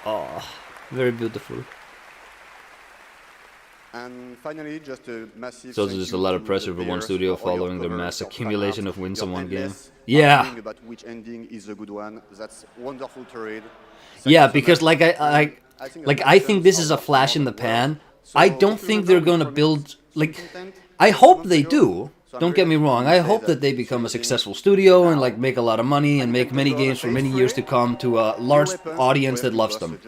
Oh, very beautiful. And finally, just a massive... So there's a lot of pressure for one studio following their mass accumulation of wins on one game. Yeah! About which ending is a good one. That's wonderful to read. Yeah, because like I think this is a flash in the pan. I don't think they're gonna build, like, I hope they do. Don't get me wrong. I hope that they become a successful studio and like make a lot of money and make many games for many years to come to a large audience that loves them.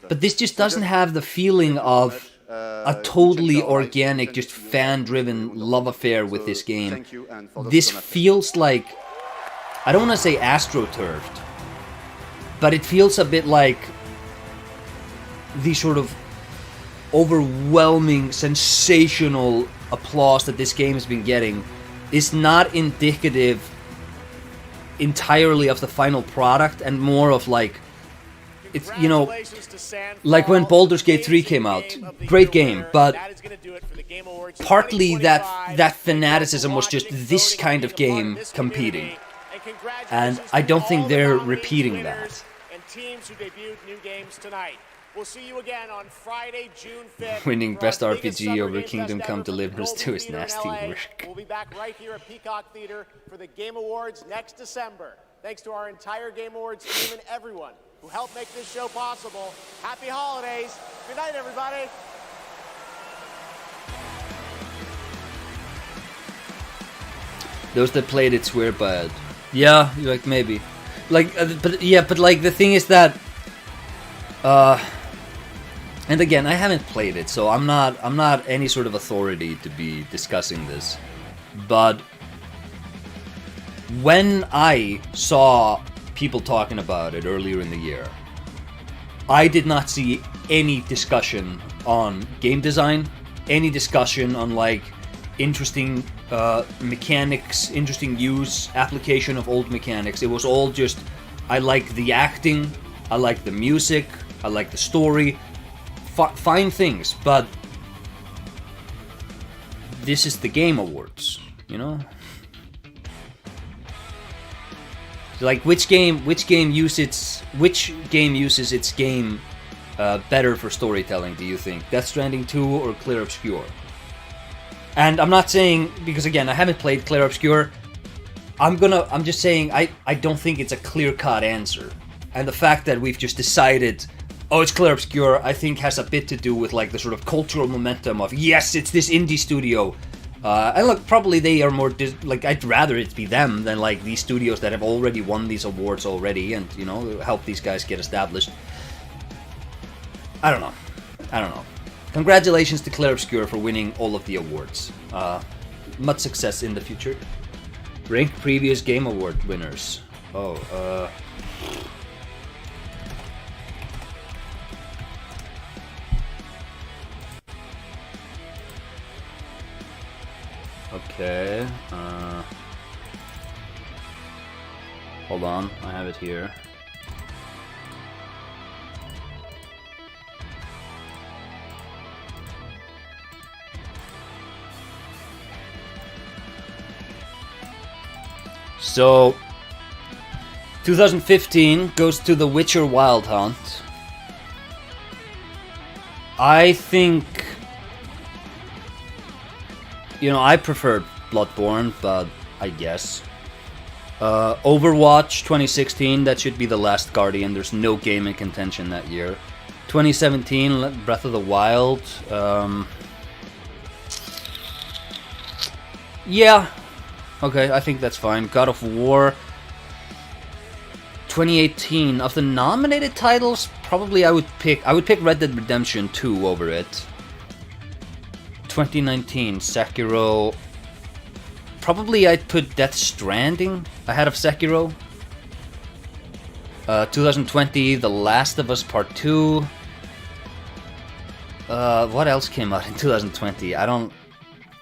But this just doesn't have the feeling of a totally organic, just fan-driven love affair with this game. This feels like, I don't want to say astroturfed, but it feels a bit like the sort of overwhelming, sensational applause that this game has been getting is not indicative entirely of the final product, and more of like, it's, you know, like when Baldur's Gate 3 came out, great game, but partly that fanaticism was just this kind of game competing, and I don't think they're repeating that. And teams who debuted new games tonight. We'll see you again on Friday, June 5th. Winning Best RPG over Kingdom Come Deliverance 2 is nasty work. We'll be back right here at Peacock Theater for the Game Awards next December. Thanks to our entire Game Awards team and everyone who helped make this show possible. Happy holidays. Good night, everybody. Those that played it swear by it. Yeah, like maybe. Like, but like the thing is that, and again, I haven't played it, so I'm not any sort of authority to be discussing this. But when I saw people talking about it earlier in the year, I did not see any discussion on game design, any discussion on like interesting mechanics, interesting use, application of old mechanics. It was all just, I like the acting, I like the music, I like the story, fine things, but this is the Game Awards, you know? Like which game uses its game better for storytelling, do you think? Death Stranding 2 or Clear Obscure? And I'm not saying, because again, I haven't played Clear Obscure. I'm just saying I don't think it's a clear-cut answer. And the fact that we've just decided, oh, it's Clear Obscure, I think has a bit to do with like the sort of cultural momentum of, yes, it's this indie studio. And look, probably they are more, like, I'd rather it be them than like these studios that have already won these awards already and, you know, help these guys get established. I don't know. Congratulations to Clear Obscure for winning all of the awards. Much success in the future. Rank previous Game Award winners. Okay. Hold on, I have it here. So, 2015 goes to The Witcher Wild Hunt. I think, you know, I preferred Bloodborne, but I guess. Overwatch 2016, that should be The Last Guardian. There's no game in contention that year. 2017, Breath of the Wild. Yeah. Okay, I think that's fine. God of War. 2018, of the nominated titles, probably I would pick Red Dead Redemption 2 over it. 2019, Sekiro. Probably I'd put Death Stranding ahead of Sekiro. 2020, The Last of Us Part 2. What else came out in 2020? I don't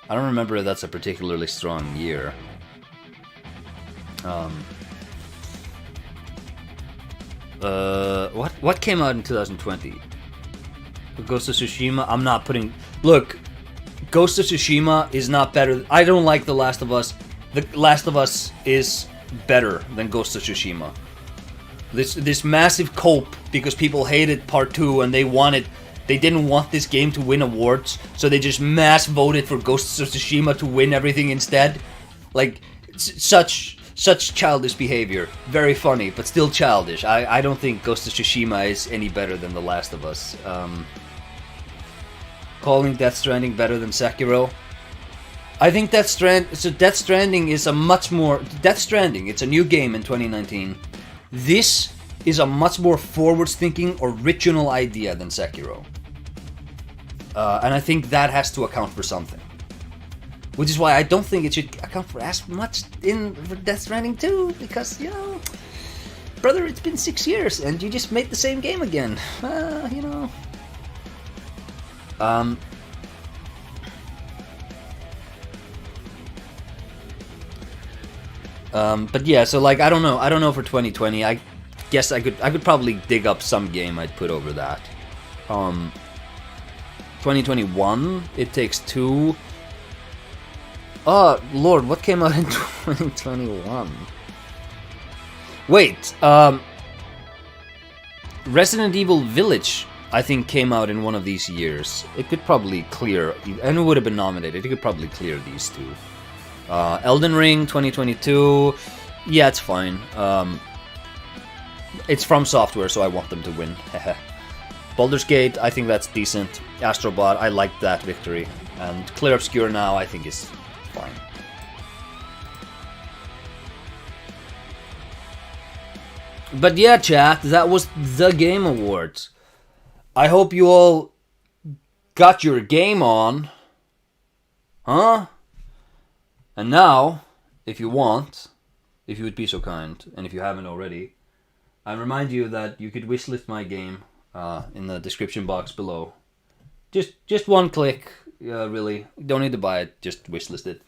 remember if that's a particularly strong year. What came out in 2020? Ghost of Tsushima. I'm not putting. Look, Ghost of Tsushima is not better. I don't like The Last of Us. The Last of Us is better than Ghost of Tsushima. This massive cope because people hated Part 2 and they didn't want this game to win awards, so they just mass voted for Ghost of Tsushima to win everything instead. Like, such childish behavior. Very funny, but still childish. I don't think Ghost of Tsushima is any better than The Last of Us. Calling Death Stranding better than Sekiro. I think Death Stranding is a much more... Death Stranding, it's a new game in 2019. This is a much more forward-thinking, original idea than Sekiro. And I think that has to account for something. Which is why I don't think it should account for as much for Death Stranding 2, because, you know, brother, it's been 6 years and you just made the same game again. You know. But yeah, so like I don't know for 2020. I guess I could probably dig up some game I'd put over that. 2021, It Takes Two. Oh Lord, what came out in 2021? Wait, Resident Evil Village, I think, came out in one of these years. It could probably clear, and it would have been nominated. It could probably clear these two. Elden Ring 2022, yeah, it's fine. It's From Software, so I want them to win. Baldur's Gate, I think that's decent. Astrobot, I like that victory. And Clear Obscure now, I think is fine. But yeah, chat, that was the Game Awards. I hope you all got your game on. Huh? And now, if you want, if you would be so kind, and if you haven't already, I remind you that you could wishlist my game. in the description box below. Just one click, really. Don't need to buy it, just wishlist it.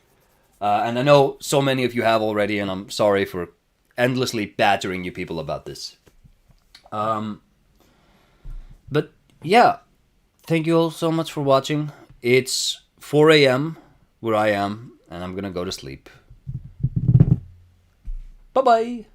And I know so many of you have already, and I'm sorry for endlessly badgering you people about this. But yeah, thank you all so much for watching. It's 4 a.m. where I am, and I'm gonna go to sleep. Bye-bye!